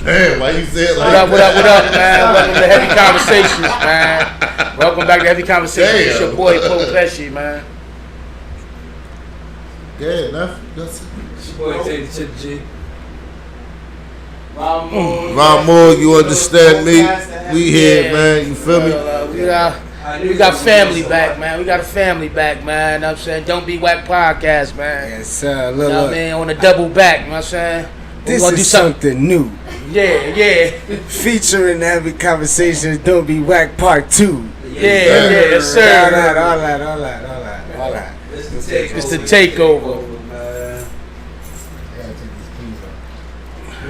Damn, why you say it like that? What up, man? Welcome to Heavy Conversations, man. Welcome back to Heavy Conversations. It's your boy, Poe Pesci, man. Yeah, that's it. It's your boy, Tay the Chip G. Ron Moore, you understand me? We here, man. You feel me? We got family back, man. We got a family back, man. You know what I'm saying? Don't Be Whack podcast, man. Yes, sir. Look, you know what I mean? On the double back, you know what I'm saying? This is something new. Yeah. Featuring the Heavy Conversations, Don't Be Whack Part 2. Yes, sir. All that. It's the takeover.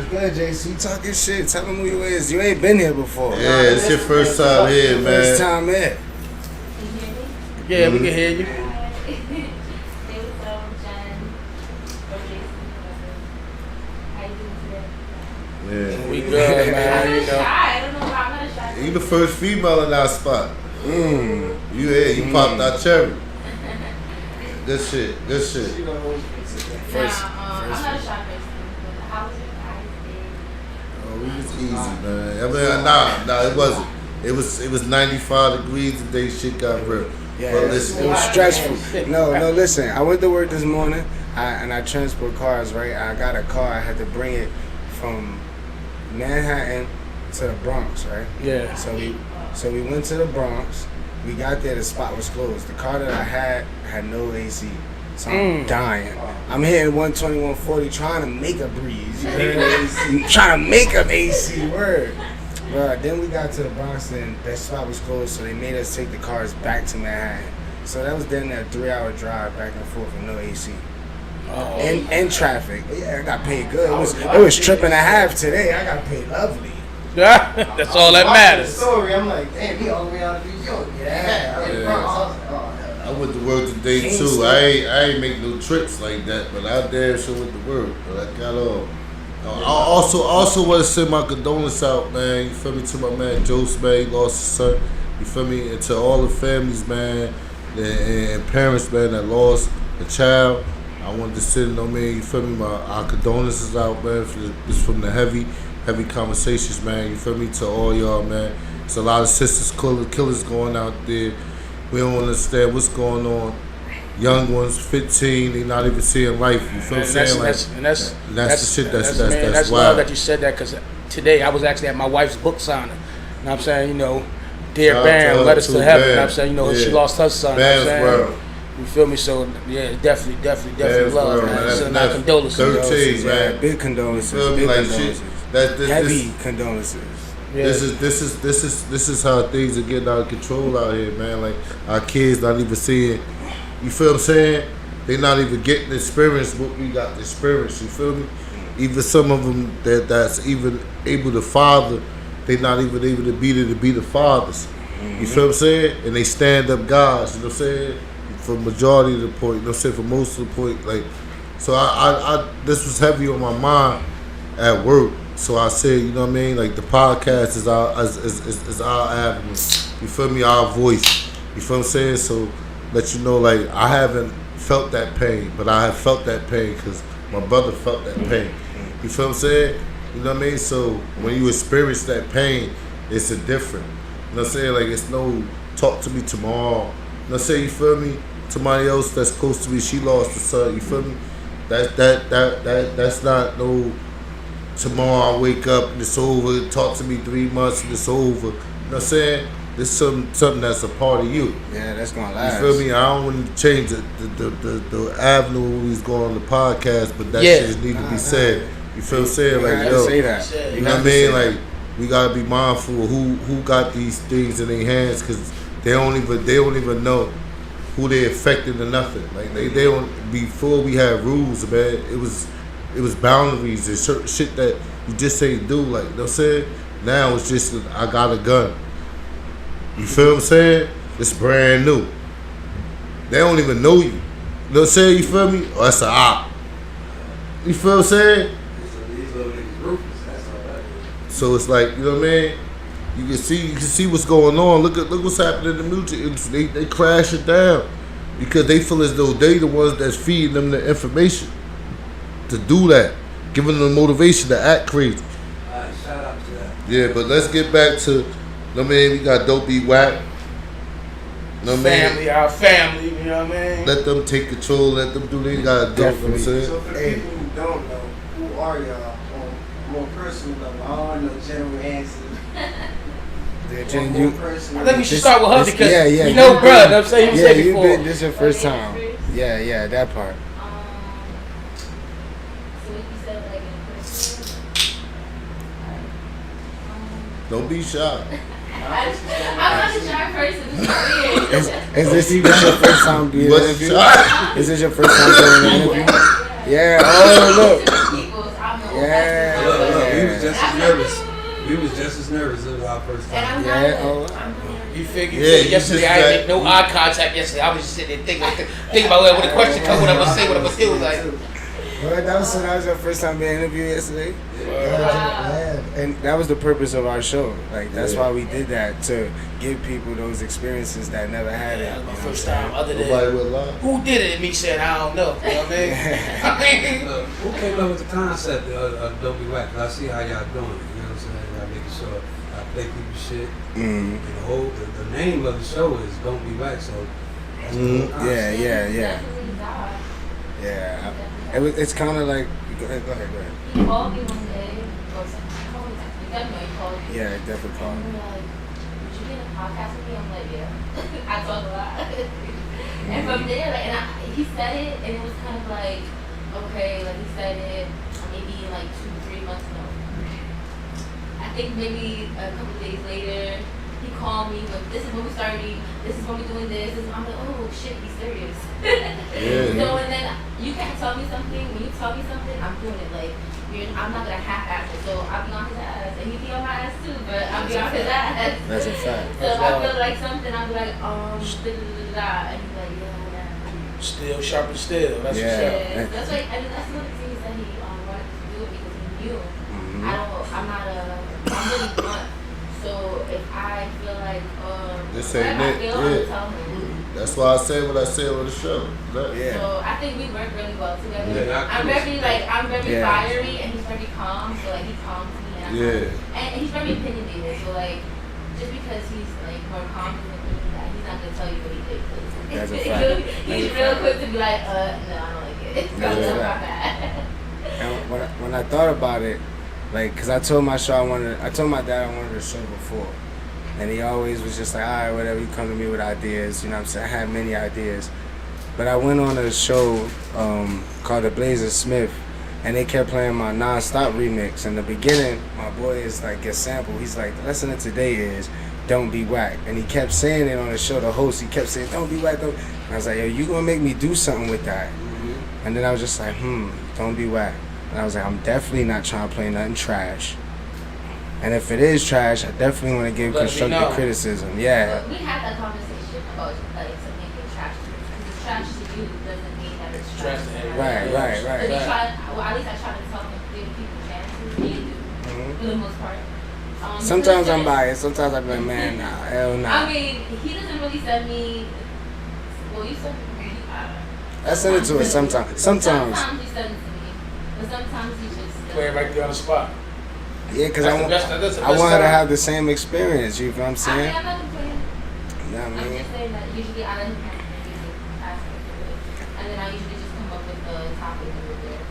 Good, JC, talking shit. Tell them who you is. You ain't been here before. Yeah, it's your first time here, man. First time here. Yeah, we can hear you. Yeah. We good, man. You know. I don't know if I'm gonna shy. You the first female in our spot. You here? You popped our cherry. Good shit. I'm not a shy person. How was it? Oh, it was easy, man. I mean, nah, it wasn't. It was 95 degrees the day shit got real. Yeah, but listen, it was stressful. No, listen. I went to work this morning, and I transport cars, right? I got a car. I had to bring it from Manhattan to the Bronx, right? Yeah. So we went to the Bronx. We got there, the spot was closed. The car that I had no AC. So I'm dying. I'm hitting 120, 140, trying to make a breeze. I'm trying to make an AC word. But then we got to the Bronx and that spot was closed, so they made us take the cars back to Manhattan. So that was then that 3-hour drive back and forth with no AC. And traffic. But yeah, I got paid good. It was trip and a half today. I got paid lovely. That's all that matters. Story, I'm like, damn, he all the way out of New York. I went to work today too. I ain't make no trips like that, but I damn sure went to work. But I got off. I also want to send my condolences out, man. You feel me, to my man Joseph, man. He lost his son. You feel me, and to all the families, man, and parents, man, that lost a child. I wanted to send, you feel me, our condolences out, man. It's from the heavy conversations, man. You feel me, to all y'all, man. There's a lot of sisters killers going out there. We don't understand what's going on. Young ones, 15, they not even seeing life. You feel what I'm saying? That's the shit that's wild. Wild That you said that, because today I was actually at my wife's book signing. You know what I'm saying? You know, Dear Bam, Letters to Heaven. You know what I'm saying? You know, she lost her son. Bam's you know what I'm saying? You feel me? So, yeah, definitely love, man. Send our condolences. 13, man. Big condolences. Heavy condolences. Yeah. This is how things are getting out of control out here, man. Like, our kids not even seeing, you feel what I'm saying? They not even getting the experience what we got the experience, you feel me? Even some of them that's even able to father, they not even able to be there to be the fathers. You feel what I'm saying? And they stand up guys, you know what I'm saying? For majority of the point, you know what I'm saying? For most of the point, like, so I this was heavy on my mind at work. So I said, you know what I mean? Like, the podcast is our avenue. You feel me? Our voice. You feel what I'm saying? So let you know, like, I haven't felt that pain, but I have felt that pain because my brother felt that pain. You feel what I'm saying? You know what I mean? So when you experience that pain, it's a different. You know what I'm saying? Like, it's no talk to me tomorrow. You know what I'm saying? You feel me? Somebody else that's close to me, she lost a son. You feel me? That's not no tomorrow I wake up and it's over. Talk to me 3 months and it's over. You know what I'm saying? This something that's a part of you. Yeah, that's gonna last. You feel me? I don't want to change the avenue we was going on the podcast, but that shit need to be said. You feel what I'm saying? Like, yo, say that. You know what I mean? Like, we gotta be mindful of who got these things in their hands, because they don't even know who they affecting or nothing. Like, they don't. Before we had rules, man, it was boundaries and certain shit that you just ain't do. Like, you know what I'm saying? Now it's just I got a gun. You feel what I'm saying? It's brand new. They don't even know you. You know what I'm saying? You feel me? Oh, that's a op. You feel what I'm saying? So it's like, you know what I mean? You can see what's going on. Look what's happening in the music industry. They crash it down because they feel as though they the ones that's feeding them the information to do that. giving them the motivation to act crazy. Alright, shout out to that. Yeah, but let's get back to, we got Don't Be Whack. Family, our family, you know what I mean? Let them take control, let them do they gotta do, you know what I'm saying? So for the people who don't know, who are y'all on more personal level? I don't know general answers. Jen, More you, personal. I think we should start with her this- because yeah, you know, bro. You know what I'm saying? You yeah, said you've before. been. This is your first time. Yeah, that part. So what you said, like in person. Don't be shy. I'm not a shy person. It's weird. Is this even your first time being What's interviewed? shy? Is this your first time doing an interview? Yeah. Oh, look. Yeah. Look, we was just as nervous. We was just as nervous. It was our first And time. I'm Yeah, not. oh. You figured Yeah, you yesterday just I didn't got- make no eye contact yesterday. I was just sitting there thinking about when the question comes, what I'm gonna say, what I'm gonna do. Like, Well, that was your first time being interviewed yesterday. Yeah. And that was the purpose of our show. Like that's Yeah. why we did that, to give people those experiences that never had it. that was you my know first what I'm time. Other Nobody than will lie. who did it, and me saying I don't know. You know what I mean? Who came up with the concept of Don't Be Whack? 'Cause I see how y'all doing it. You know what I'm saying? Y'all making sure I play people's shit. saying? And the name of the show is Don't Be Whack. So that's the whole concept. Yeah. It's kind of like. Go ahead. He called me one day, or something. He called me, definitely he called me. Yeah, definitely And called. we were like, would you be in a podcast with me? I'm like, yeah. I talk a lot. And from there, like, he said it, and it was kind of like, okay, like he said it, maybe in like 2-3 months, no. I think maybe a couple days later, he called me, but this is when we started, this is when we're doing this. I'm like, oh shit, he's serious. Yeah. So, and then you can't tell me something, when you tell me something, I'm doing it. Like, I'm not gonna half-ass it, so I'll be on his ass, and he be on my ass too, but I'll be on his ass. That's a fact. So I feel like something, I'll be like, and he's like, yeah. Still sharp and still. That's Yeah. what's up. Yeah, that's why, I mean, that's one of the things that he wanted to do because he knew. Mhm. I'm really blunt. So if I feel like, This whatever ain't I it, feel, I'm yeah. gonna tell him. That's why I say what I say on the show. Look. Yeah. So I think we work really well together. Yeah. I'm very Yeah. fiery and he's very calm. So like he calms me and and he's very opinionated. So like just because he's like more calm than me, that he's not gonna tell you what he did. That's a fact. He's That's a real fact. quick to be like, no, I don't like it. That's a That's my fact. bad. And when I thought about it, like, cause I told my dad I wanted a show before, and he always was just like, all right, whatever. You come to me with ideas, you know what I'm saying? I had many ideas, but I went on a show called The Blazer Smith, and they kept playing my Non-Stop remix. In the beginning, my boy is like, get sample. He's like, the lesson of today is don't be whack, and he kept saying it on the show. The host, he kept saying, don't be whack. Don't. And I was like, yo, you gonna make me do something with that? And then I was just like, don't be whack. And I was like, I'm definitely not trying to play nothing trash. And if it is trash, I definitely want to give Let me constructive know. criticism. Yeah. But we had that conversation about like something being trash to you. Because it's trash to you doesn't mean that it's trash to Trash to everyone. everyone. Right. So we try, well, at least I try to tell them, give people chances. Me do, for the most part. Sometimes I'm because- biased. Sometimes I'm like, man, nah, hell nah. I mean, he doesn't really send me. Well, you send me. I send it to her sometimes. Sometimes. Sometimes he sends it to me, but sometimes he just. Play it right there on the spot. Yeah, because That's I the want, best- that's the I best want her to time. have the same experience. You know what I'm I mean, saying? I'm not complaining. You know what I I'm mean? just saying that usually I let him have the music aspect of it, and then I usually just come up with the topic and we're there,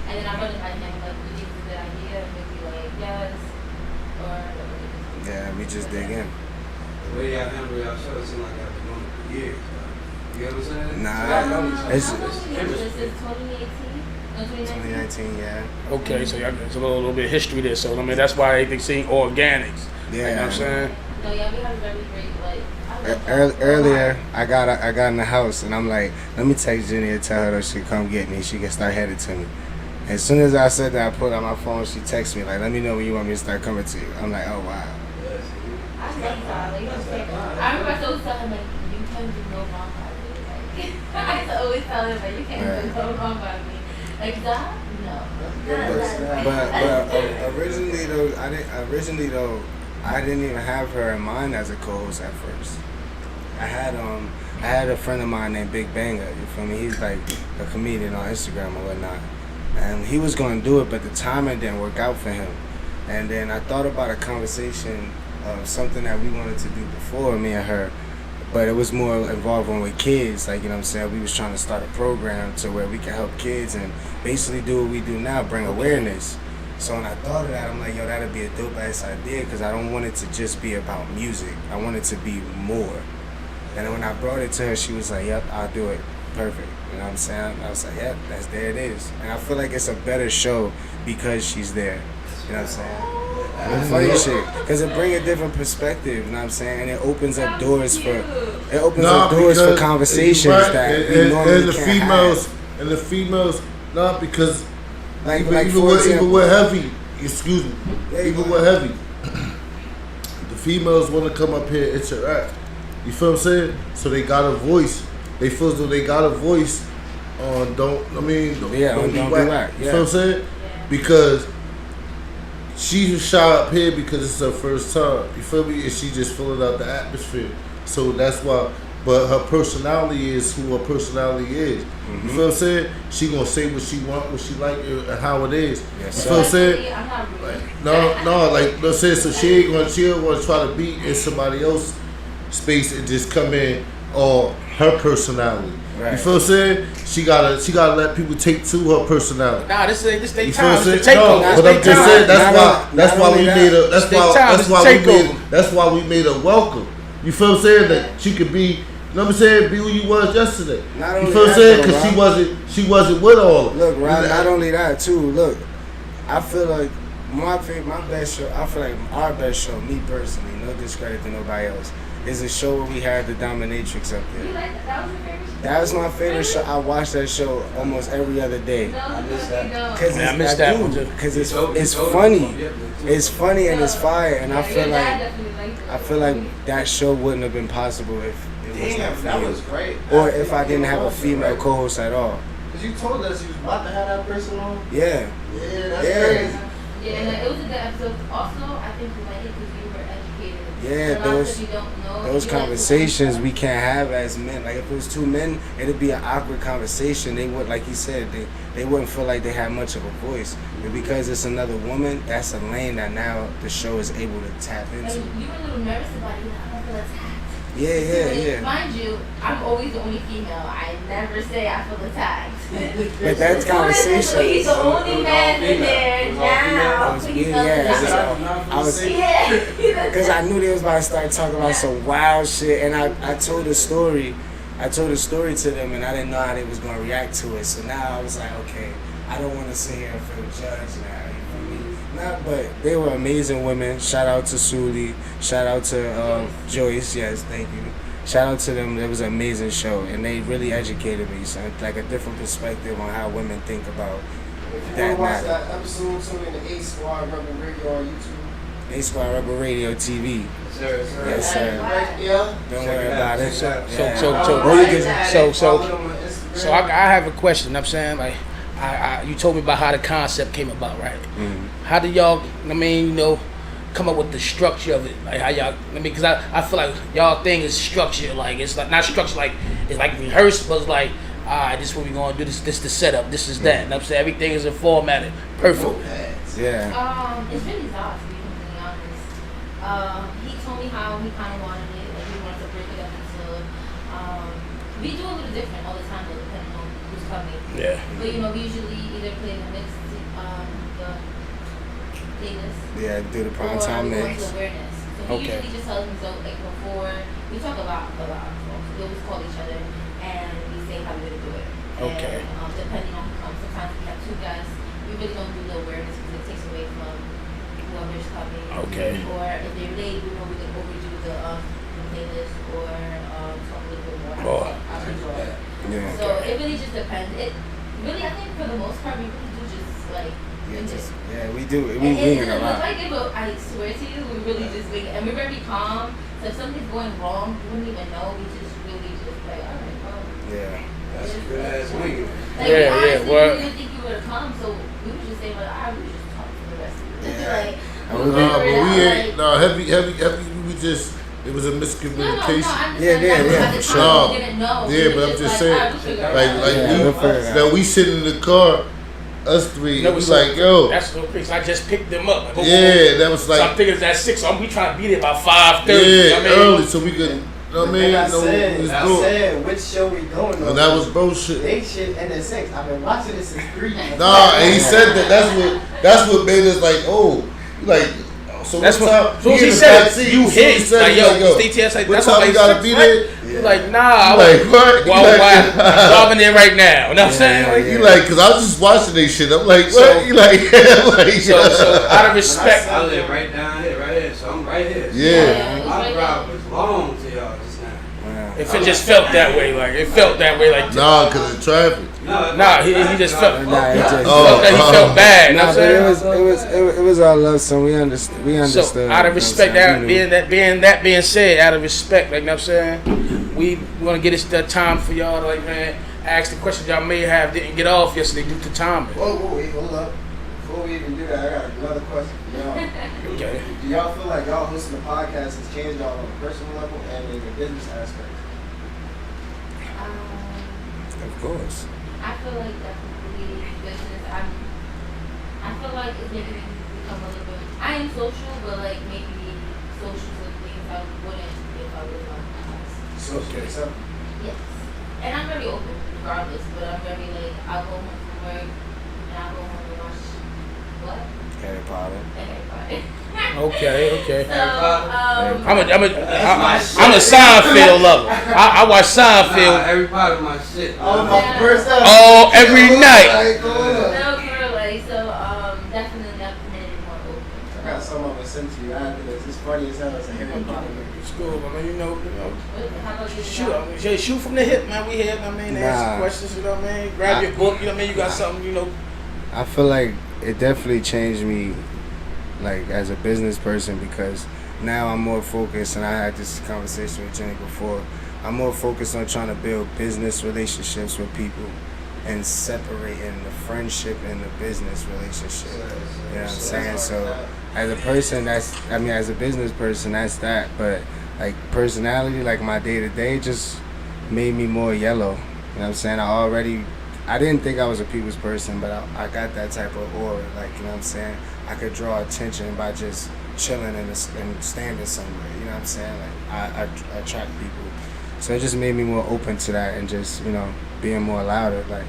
and then I run it by him like, "Do you think it's a good idea?" And he'll be like, "Yes," or whatever. Yeah, we just dig in. The way y'all handle y'all show, it seems like y'all been doing it for years. You know what I'm saying? Nah, It's- This is 2018. No, 2019. 2019, yeah. Okay, so y'all, it's a little bit of history there. So I mean, that's why they sing organics. You know what I'm saying? No, yeah, we have a very great like. I love that. Earlier, I got in the house and I'm like, let me text Jenny and tell her that she come get me. She can start headed to me. As soon as I said that, I pulled out my phone. She texted me like, let me know when you want me to start coming to you. I'm like, oh wow. I love that. Like, you know what I'm saying? I remember I always tell him like, you can do no wrong by me. Like, I used to always tell him like, you can't do no wrong by me. Like that? No. But originally though, I didn't even have her in mind as a co-host at first. I had a friend of mine named Big Banger. You feel me? He's like a comedian on Instagram or whatnot. and he was going to do it, but the timing didn't work out for him. And then I thought about a conversation of something that we wanted to do before, me and her, but it was more involving with kids. Like, you know what I'm saying? We was trying to start a program to where we can help kids and basically do what we do now, bring awareness. So when I thought of that, I'm like, yo, that'd be a dope ass idea, because I don't want it to just be about music. I want it to be more. And then when I brought it to her, she was like, yep, I'll do it. Perfect. You know what I'm saying? I was like, yep, there it is. And I feel like it's a better show because she's there. You know what I'm saying? The funny shit, because it brings a different perspective, you know what I'm saying? And it opens up doors for conversations right, that we normally and the can't females have. and the females, not because Like even example, with heavy, excuse me, Yeah, even with heavy, the females want to come up here and interact. You feel what I'm saying? So they got a voice. They feel as though they got a voice on don't be whack. You feel what I'm saying? Because she was shy up here because it's her first time. You feel me? And she just filling out the atmosphere. So that's why. But her personality is who her personality is. Mm-hmm. You feel what I'm saying? She gonna say what she want, what she like, and how it is. Yes, you feel what I'm saying? I'm not rude. Like no saying. So she ain't gonna try to be in somebody else's space and just come in on her personality. Right. You feel what I'm saying? She gotta let people take to her personality. Nah, this they You feel time. what I'm It's saying? the No, takeover. but I'm just saying that's why we made her that she could be, you know what I'm saying, be who you was yesterday. Not You feel what I'm saying? Because she wasn't with all of it. Look, Rob, not only that too. Look, I feel like my best show. I feel like our best show, me personally, no discredit to nobody else, is a show where we had the dominatrix up You there. like that? That was your favorite show? That was my favorite show. I watch that show almost every other day. No, I missed that. you don't. Cause Yeah, I missed that one too. Because it's It's funny. It's funny and it's fire, and I Yeah, feel your dad like definitely liked it. I feel like that show wouldn't have been possible if it was not Damn, for that you, was great. or if I didn't have a female co-host at all. Because you told us you was about to have that person on. Yeah. Yeah, that's Yeah. crazy. Yeah, and it was a good episode. Also, I think you liked it because you were educated. Yeah, A lot of stuff you don't know, those you like to conversations learn we can't have as men. Like if it was two men, it'd be an awkward conversation. They would, like he said, they wouldn't feel like they had much of a voice. But because it's another woman, that's a lane that now the show is able to tap And into. you were a little nervous about it. I don't feel attacked. Yeah. Mind you, I'm always the only female. I never say I feel attacked. But that's conversation. He's the only man in there now. Because I knew they was about to start talking about some wild shit, and I told a story. I told a story to them, and I didn't know how they was gonna react to it. So now I was like, okay, I don't want to sit here and feel judged now. You feel me? Not, but they were amazing women. Shout out to Suli. Shout out to Joyce. Yes, thank you. Shout out to them. It was an amazing show, and they really educated me. So like a different perspective on how women think about If you that want to watch matter. that episode, tune in to A Squad Rebel Radio on YouTube. A Squad Rebel Radio TV. Yes, sir. Right, yeah. Don't worry about it. So I have a question. You know what I'm saying, like, you told me about how the concept came about, right? Mm-hmm. How did y'all, come up with the structure of it? Like how y'all, because I feel like y'all thing is structure. Like it's like not structure, like it's like rehearsed, but it's like, alright, this is what we gonna do. This the setup. This is that. You know what I'm saying, everything is formatted perfect. Yeah. It's really odd to be completely honest. He told me how he kind of wanted it, like he wanted to break it up into. We do a little different all the time, though, depending on who's coming. Yeah. But we usually either play the mix, the playlist. Yeah, do the prime or time we go mix. into awareness. So he Okay. usually just tells me, so like before we talk about a lot. We always call each other and we say how we're gonna do it. Okay. And depending on who comes, sometimes we have two guests. We really don't do the awareness because it takes away from whoever's coming. Okay. Or if they're late, we know we can overdo the playlist or talk a little bit more. Oh. Yeah. So it really just depends. It really, I think for the most part, we really do just like. We do. We And wing it it a lot. like it, but I swear to you, we really just wing it. And we're very calm. So if something's going wrong, we wouldn't even know. We just really just like, all right, well. Yeah. That's a good ass wing. Like, Yeah, honestly, yeah, we well- didn't think you would come, so we would just say, well, I would just talk to the rest of you. Yeah. Like, But we But figure it we out, ain't heavy. We just it was a miscommunication. I understand Yeah, that, but at the for time, sure. we didn't know. Yeah, We but were I'm just like, saying, all right, we'll figure it like out. like Yeah, we we'll figure it out. now we sit in the car us three. No, We it's like, yo. That's so crazy. I just picked them up. Like, Yeah, that was so I'm like, thinking it's at 6. So we trying to be there by 5:30. yeah, You know what I mean? early, so we could, you know what I mean? I No, said, let's I do it. said, which show we going on? And that was bullshit. They shit and at 6. I've been watching this since 3. Nah, and he said that. That's what made us like, oh, like. So That's what. time, So he he in the said back seat, you so he hit. said, Like, yo, yo, DTS, like, what that's time why you gotta be there? You're like, nah, I Like, what? Well, Like, I'm driving there right now. You know what I'm saying? Like, He like, cause I was just watching this shit. I'm like, what? So- He like, like, so out of respect, I live right down here, right here, so I'm right here. yeah. My drive was long to y'all just now. if it just felt that way, like it felt that way, like Nah, cause of traffic. Nah, he just felt. Nah, it just- He felt that he felt bad. You know Nah, what but I'm saying? it was all love, son. We understood. So out of respect, that being said, out of respect, like you know what I'm saying, we want to get this that time for y'all to like man ask the questions y'all may have didn't get off yesterday due to timing. Whoa, wait, hold up. Before we even do that, I got another question for y'all. Okay. Do y'all feel like y'all hosting a podcast has changed y'all on a personal level and in the business aspect? Of course. I feel like definitely business. I feel like it's making me become a little bit. I am social, but like maybe social with things I wouldn't if I was on my house. Social acceptance. Yes, and I'm very open regardless. But I'm very like I'll go home from work and I'll go home and watch what Harry Potter. everybody. Okay. So I'm a Seinfeld lover. I watch Seinfeld Every part of my shit. Oh, my first time. all every night. Like, hold up. no, for like so definitely I've been more open. I got some of it sent to you after this. It's funny as hell. It's a Harry Potter movie. It's cool, I mean, you know. How about you? Shoot from the hip, man. We here, I mean, answer Nah. questions, you know what I mean? Grab your book, you know what I mean? You got something, you know. I feel like it definitely changed me, like as a business person, because now I'm more focused, and I had this conversation with Jenny before. I'm more focused on trying to build business relationships with people and separating the friendship and the business relationship. You know what I'm saying? So as a person, as a business person, that's that. But like personality, like my day to day just made me more yellow. You know what I'm saying? I didn't think I was a people's person, but I got that type of aura. Like, you know what I'm saying? I could draw attention by just chilling and standing somewhere. You know what I'm saying? Like, I attract people. So it just made me more open to that and just, you know, being more louder. Like,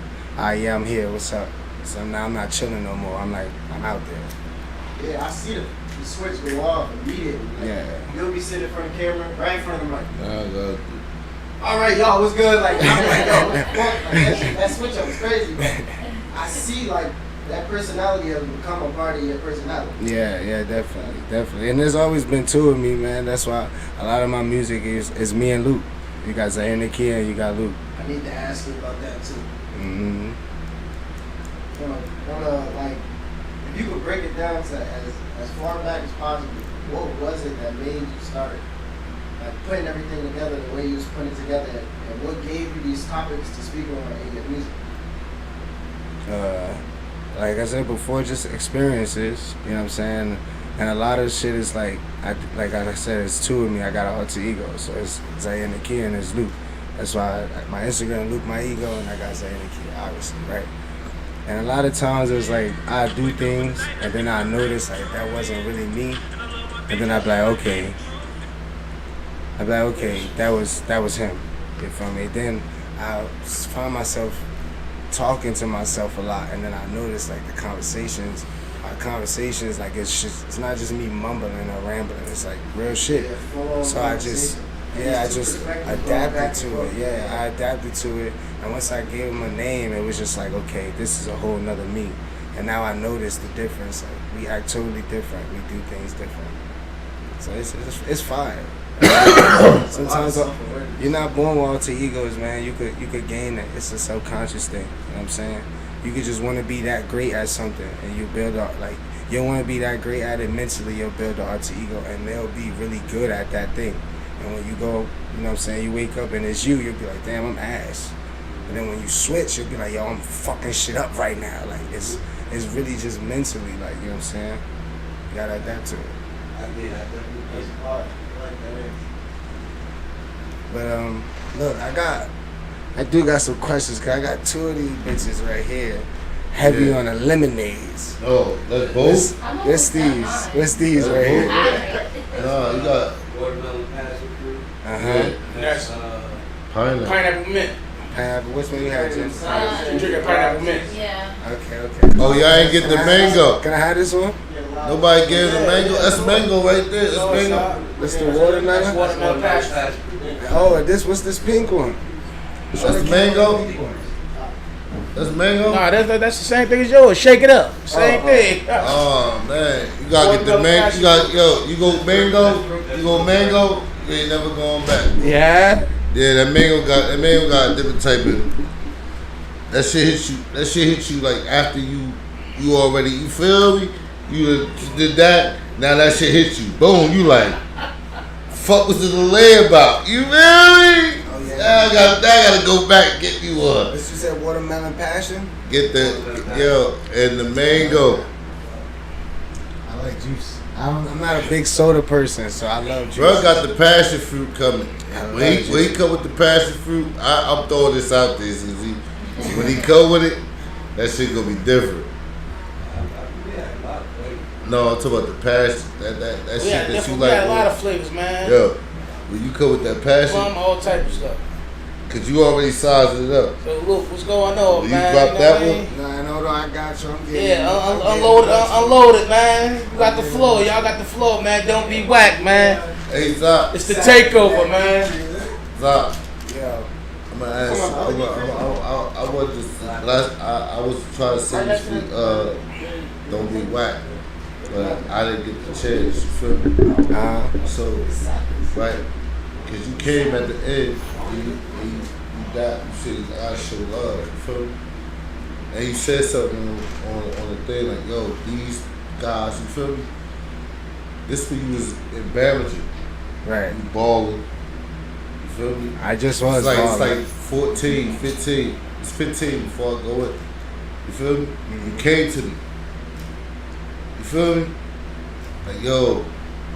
yeah, I'm here. What's up? So now I'm not chilling no more. I'm like, I'm out there. Yeah, I see the switch go off immediately. Like, Yeah. You'll be sitting in front of the camera, right in front of the mic. All right, y'all, what's good? Like, I'm like, yo, what the fuck? Like, that switch up was crazy, but I see, like, that personality has become a part of your personality. Yeah, definitely. And there's always been two of me, man. That's why a lot of my music is me and Luke. You got Zaire and Nakia, and you got Luke. I need to ask you about that, too. Mm-hmm. Like, if you could break it down to as far back as possible, what was it that made you start like putting everything together the way you was putting it together, and what gave you these topics to speak on in your music? Like I said before, just experiences. You know what I'm saying? And a lot of shit is like I said, it's two of me. I got an alter ego, so it's Zaire and Nakia and it's Luke. That's why my Instagram, Luke my ego, and I got Zaire and Nakia, obviously, right? And a lot of times it was like I do things and then I notice like that wasn't really me, and then I'd be like, okay, that was him. You feel me? Then I find myself talking to myself a lot, and then I notice like our conversations, like it's not just me mumbling or rambling. It's like real shit. So I just adapted to it. Yeah, I adapted to it, and once I gave him a name, it was just like, okay, this is a whole nother me. And now I notice the difference. Like we act totally different. We do things different. So it's fire. Sometimes you're not born with alter egos, man. You could gain it. It's a subconscious thing. You know what I'm saying? You could just want to be that great at something, and you build up like you want to be that great at it mentally. You'll build an alter ego, and they'll be really good at that thing. And when you go, you know what I'm saying, you wake up and it's you'll be like, damn, I'm ass. And then when you switch, you'll be like, yo, I'm fucking shit up right now. Like it's really just mentally, like, you know what I'm saying? You gotta adapt to it. I did. I definitely That's did. hard. I like that. But look, I do got some questions, cause I got two of these bitches right here. heavy on the lemonades. Oh, that's both. This these right here. Nah, you got Watermelon passion fruit. That's pineapple. pineapple mint. Pineapple. Which one you had, Jim? You drink a pineapple mint. Yeah. Okay. Oh, y'all ain't get the mango. Can I have this one? Nobody gave the mango. That's mango right there. That's mango. This the watermelon? Watermelon passion. Oh, what's this pink one? That's mango. That's mango. Nah, that's the same thing as yours. Shake it up. Same thing. Oh man, you gotta get the mango. You go mango. You ain't never going back. Yeah. Yeah, that mango got a different type of. That shit hit you. That shit hit you like after you already. You feel me? You did that. Now that shit hit you. Boom. You like, fuck was the delay about? You feel me? Oh, yeah. Now I gotta go back and get you one. This you said watermelon passion? Get the and the mango. I like juice. I'm not a big soda person, so I love juice. Bro got the passion fruit coming. I When love he come with the passion fruit, I'm throwing this out there. When he come with it, that shit gonna be different. No, I'm talking about the passion. That We shit had that you different. like. We had a lot of flavors, man. Yo, when you come with that passion, Plum, all type of stuff. cause you already sized it up. So look, what's going on, You man? dropped know that what I one? mean? Nah, hold on, I got you. I'm getting Yeah, unload it, man. You got the floor. Y'all got the floor, man. Don't be whack, man. Hey Zop, It's the takeover, man. Zop. Yo. I'm gonna ask you. I want to. I was trying to say this week. Don't be whack, but I didn't get the chance. You feel me? So, right, because you came at the end, you got, you said, I show love, you feel me? And you said something on the thing like, yo, these guys, you feel me? This when you was in Bamager, Right. you balling, you feel me? I just was It's balling. like 14, 15. It's 15 before I go in. You feel me? You came to me. You feel me? Like, yo,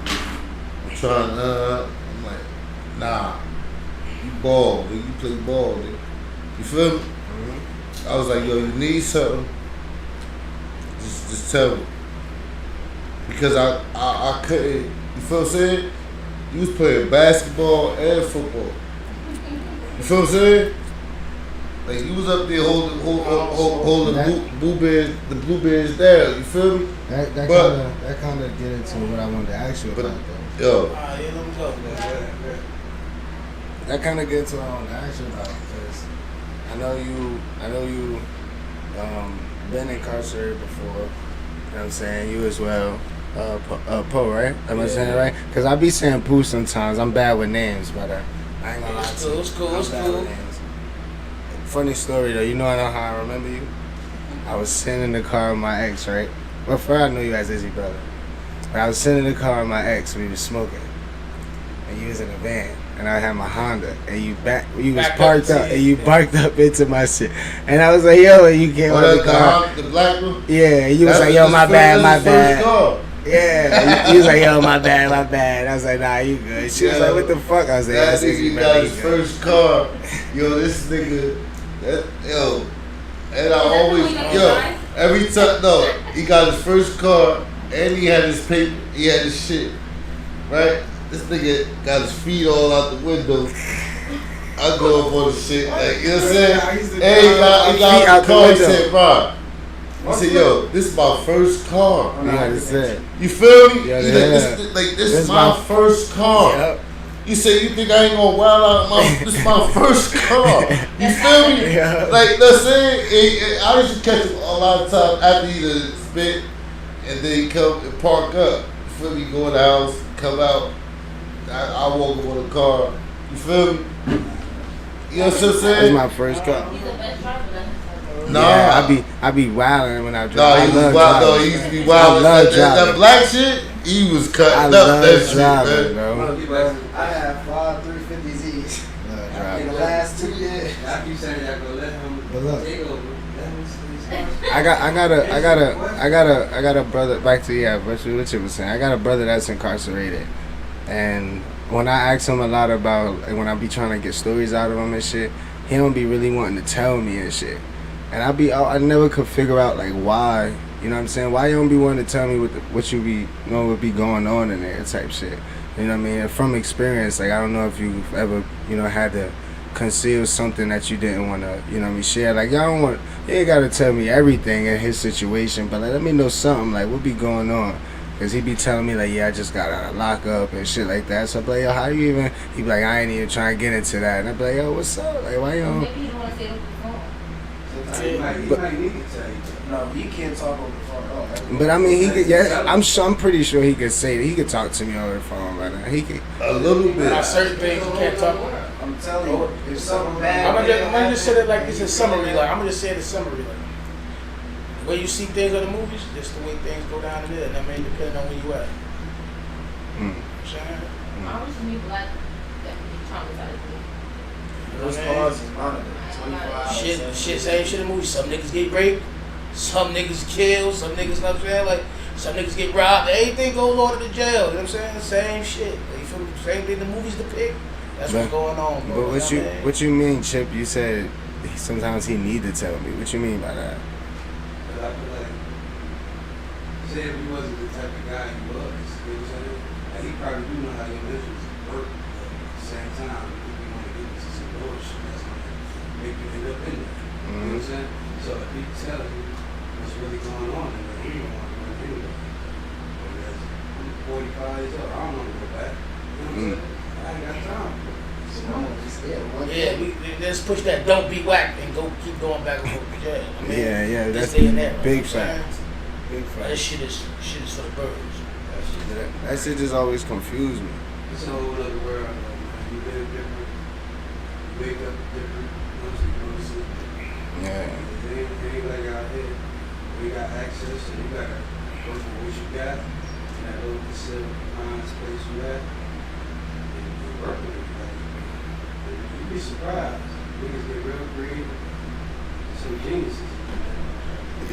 I'm trying, I'm like, nah, you ball, nigga. You play ball, nigga. You feel me? Mm-hmm. I was like, yo, you need something? Just tell me. Because I couldn't, you feel what I'm saying? You was playing basketball and football. You feel what I'm saying? Like you was up there holding the blueberries down. You feel me? That kind of get into what I wanted to ask you about though. Yo, Alright, yeah, let me go, man. That kind of gets to what I wanted to ask you about because I know you been incarcerated before. You know what I'm saying? You as well. Poe, right? Am I saying it right? Because I be saying Pooh sometimes. I'm bad with names, but I ain't gonna lie to you. It's cool. I'm bad with names. Funny story though, you know how I remember you? I was sitting in the car with my ex, right? Well, first I knew you as Izzy brother. But I was sitting in the car with my ex, we was smoking. And you was in a van. And I had my Honda. And you was parked up and you barked up into my shit. And I was like, yo, and you came out of the car. the black one? Yeah, and you was like, yo, my bad. Yeah, he was like, yo, my bad. I was like, nah, you good. She was like, what the fuck? I was like, that that's Izzy, nigga brother. got his first car. Yo, this nigga, yo. And I always, every time, no, he got his first car and he had his paper, he had his shit, right? This nigga got his feet all out the window. I go up on the shit, like, you know what I'm saying? And he got out the car, he said, bro, he said, yo, this is my first car. Yeah, that's it. You feel me? Yeah, This is my first car. Yep. You say you think I ain't gonna wild out? This is my first car. You feel me? Yeah. Like that's it. I used to catch him a lot of times after he done spit, and then he come and park up. You feel me? Go in the house, come out. I walk up on the car. You feel me? You know what I'm saying? That's my first car. He's the best driver then. Nah, Yeah, I be wilding when I drive. No, he was wild. No, he used to be wild. I love That driving. black shit, he was cutting I up love that driving, shit, man. bro. I have 5 350Zs Love in the driving. last 2 years. I keep saying that, but let him But look. take over. Let him see. I got a brother. Back to what you was saying. I got a brother that's incarcerated, and when I ask him a lot about when I be trying to get stories out of him and shit, he don't be really wanting to tell me and shit. And I never could figure out like why. You know what I'm saying? Why you don't be wanting to tell me what you be would be going on in there type shit. You know what I mean? And from experience, like I don't know if you've ever had to conceal something that you didn't want to share. Like you ain't gotta tell me everything in his situation, but like, let me know something like what be going on. Cause he be telling me like, yeah, I just got out of lockup and shit like that. So I be like, yo, how you even? He be like, I ain't even trying to get into that. And I be like, yo, what's up? Like, why you don't? Maybe you don't want to say it over the phone. Sometimes you might need to tell you. No, he can't talk over the phone at all. But I mean, he could. Yeah, I'm pretty sure he could say that. He could talk to me over the phone right now. He could. A little bit. Now, certain things you can't talk about. I'm telling you, if something bad. I'm gonna just say it like this in summary. Like I'm gonna just say it in summary. Like the way you see things in the movies, just the way things go down in there. And I mean, depending on where you at. I wish you knew black that would be traumatized me. Those cars is monitored 24 hours. Shit, same shit in movies. Some niggas get raped, some niggas killed, some niggas, you know what I'm saying? Like, some niggas get robbed. Everything goes on to the jail, you know what I'm saying? Same shit. You feel me? Same thing the movies depict. That's what's going on, bro. But what you mean, Chip? You said sometimes he need to tell me. What you mean by that? But I feel like, say if he wasn't the type of guy he was, you know what I'm saying? Like, he probably do know how your mentions work, but at the same time, if you want to get into some bullshit, that's going to make you end up in there. You know what I'm saying? So if he tell you what's really going on in there, you don't want to run anyway. Whereas I'm 45 years old, I don't want to go back. You know what I'm saying? I ain't got time. Yeah, let's push that don't be whack and keep going back and forth to jail. I mean, Yeah, that's there, big right? fact. Big fact. That shit is for the birds. That shit just always confused me. It's a whole other world, man. You live different, you wake up different, once you go to sleep. Yeah. It ain't like out here. We got access, and you gotta go for what you got, and that little facility, find space you at, and work with it. Like, you'd be surprised. Niggas get real creative. Some geniuses.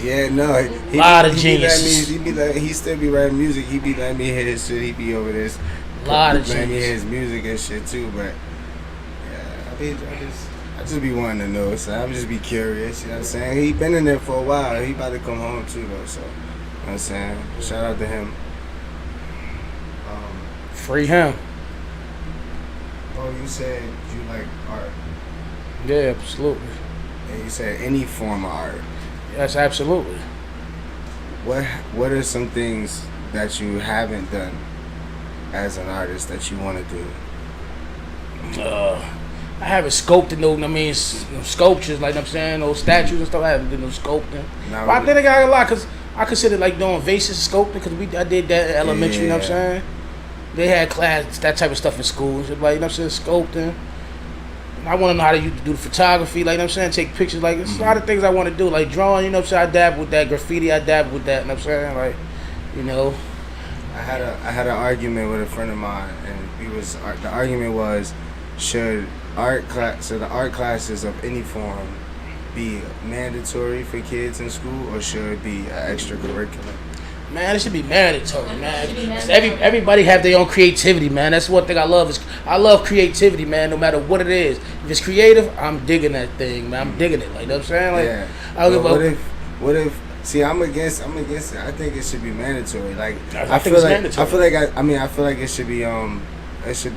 Yeah, no. Lot of geniuses. He still be writing music. He be letting me hear his shit. He be over this. Lot of letting me hear geniuses. his music and shit too. But yeah, I just be wanting to know. So I just be curious. You know what I'm saying? He been in there for a while. He about to come home too though. So you know what I'm saying? Shout out to him. Free him. Oh, you said you like art, Yeah, absolutely. and you said any form of art. Yes, absolutely. What are some things that you haven't done as an artist that you want to do? I haven't sculpted sculptures, like I'm saying, those statues and stuff. I haven't done no sculpting. Not But I really. think I got a lot because I consider like doing vases sculpting because I did that in elementary. You know what I'm Yeah. saying? They had class that type of stuff in school. So, like, you know what I'm saying, sculpting. I want to know how to do the photography, like, you know what I'm saying, take pictures. Like, there's a lot of things I want to do, like drawing. You know what I'm saying? I dabble with that. Graffiti, I dabble with that. You know what I'm saying? Like, you know. I had an argument with a friend of mine, and the argument was, should the art classes of any form be mandatory for kids in school, or should it be an extracurricular? Man, it should be mandatory, man. It should be 'Cause mandatory. Everybody have their own creativity, man. That's one thing I love. I love creativity, man. No matter what it is, if it's creative, I'm digging that thing, man. I'm digging it. Like, you know what I'm saying? Like, Yeah. I don't But give a. what if? See, I'm against it. I think it should be mandatory. Like I think it's mandatory. I feel like it should be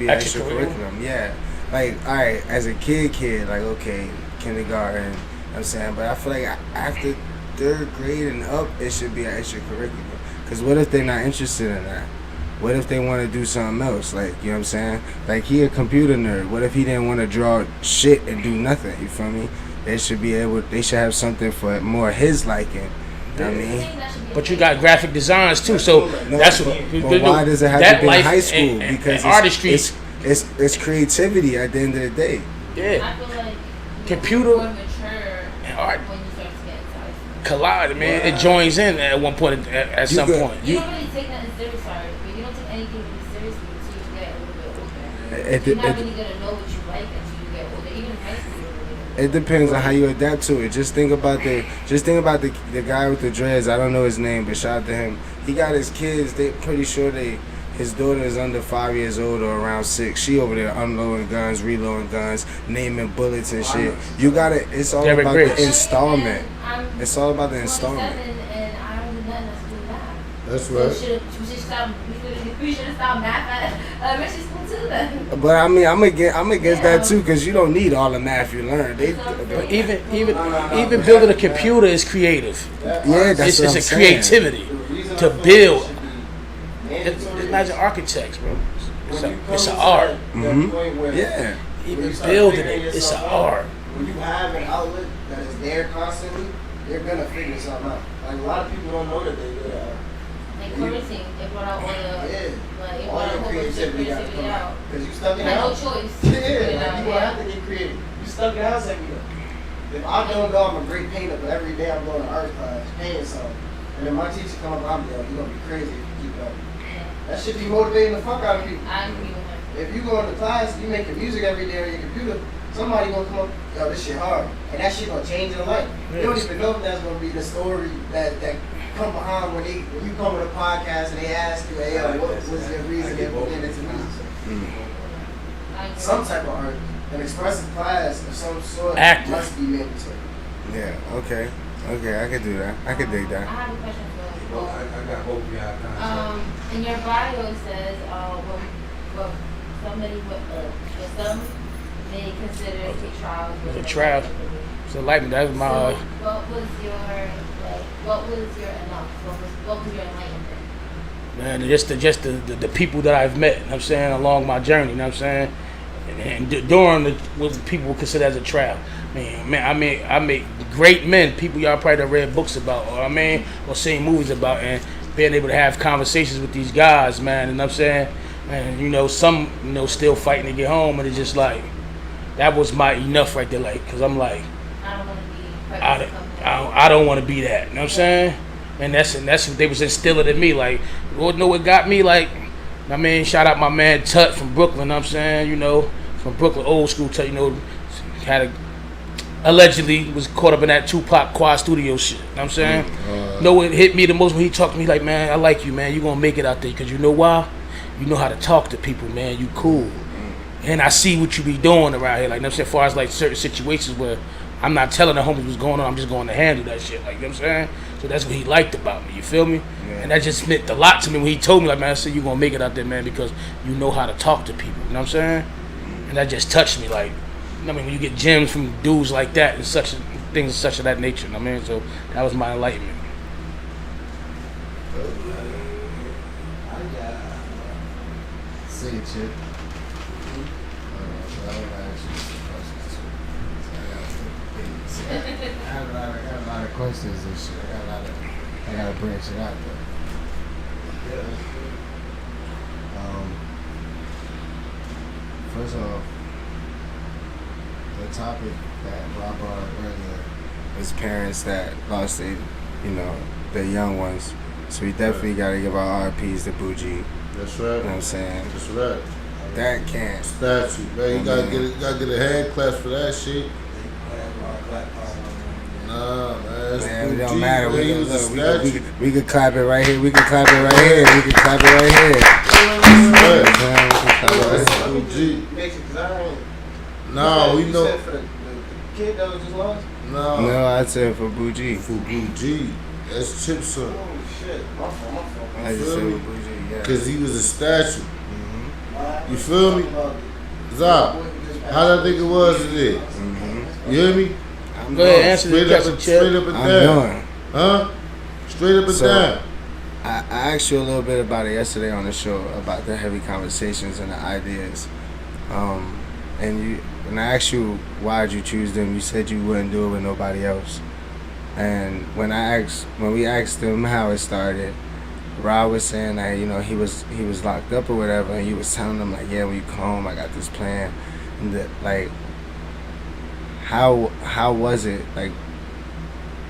extracurriculum. Yeah. Like, all right, as a kid, like, okay, kindergarten. You know what I'm saying, but I feel like after 3rd grade and up, it should be an extracurricular. Cause what if they're not interested in that? What if they want to do something else? Like, you know what I'm saying? Like, he a computer nerd. What if he didn't want to draw shit and do nothing? You feel me? They should have something for more his liking. You know what I mean? But you got graphic designs too, so No, that's but what. why does it have that to be in life high school? and Because artistry. it's creativity at the end of the day. Yeah, I feel like Computer you're more mature and art when you start to get into high school. collide, man. It joins in at one point, at You some could- point. You don't really take nothing serious, sorry. You don't take anything really seriously until you get a little bit older. You're not really gonna know what you like until you get older. Even in high school, you're really gonna know. It depends on how you adapt to it. Just think about the guy with the dreads. I don't know his name, but shout out to him. He got his kids. They pretty sure they His daughter is under 5 years old or around 6. She over there unloading guns, reloading guns, naming bullets and shit. You gotta. It's all Derek about Briggs. the installment. I'm It's all about the 27 installment. and I don't do nothing else to do that. That's So right. we should stop. We should have stopped math at elementary school too then. But I mean, I'm against that too, because you don't need all the math you learn. But even building a computer is creative. Yeah, that's what I'm It's a saying. creativity to build. Imagine architects, bro. It's an art. Yeah. Even building it, it's an art. When you have an outlet that is there constantly, you're gonna figure something out. Like a lot of people don't know that they do that. Like quarantine, it brought out all the like it All brought your a whole bunch of creativity got to creativity come out. out. Because you stuck in Had the no house. choice. Yeah, to put it like out, you gonna have to get creative. You stuck in the house every day. If I don't know I'm a great painter, but every day I'm going to art class, painting something, and then my teacher come up, I'm like, you're gonna be crazy if you keep up. That should be motivating the fuck out of people. I agree with him. If you go into class, you making music every day on your computer, somebody gonna come up, yo, this shit hard. And that shit gonna change your life. You don't even know if that's gonna be the story that come behind when you come with a podcast and they ask you, hey, yo, what was your reason for getting into music? I agree. Some type of art, an expressive class of some sort Active. must be mandatory. Yeah. Okay. I could do that. I could dig I that. have a question for Well, I got both of y'all kind In your bio it says, well, somebody some may consider a trial. A trial. So like that was my. So what was your enough? What was your enlightenment? Man, just the people that I've met, you know what I'm saying, along my journey, you know what I'm saying? And during what people would consider as a trial. I mean, great men, people y'all probably done read books about, or seen movies about, and being able to have conversations with these guys, man, you know what I'm saying? And, some, still fighting to get home, and it's just like, that was my enough right there, like, because I'm like, I don't want to be I don't want to be that. You know what I'm saying? And that's what they was instilling in me. Like, you know what got me? Like, shout out my man Tut from Brooklyn. You know what I'm saying? From Brooklyn, old school Tut. Allegedly was caught up in that Tupac Quad Studio shit. You know what I'm saying? What hit me the most when he talked to me like, man, I like you, man. You gonna make it out there because you know why? You know how to talk to people, man. You cool. And I see what you be doing around here. Like, you know what I'm saying? As far as like certain situations where I'm not telling the homies what's going on, I'm just going to handle that shit. Like, you know what I'm saying? So that's what he liked about me, you feel me? Yeah. And that just meant a lot to me when he told me, like, man, I said, you going to make it out there, man, because you know how to talk to people, you know what I'm saying? And that just touched me, like, when you get gems from dudes like that and things of such of that nature, you know what I mean? So that was my enlightenment. See you, Chip. I have a lot of questions and shit. I gotta branch it out though. First off, the topic that Rob brought up earlier was parents that lost their young ones. So we definitely gotta give our RPs to Bougie. That's right. You know what I'm saying? That's right. That can't. Statue, man. You gotta get a hand clap for that shit. Nah, man. Man, it don't OG, matter. man. He was a statue. We could clap it right here. We could clap it right here. We could clap it right here. That's OG. Makes it, cause I don't. Nah, we You know. said for the kid that was just lost? No, I said for Bougie. For Bougie. That's Chip's son. Oh shit, my fault. I just said for Bougie, yeah. Because he was a statue. You feel me? Zah, how that nigga was it is. You hear me? I'm Go ahead, going. answer the question, Straight up and I'm down. going. Huh? Straight up and So- down. I asked you a little bit about it yesterday on the show about the heavy conversations and the ideas. And I asked you why'd you choose them, you said you wouldn't do it with nobody else. And when we asked him how it started, Rob was saying that he was locked up or whatever, and you was telling him like, yeah, when you come home, I got this plan. And that, like, how was it like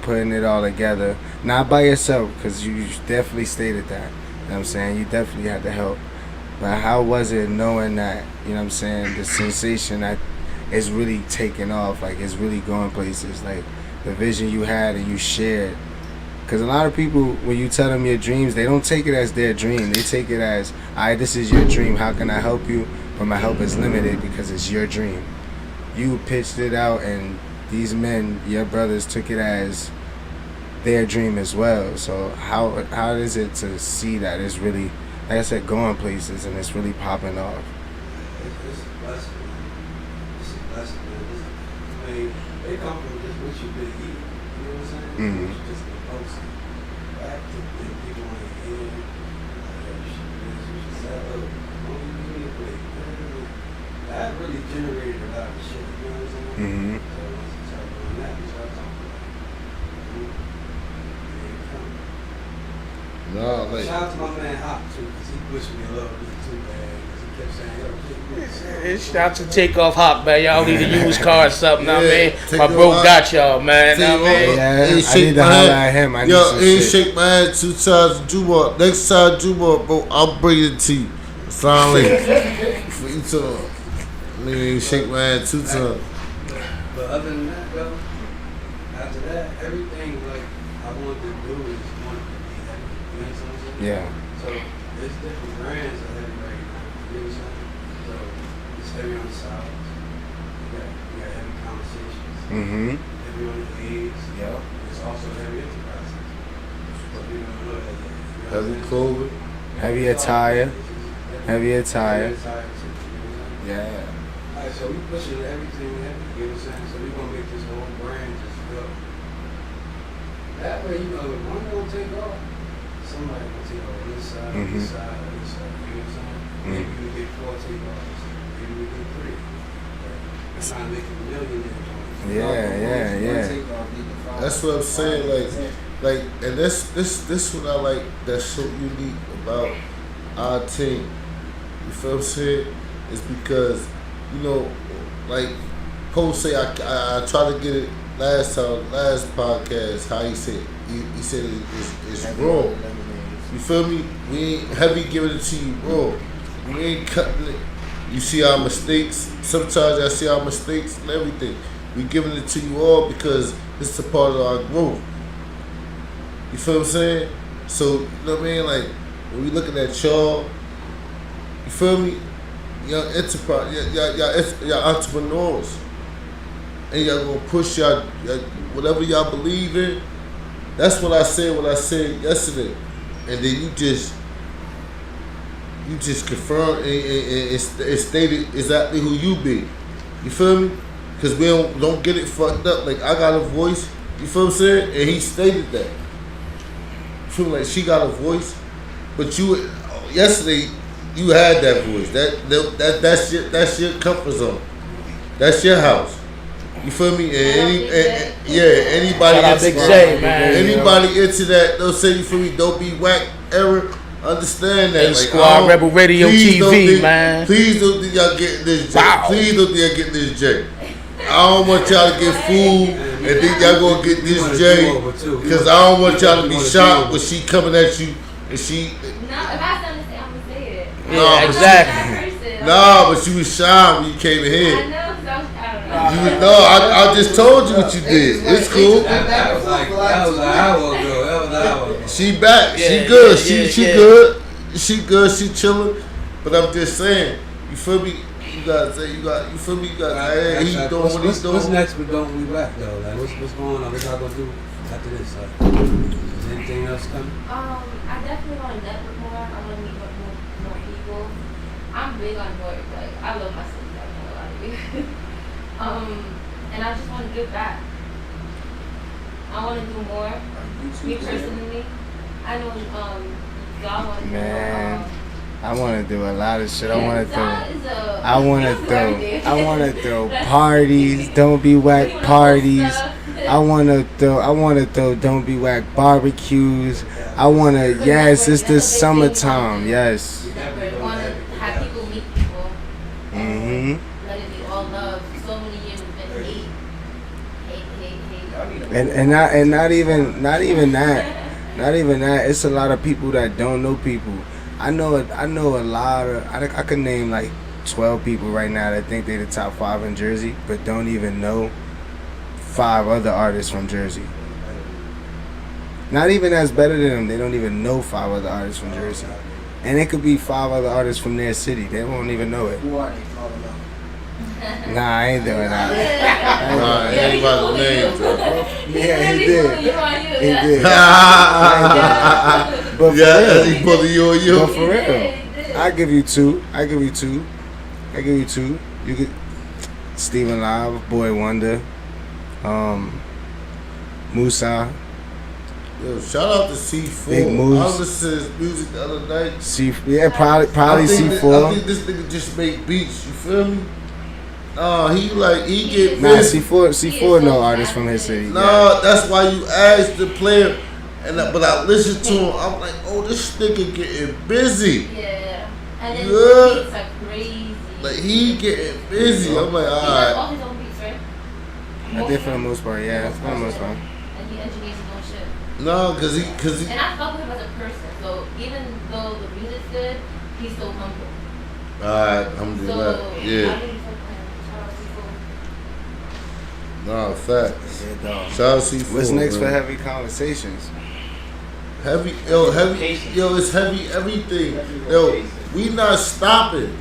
putting it all together, not by yourself, because you definitely stated that. You know what I'm saying? You definitely had to help. But how was it knowing that, you know what I'm saying, the sensation that is really taking off, like it's really going places, like the vision you had and you shared Because a lot of people, when you tell them your dreams, they don't take it as their dream. They take it as, all right, this is your dream. How can I help you? But my help is limited because it's your dream. You pitched it out, and these men, your brothers, took it as their dream as well. So how is it to see that it's really, like I said, going places and it's really popping off? It's a blessing, man. It's a blessing, man. I mean, they come from just what you've been eating. You know what I'm saying? Mhm. What you just been posting. Back to the people on your head. You should say, look, don't you give me a break. That really generated a lot of shit. You know what I'm saying? Mm-hmm. So once you start doing that, you start talking about it. No, like Shout out to my man Hop too, because he pushed me a little bit too bad. Because he kept saying, yo, It's shout to take off Hop, man. Y'all need a used car or something, know what I Yeah, mean? take My it bro off. got y'all, man. Know what I mean? Yeah, He I shake need to my holler hand. at him. I need Yo, some he shit. shake my hand 2 times in Jubal. Next time Jubal, bro, I'll bring it to you. Assalamu alaikum. For you too. Nigga, shake my hand 2 times. But other than that, though, after that, everything like I wanted to do is wanted to be heavy. You know what I'm saying? Yeah. So there's different brands of heavy right now. You know what I'm saying? So it's heavy on the south. You got heavy conversations. Mm-hmm. Heavy on the leads. Yep. It's also heavy enterprises. So people don't know that yet. You know what Heavy I'm saying? clothing. Heavy attire. Heavy attire. Heavy attire too, you know what I'm saying? Yeah. Alright, so we pushing everything heavy, you know what I'm saying? So we gonna make this whole brand just go. That way, you know, if one gonna take off, somebody gonna take off on this side, this side, this side, you know what I'm saying? Maybe we get 4 takeoffs, maybe we get 3. We're trying to make a millionaire. Yeah. That's what I'm saying. Like, and this what I like. That's so unique about our team. You feel what I'm saying? It's because, you know, like Post say, I tried to get it last podcast. How he said it's raw. You feel me? We ain't heavy giving it to you raw. We ain't cutting it. You see our mistakes. Sometimes I see our mistakes and everything. We giving it to you all because it's a part of our growth. You feel what I'm saying? So, you know what I mean? Like, when we looking at y'all, you feel me? Y'all enterprise, y'all entrepreneurs. And y'all gonna push y'all whatever y'all believe in. That's what I said yesterday. And then you just confirmed and stated exactly who you be. You feel me? Because we don't get it fucked up. Like, I got a voice. You feel what I'm saying? And he stated that. You feel like she got a voice. But you, yesterday, you had that voice. That's your comfort zone. That's your house. You feel me? And anybody Shout out Big J, man. Anybody into that, they'll say, you feel me, don't be whack era. Understand that. Hey, Squad Rebel Radio TV, man. Please don't think y'all getting this J. Wow. Please don't think y'all getting this J. I don't want y'all to get fooled and think y'all gonna get this J. Because I don't want y'all to be shocked when she coming at you and she. No, if I something to say, I'm gonna say it. Yeah, exactly. No, but you was shy when you came in here. I know, because I don't know. You know, I just told you what you did. It's cool. That was like an hour ago. She back. Yeah, She good. yeah, She yeah. good. She good. She chilling. But I'm just saying. You feel me? You gotta say. You feel me? You gotta. Hey, he's doing what he's doing. What's next with Don't We Back though? Like, what's going on? What y'all gonna do after this? Like, is anything else coming? I definitely want to network more. I want to meet more people. I'm big on work. Like, I love my city. I know a lot of you. And I just want to give back. I want to do more. Me personally, I know y'all want to do Man. more. I want to do a lot of shit. I want to That throw. is a- I want that's to everything. throw. I want to throw parties. Don't be You whack wanna parties. host stuff. I want to throw. Don't be whack barbecues. I want to. Yes, it's the summertime. Yes. Never want to have people meet people. Mhm. Let it be all love. So many years it's been hate. And not even that. Not even that. It's a lot of people that don't know people. I know a lot of. I could name like 12 people right now that think they're the top 5 in Jersey, but don't even know 5 other artists from Jersey. not even that's better than them. They don't even know 5 other artists from Jersey. And it could be 5 other artists from their city. They won't even know it. Who are they? Call them out. Nah, I ain't doing that. Nah, ain't about the names, though. Yeah, he did. He did. But for Yeah, real. he put the you and you. But for real. I give you two. You could Stephen Live, Boy Wonder, Musa, Yo, shout out to C4. Big Moves. I listened to his music the other night. probably I think C4. this nigga just make beats. You feel me? He get Nah, busy. C4 no artist from his city. No, that's why you asked the player. But I listened to him. I'm like, oh, this nigga getting busy. Yeah. And then Yeah. the beats are crazy. Like he getting busy. I'm like, He does alright. all his own beats, right? I did for the most part, yeah. For the most part. And he engineers his own shit. No, cause he. And I fuck with him as a person. So even though the music's good, he's so humble. Alright, So alhamdulillah. I Yeah. really fuck with him. Shout out to No, facts. Yeah, dog. Shout out C4. What's next for man. Heavy Conversations? Heavy, it's heavy everything. Yo, we not stopping.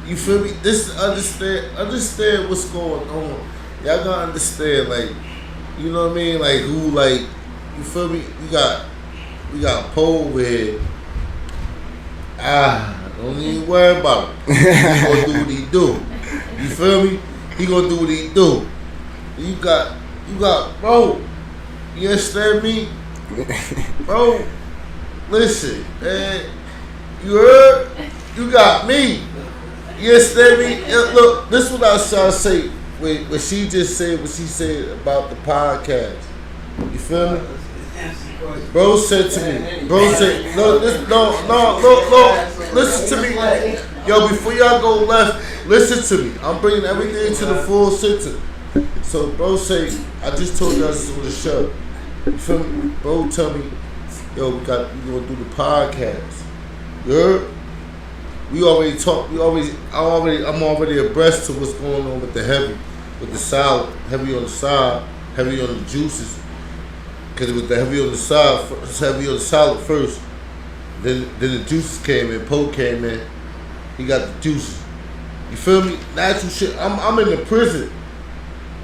You feel me? This understand what's going on. Y'all gotta understand, like, you know what I mean? Like who, like, you feel me? We got Poe over here. Don't even worry about it. He gonna do what he do. You feel me? He gonna do what he do. You got, bro. You understand me? Bro, listen, man. You heard? You got me. You understand me? Look, this is what I was trying to say. When she just said what she said about the podcast. You feel me? Bro said to me. Bro said, no. Listen to me. Yo, before y'all go left, listen to me. I'm bringing everything to the full sentence. So, bro say, I just told you this on the show. You feel me? Bro tell me, yo, we gonna do the podcast. You heard? I'm already abreast to what's going on with the heavy, with the salad, heavy on the side, heavy on the juices. Cause with the heavy on the side, heavy on the salad first, then the juices came in. Poe came in, he got the juices. You feel me? Natural shit. I'm in the prison,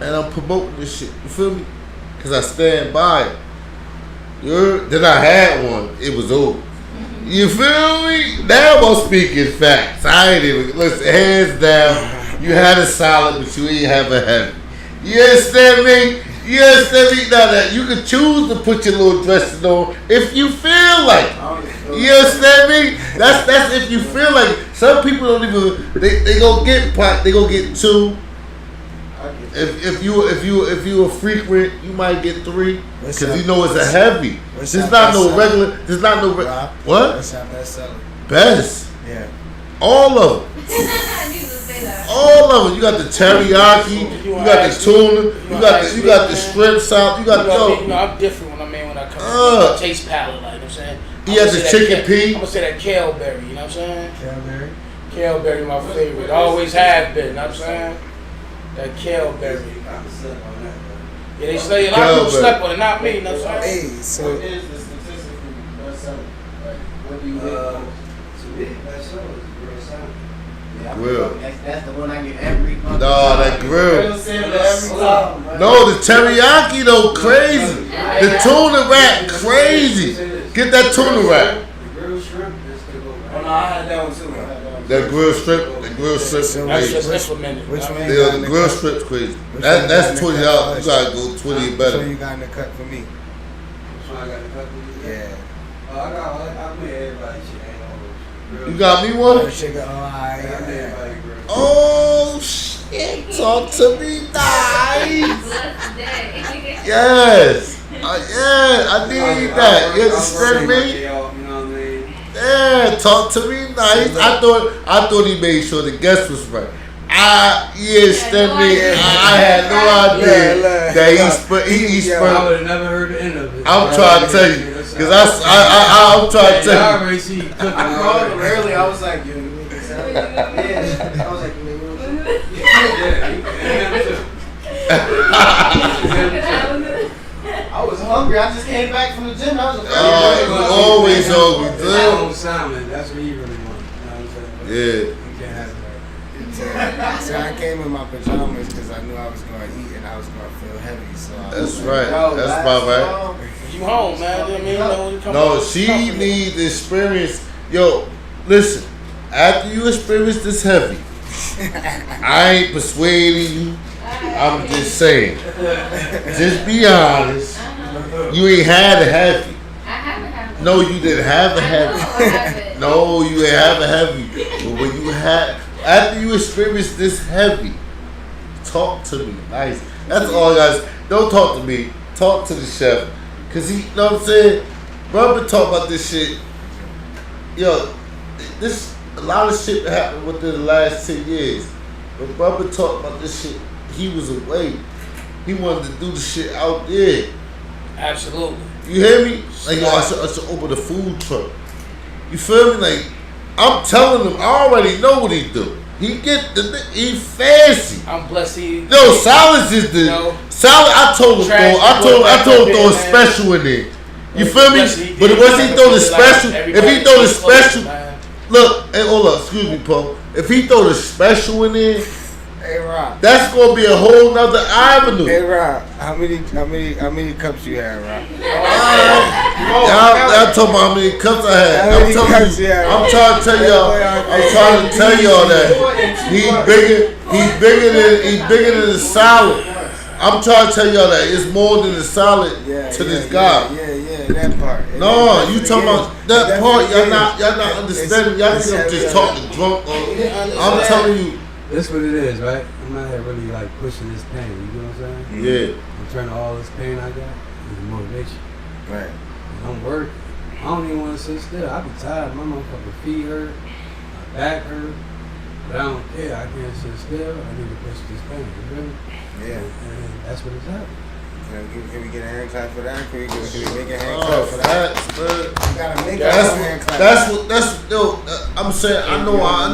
and I'm promoting this shit. You feel me? Cause I stand by it. You heard? Then I had one. It was over. You feel me? Now I'm speaking facts. I ain't even listen. Hands down, you had a solid, but you ain't have a heavy. You understand me? You understand me? Now that you can choose to put your little dressing on if you feel like it. You understand me? That's if you feel like it. Some people don't even they gonna get pot. They gonna get 2. If you a frequent, you might get 3 because you know it's a heavy. It's not no regular. There's not no what? What's our best seller? Best. Yeah. All of them. I knew you would say that. All of them. You got the teriyaki. You got the tuna. You got the shrimp sauce. You got You know, I'm different when I come to taste palette, like, you know what I'm saying? He has the chicken pea. I'm gonna say that kale berry, you know what I'm saying? Calberry. Kale berry, my favorite. Always have been, you know what I'm saying? That kale berry. Yeah, they say a lot of people slept on it, not me, you know what I'm saying? Hey, so What is the statistic for best seller? Like, what do you hit? To me, best seller is grill salad. Grill. That's the one I get every month. No, that grill. Salad every time, bro. No, the teriyaki though crazy. The tuna wrap crazy. Get that tuna wrap. The grilled shrimp is to go. Oh, no, I had that one too. That grill strip. The grill strip So That's crazy. just implemented. which one? Yeah, the grill strip's crazy. That's $20. You gotta go 20 Which one better. you got in the cut for me? Which one I got to cut with you? Yeah. I made everybody shit. Ain't always. You got me one? Sugar, oh, I made yeah. everybody grill. Oh shit! Talk to me nice. Blessed day. Yes. Yeah, I need that. You understand me? You know what I mean? Yeah, talk to me nice. I thought he made sure the guest was right. You understand me? I had no idea that he I spent. would have never heard the end of it. I'm trying to tell you, cause I'm trying to I tell you. already see you cooking. I called him early. I was like, yo, you make this salad? Yeah. I was like, you make Yeah, I was hungry. I just came back from the gym. I was You always hungry, That dude. old Simon, that's what he really want. You know what I'm saying? Yeah. You can't have that. So I came in my pajamas because I knew I was going to eat and I was going to feel heavy. So That's right. That's about right. You home, man. You know what I mean? You know, you come No, home, she comfortable. needs experience. Yo, listen. After you experience this heavy, I ain't persuading you. I'm just saying. Just be honest. You ain't had a heavy. I haven't had one. No, you didn't have a I heavy. know, I haven't. No, you ain't have a heavy. But when you had, after you experience this heavy, talk to me nice. That's all, guys. Don't talk to me. Talk to the chef. Cause he, you know what I'm saying? Bro, been talking about this shit. Yo, this a lot of shit that happened within the last 10 years. But bro, been talking about this shit. He was away. He wanted to do the shit out there. Absolutely. You hear me? Like, yo, I should open a food truck. You feel me? Like, I'm telling him, I already know what he do. He fancy. I'm blessed. No, salads is the salad. I told him throw a special in there. You feel me? But once he throw the special, if he throw the special, look, hey, hold up, excuse me, Paul. If he throw the special in there, Hey Rob. that's gonna be a whole nother avenue. Hey Rob, how many cups you had, Rob? Y'all talking about how many cups I had. How many cups you had? I'm trying to tell y'all. I'm trying to tell y'all that he's bigger than the salad. I'm trying to tell y'all that it's more than the salad to this guy. Yeah, that part. No, you talking about that part? Y'all not understanding. Y'all think I'm just talking drunk. I'm telling you. That's what it is, right? I'm not here really like pushing this pain. You know what I'm saying? Yeah. I'm turning all this pain I got into motivation. Right. And I'm working. I don't even want to sit still. I be tired. My motherfucking feet hurt, my back hurt, but I don't care. I can't sit still. I need to push this pain. You feel me? Yeah. And that's what it's happening. Can we get a hand clap for that? Can we make a hand clap for that? Facts, man. We gotta make a hand clap. That's yo. I'm saying I know I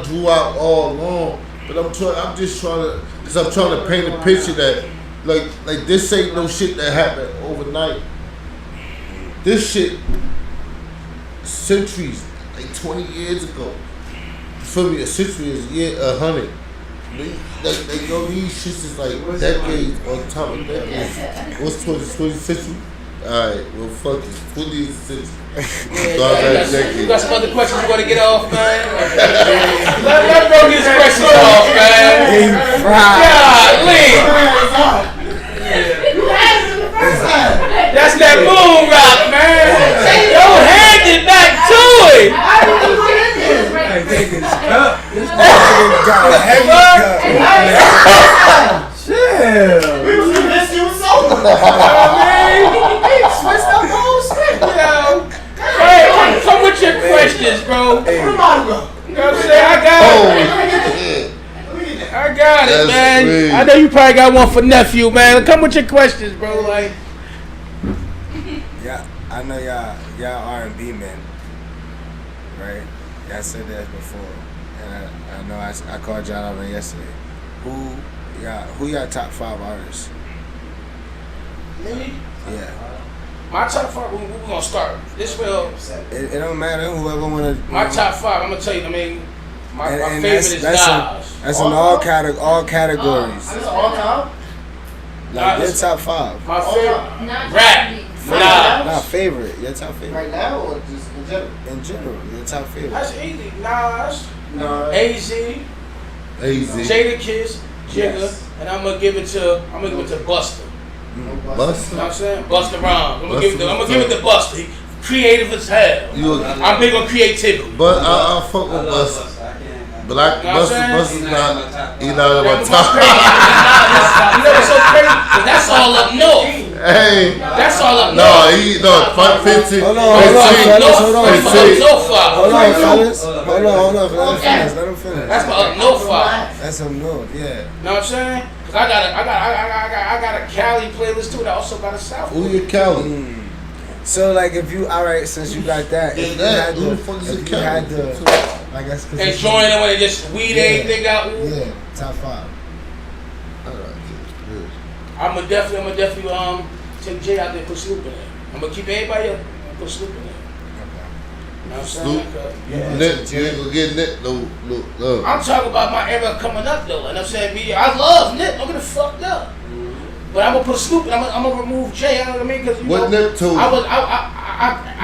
drew out all along, but I'm just trying to, cause I'm trying to paint a picture that like this ain't no shit that happened overnight. This shit centuries, like 20 years ago. You feel me? A century is 100. Like yo, these shits is like decades on top of decades. What's 20th century? Alright, well fuck it. 20th century. You got some other questions you want to get off, man? Let bro get his questions off, man. Golly. That's that moon rock, man. Yo, hand it back to it. Hey, take this cup. This Got a heavy cup. chill. Hey, come with your questions, bro. You know what I'm saying? I got it, That's man. crazy. I know you probably got one for nephew, man. Come with your questions, bro. Like, Yeah, I know y'all R&B men, right? Y'all said that before, and I know I called y'all out on yesterday. Who y'all top 5 artists? me? Yeah. My top 5. We gonna start. This will. It don't matter whoever wanna. My top 5. I'm gonna tell you. I mean, my favorite that's is in Nas. all categories. That's all time. Like your top 5. My favorite Not rap. just Nas. Not favorite. Your top favorite. Right now or just in general? In general, your top favorite. That's easy. Nas, No. AZ, Easy. Jadakiss, Jigga, Yes. and I'm gonna give it to Busta. Bust. You know what I'm saying? Busta Rhymes. I'm gonna give it to Busta. He creative as hell. I'm big on creativity. But I fuck with Bust. But Busta's not. He's not on my top. You know what's so crazy? 'Cause that's all up north. Hey. That's all up No, north. 15. Hold on, That's fellas, hold on. my up north Hold five. on, fellas. Hold on. Let him finish. That's my up north five. That's him north, yeah. You know what I'm saying? Cause I got a Cali playlist too. That also got a South. Who you Cali? So like if you alright, since you got that, if you had Who the fuck is a if you had Cali? like that's cause Enjoying it when they just weed everything out. Yeah, top 5. I'm gonna definitely take Jay out there and put Snoop in there. I'm gonna keep everybody up and put Snoop in there. You know what I'm saying? Nip, you ain't gonna get Nip no. I'm talking about my era coming up though. And I'm saying, I love Nip. Don't get it fucked up. But I'm gonna put Snoop. I'm gonna remove Jay. You know what I mean? Because what Nip told you? I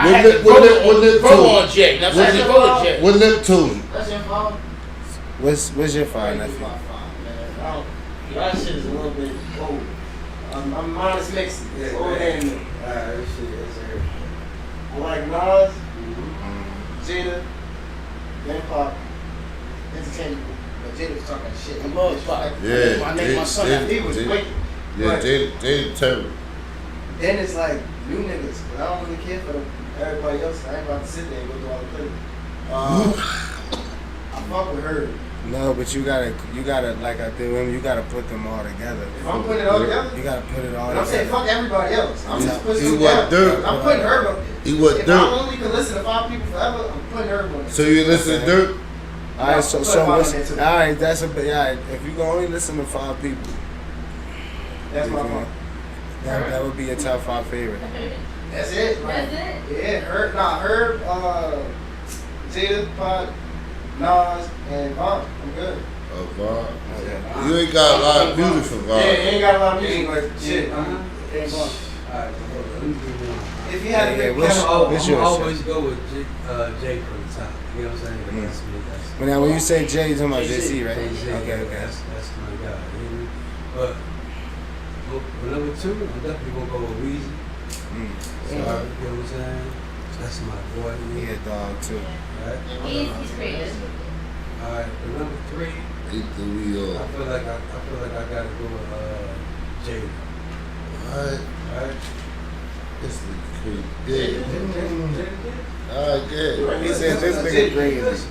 had to vote on Jay. That's why I voted Jay. What Nip told you? That's your fault. What's your fire, nephew? That shit is a little bit old. I'm honest mixed. It's old and new. This shit is her. I like Nas, Jada, then Pop, interchangeable. But Jada was talking shit. I love Pop. Yeah, I named my son after He was wicked. Yeah, Jada terrible. Then it's like new niggas. But I don't really care for them. Everybody else. I ain't about to sit there and go through all the plays. I fuck with her. No, but you gotta like I think you gotta put them all together. If I'm putting it all together, You gotta put it all I'm together. saying fuck everybody else. I'm just putting He Snoop was down. Dirt. I'm putting her up. He was If I Dirt. only can listen to 5 people forever, I'm putting her up. So you listen to Dirt? Alright, so Put Pop in what's, there, too. alright, that's a bit. Alright, if you can only listen to 5 people, That's my you fault. know, that would be your top 5 favorite. That's it. Like, That's it? yeah, her, Jada, Pop, Nas, and Vaughn. I'm good. Oh, Vaughn. You ain't got a lot of music for Vaughn. Yeah, ain't got a lot of music, but shit, ain't going. Alright, let me do one. If you had Yeah, to what's- pick I'm what's yours, always go with Jay for the time. You know what I'm saying? That's me. But now when you say Jay, you're talking about JC, right? Jay-Z, Okay. That's my guy. You hear me? But for number 2, I'm definitely gonna go with Weezy. So, you know what I'm saying? That's my boy. He a dog too. Right? He's creative. Alright, for number 3, He threw me I off. feel like I gotta go with Jay. Alright, Alright? this nigga crazy. Yeah. Alright, good. He said this nigga crazy. Listen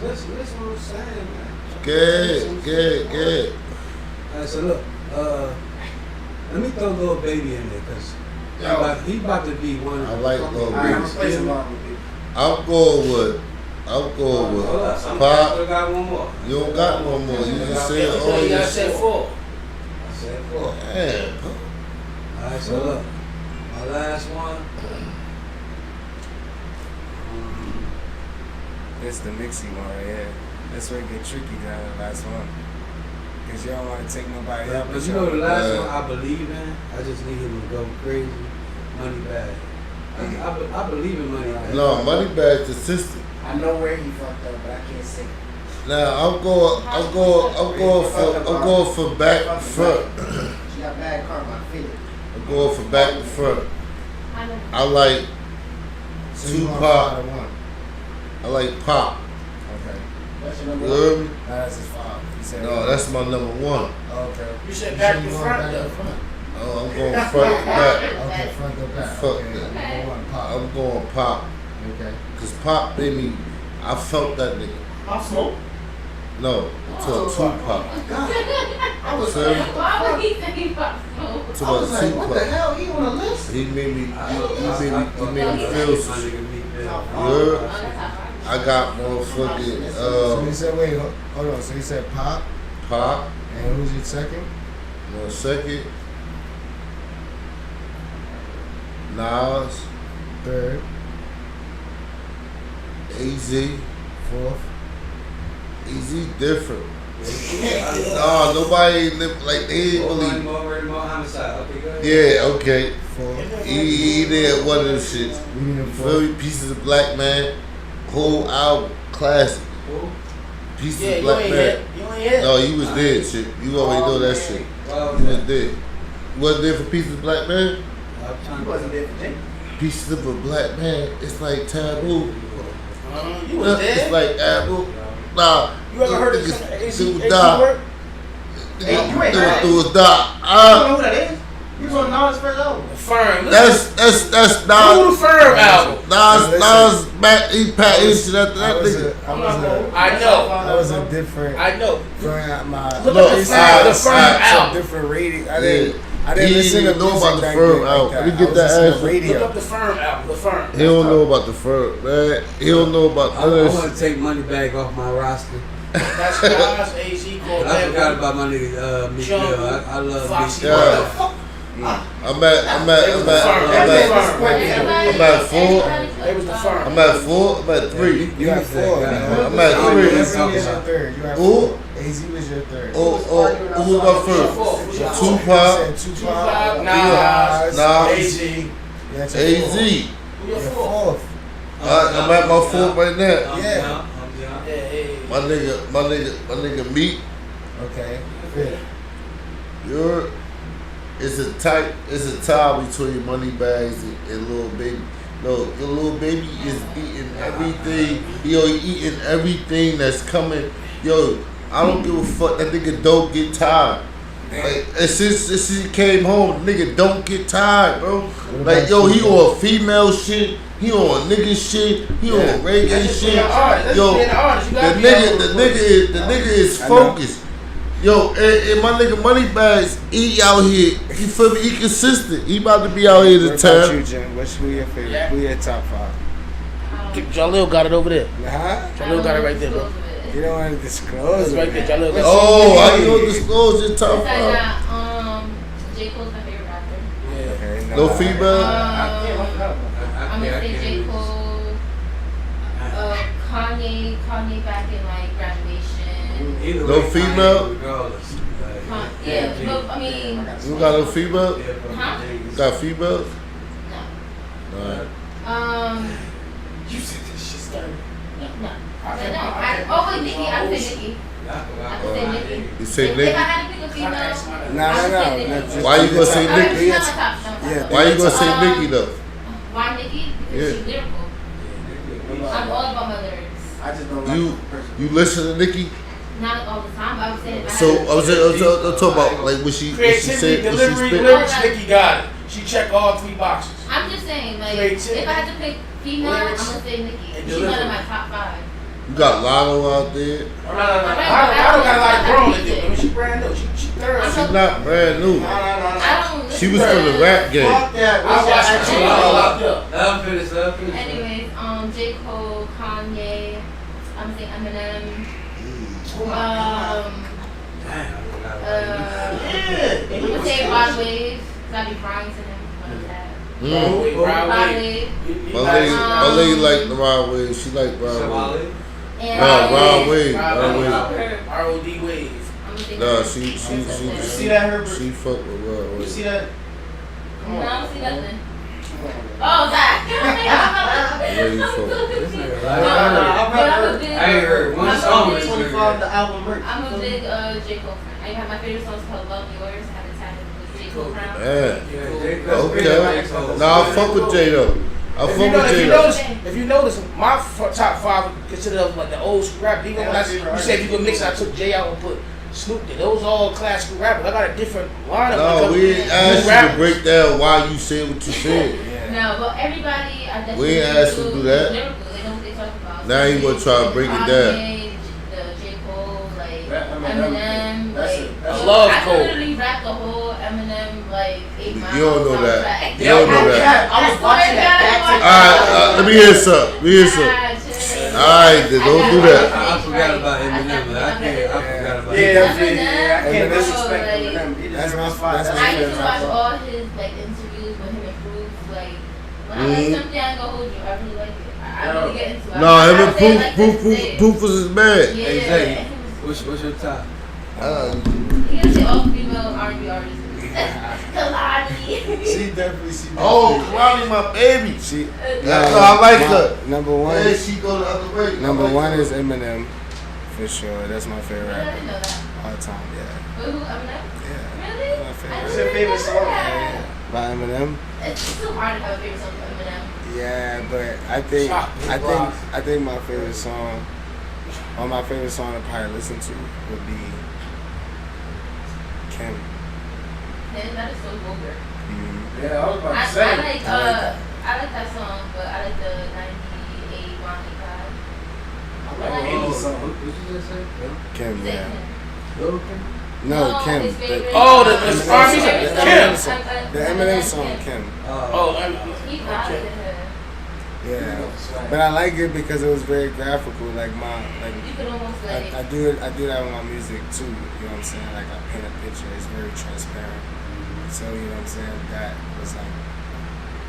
what I'm saying, man. Good. Alright, so look, let me throw Lil Baby in there, cause he about to be one of I like Lil Alright, I'm Baby. replacing Vaughn with you. I'm going with I Pop. still got one more. You don't got no more. You just said You all gotta your say shit. 4. I said 4. Damn. Alright, so look, my last one. It's the mixy one right here. That's where it get tricky down the last one. Cause you don't want to take nobody out. But you know the last one I believe in, I just need him to go crazy. Money Bag. I believe in Money Bag. No, Moneybag's the sister. I know where he fucked up, but I can't say. Now I'm going for back and front. She got bad karma. I feel it. I'm going for back and front. I like So you want Tupac. 5 to 1. I like Pop. Okay. That's your You number heard one. me? Now that's his 5. He said No, that's my number 1. Okay. You said back to You going front back to though. front. Oh, I'm going front to back. Okay, front to back. Fuck Okay. that. Number 1, Pop. I'm going Pop. Okay. Cause Pop made me, I felt that nigga. Pop Smoke. No, to a Tupac. I was Sir? like, Why would he say Pop Smoke? To I was a like, what the Tupac. hell? He on the list? He made me feel some shit. You On heard? the top. I got motherfucking So he said, wait, hold on. So he said Pop, Pop. and who's your second? 1 second. Nas, Third, AZ, 4th. AZ different. Nah, nobody ain't like they ain't believe. More homicide. Okay, go ahead. Yeah, okay. 4th. He did one of them shits. We need a You 4th. feel me? Pieces of Black Man, whole album, classic. Cool. Pieces Yeah, of you Black ain't Man. hit. You ain't hit. No, you was dead, shit. You already know that shit. Well, You was dead. You wasn't there for Pieces of Black Man? I'm trying He to wasn't there for Jake. Pieces of a Black Man, it's like taboo. You was It's dead. like taboo. Nah. You ever heard of niggas some do AC die. work? Hey, you ain't Do heard. a You die. don't know who that is? He was on Nas' first album. Firm. That's Who Nas. the Firm album? Nas back. He pat into that I was nigga. I know. That was a different. I know. Throwing out my. Look Look, at the it's Firm album. Different rating. I Yeah. didn't He listen to didn't know music about the back Firm then album. like that. Let me get I was that listening to answer. radio. Look up the Firm album. The Firm. He don't know about the Firm, man. He don't know about I none of want this. to take Money Bag off my roster. That's Nas, AZ, But I forgot about my nigga Meek Mill. Jungle, I love Foxy Meek Mill. Yeah. I'm at 4. They was the firm. I'm at 4. I'm at 3. You got 4. I'm at 3. AZ was your third. You got Who? 4. AZ was your third. Who's my first? Tupac. Tupac. Nas. AZ. You're fourth. I'm at my 4th right now. Yeah. My nigga Meek. Okay. Fifth. It's a tie between Moneybags and Lil Baby. No, the Lil Baby is eating everything. Yo, he eating everything that's coming. Yo, I don't give a fuck. That nigga don't get tired. Like, since he came home, the nigga don't get tired, bro. Like, yo, he on female shit. He on nigga shit. He on reggae shit. Yo, the nigga is focused. Yo, and my nigga Moneybags, he out here. You feel me? He consistent. He about to be out here to What about you, town. Jim? Who your favorite? Who your top 5? Jalil got it over there. Huh? Jalil got it right there, bro. You don't want to disclose It's right there. Jalil got it. Oh, how you gonna disclose your top 5? J. Cole's my favorite rapper. Okay, No female? I'm gonna say J. Cole, Kanye back in like graduation. No female? Yeah, but I mean, You got no female? huh? You got females? No. Nah. You said this shit started. No. Wait, Nicki. I would say Nicki. I would say Nicki. You say If Nicki? I had to pick a female, I would say No. Nicki. Why you gonna say Nicki? She's not my top. Yeah. Why you gonna say Nicki though? Why Nicki? Because she's lyrical. I'm all about my lyrics. I just don't like You listen to Nicki? Not all the time, but I would say if I So had I was talking about like what she Creativity, said, what she delivery, spit. lyrics, Nicki got it. She checked all 3 boxes. I'm just saying, like, Creativity. if I had to pick female, I'm Lyrics. gonna say Nicki. And She's one of delivery. my top 5. You got Lotto out there. I don't got a lot of grown in there. I mean, she brand new. She third. I'm She not brand new. I don't She was from the rap game. Fuck that. I watched her too. I locked up. Let him finish. Anyways, J. Cole, Kanye, I'm saying Eminem, I'm gonna say Rod Wave, cause I be crying to him when he's at. Rod Wave. My lady like the Rod Wave. She like Rod Wave. And Rod Wave. R.O.D. Wave. I'm gonna say Nah, her. she see that, Herbert? She fuck with Rod You Wave. see that? No, I don't see nothing. Oh, that. Where you from? I ain't heard one song. 25 the album break. I'm a big J. Cole fan. I have my favorite song is called Love Yours. I have a tag with J. Cole Crown. Man. Okay. Nah, I fuck with J though. I fuck with J though. If you notice, my top 5 considered of like the old school rap. Even when you said if you could mix, I took J out and put Snoop there. Those all classical rappers. I got a different lineup. No, we ain't asked you to break down why you said what you said. No, but everybody, I definitely We ain't asked you to do that. lyrical. They know what they talk about. Now you gonna try to break it down. The J. Cole, like That's Eminem, like I love I Cole. could literally rap the whole Eminem like 8 Mile. You don't know that. soundtrack. You don't know that. I was watching that. Alright, let me hear some. Alright, then don't do that. I forgot about Eminem. I forgot about Yeah, I can't Eminem, disrespect like, Eminem. He That's my just my I used to watch all his like interviews with him and Proof. Like when I like something, I ain't gonna hold you. I really like it. I really get into it. Nah, him I and say it like this, Proof was his man. Yeah. Exactly. What's your top? He gonna say all female R&B artists. Kalani. She definitely see. Oh, Kalani, my baby. She. That's why I like her. Number one. And she go the other way. Number I like one her. is Eminem, for sure. That's my favorite I rapper didn't know that. all time. Yeah. But who? Eminem? Yeah. Really? My favorite. What's your favorite song? By Eminem. It's too hard to have a favorite song from Eminem. Yeah, but I think my favorite song, or my favorite song to probably listen to would be Kim. And that is so vulgar. Yeah, I was about I to say. like that song, but I like the 98 Bonnie vibe. I like any song. What you just say? Kim, yeah. Little Kim? No, Kim. his favorite- Oh, the his R&B favorite song, song. Kim. The Eminem song, Kim. Oh, He got it. Yeah, but I like it because it was very graphical. Like You could almost let it. I do that with my music too. You know what I'm saying? Like I paint a picture. It's very transparent. So, you know what I'm saying? That was like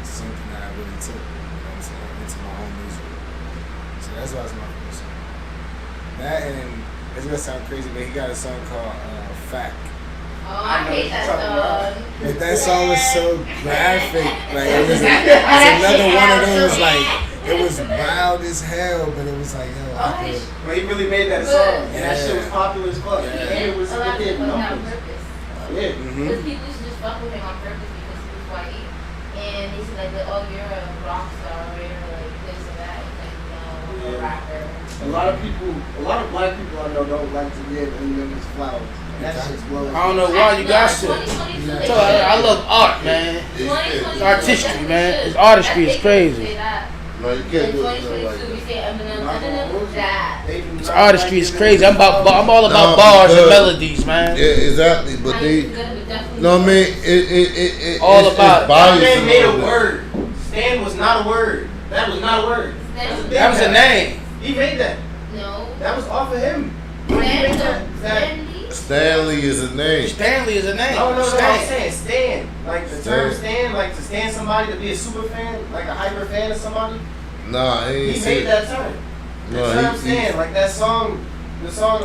something that I really took, you know what I'm saying, into my own music. So that's why it's my first song. That and it's gonna sound crazy, but he got a song called Fact. Oh, I hate that song. But that song was so graphic. Like it was it's another one of those like it was wild as hell, but it was like yo, I could. But he really made that song, and that shit was popular as fuck. Yeah. And it was a lot of it did people on numbers. purpose. Yeah. Because people used to just fuck with him on purpose because he was white. And they said like, oh, you're a rock star, or you're like this or that. It's like, no, I'm a rapper. A lot of black people I know don't like to give Eminem his flowers. And that shit's blowing. I don't know why you got to. I love art, man. It's artistry, man. It's artistry. It's crazy. No, you can't do it like We that. say Eminem, that. It's artistry. It's crazy. I'm all about bars and melodies, man. Yeah, exactly. But they, no, I mean, it All it's about it. biased That man made little a bit. word. Stan was not a word. That was not a word. That was a name. He made that. No. That was off of him. When he made that. Stanley is a name. Stanley is a name. No, I'm Stan. saying Stan. Like the term Stan, like to stand somebody, to be a super fan, like a hyper fan of somebody. Nah, I ain't He say made that term. No, That's what I'm saying. Like that song, the song,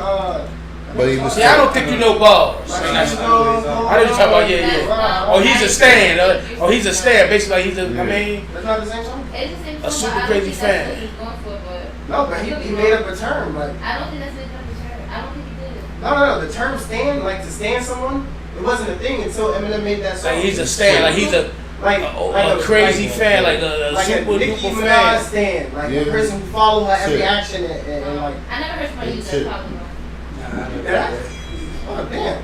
But he was. See, I don't think you know bars. Like, I you know you talking about, yeah. Oh, he's a Stan. Oh, he's a Stan. Basically, like he's a, I mean, That's not the same song? It's the same A song, super but I don't crazy think fan. that's what he's going for, but No, but he made up a term. Like, I don't think that's what he's going for. I don't think he did. no. The term stand, like to stand someone, it wasn't a thing until Eminem made that song. like he's a Stan. Like he's a crazy fan. Like a super Nicki duper Minaj fan. stand, like Yeah. the person who follow her every Shit. action and like. I never heard somebody use Shit. that probably. Yeah. Oh damn!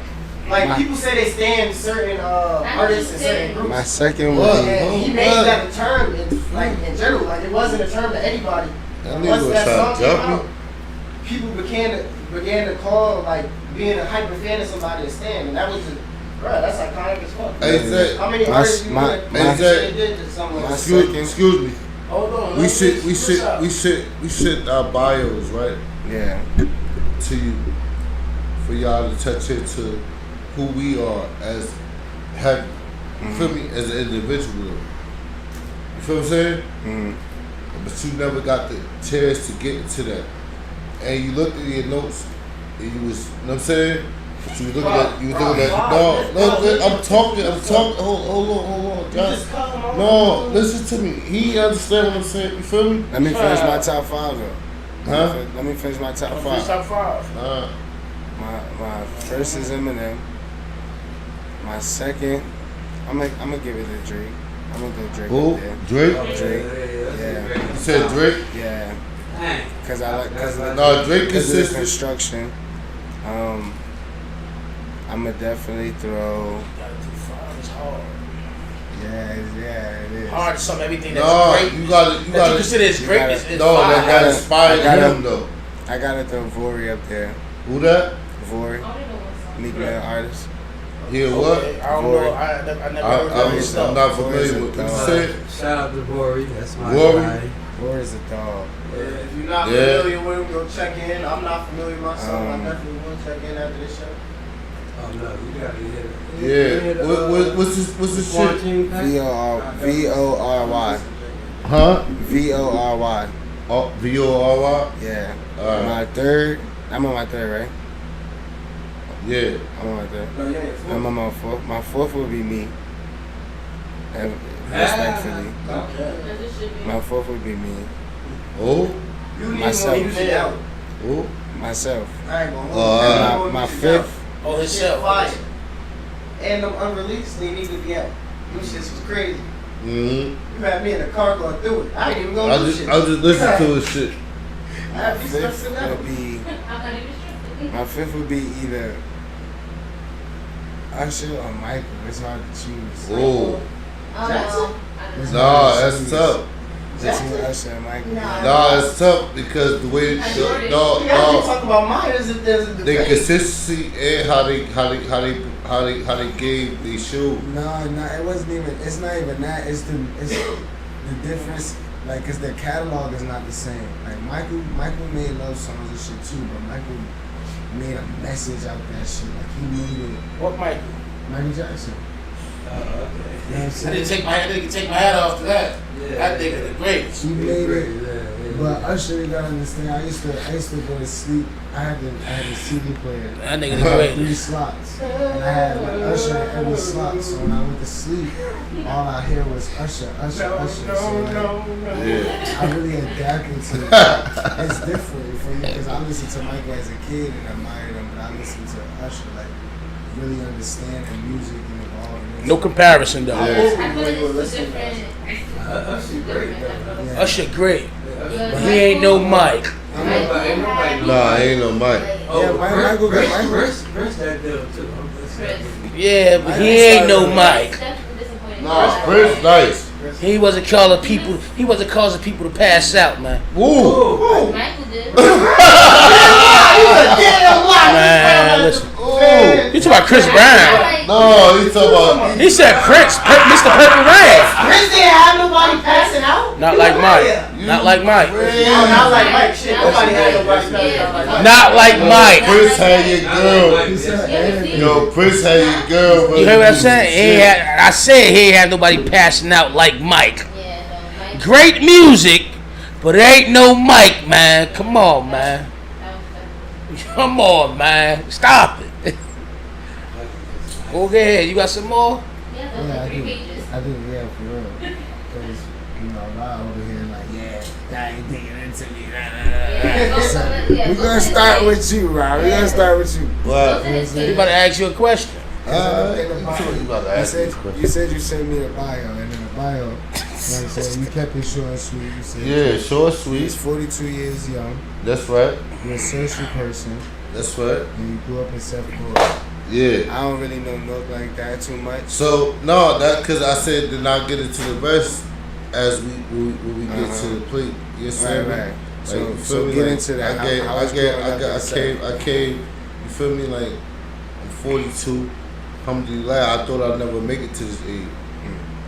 Like people say they stand certain artists and certain groups. My second would What? be And he made that a term in general. Like it wasn't a term to anybody. That Once nigga was that trying song to came jump out, me. people began to call like being a hyper fan of somebody a stand, and that was just, bruh, that's iconic as fuck. Hey, Zach. How many My- artists you my- want my- to Zach. say did to someone? my- Excuse me. Hold on. We should our bios right yeah. to you for y'all to touch into who we are as have you feel me as an individual. You feel what I'm saying? Mm. But you never got the chance to get into that. And you looked at your notes and you was, you know what I'm saying? But you was looking at, no, I'm talking, hold on, John. No, listen to me. He understand what I'm saying, you feel me? Let me finish my top five though. Huh? Let me finish my top First five. top five. My first is Eminem. My second, I'm gonna give it to Drake. I'm gonna go Drake. Who? Up there. Drake? Drake. Yeah. You said Drake? Yeah. Dang. Cause I like, No, Drake because of the consistent. construction. I'm gonna definitely throw. Gotta do five. It's hard. Yeah, it is. Hard to sum everything that's No, great. you gotta, That you consider as great gotta- is no, five. that got inspired I gotta- him though. I gotta throw Vori up there. Who that? Vori, I don't know what song. Meek Mill artist. Yeah, what? Okay, I don't know. I never heard of his I'm stuff. not familiar with what you said. Shout out to Rory. That's my Rory? guy. Vori's a dog. Yeah, if you're not Yeah. familiar with him, go check in. I'm not familiar myself. I definitely will check in after this show. Oh no, you gotta hit it. Yeah. What's this shit? Quarantine pack? Vory. Huh? Vory. Oh, VORY? Yeah. Alright. My third. I'm on my third, right? Yeah. I'm on my third. No, yeah, I'm on my fourth. My fourth would be me. And respectfully. Okay. As it should be. My fourth would be me. Oh? You need Myself. more music out. Oh? Myself. I ain't gonna Alright. hold you. My Music fifth. out. Oh, Shit himself. fire. And them unreleased, they need to be out. Them shits was crazy. Mm-hmm. You had me in the car going through it. I ain't even gonna do shit. I just listened to his shit. I have My these fifth stuff in would be. I'm not even sure. My fifth would be either Usher or Michael. It's hard to choose. Oh. Oh, Jackson? no. I don't know. Nah, that's tough. Between Usher and Michael. Nah, it's tough because the way I do it. We gotta be no, talking about mine as if there's a the debate. consistency and how they gave the show. No, it wasn't even. It's not even that. It's the difference. Like, cause their catalog is not the same. Like Michael made love songs and shit too, but Michael made a message out that shit. Like he needed What Michael? Michael Jackson. You know what I'm I saying? didn't take my hat off to that. Yeah. That nigga the greatest. He made it. But Usher, you gotta understand. I used to go to sleep. I had a CD player. That nigga the 3 greatest. slots, and I had like Usher in every slot. So when I went to sleep, all I hear was Usher, Usher, Usher. So like, I really adapted to it. It's different for me because I listened to Michael as a kid and admired him, but I listened to Usher like really understanding music and evolving. No comparison though. I feel like it's two different. Usher great, though. Yeah. Usher great. But he ain't no Mike. Nah, ain't no Mike. Yeah, Michael got Michael. Chris that deal too. Yeah, but he ain't no Mike. Nah, Prince nice. He wasn't causing people to pass out, man. Woo! Michael did. Man, listen. You talking about Chris Brown? No, he talking about. He said Prince, Mr. Purple Rain. Prince didn't have nobody passing out. Not like Mike. Not like Mike. Oh, not like Mike. Shit, nobody had nobody passing out like Mike. Not like Mike. Prince had your girl. Yo, Prince had your girl. Bro. You heard what I'm saying? I said he ain't had nobody passing out like Mike. Yeah, no, Mike. Great music, but it ain't no Mike, man. Come on, man. Come on, man. Stop it. Go ahead. You got some more? Yeah, those Yeah, are I 3 do. pages. I do, yeah, for real. Because, you know, Rob over here like, yeah, that ain't digging into me. We're going to start with you, Rob. We're going to start with you. What? He about to ask you a question. You about to ask me this question. You said you sent me the bio, and in the bio, you know what I'm saying, you kept it short and sweet. You said Yeah, short, he's sweet. 42 years young. That's right. You're a social person, That's right. and you grew up in South Yeah. I don't really know North like that too much. So no, that because I said to not get into the rest as we get to the plate. Yes, Right, sir. right. Like, you So feel me? get Like, into that. I came. You feel me? Like I'm 42. Alhamdulillah, I thought I'd never make it to this age.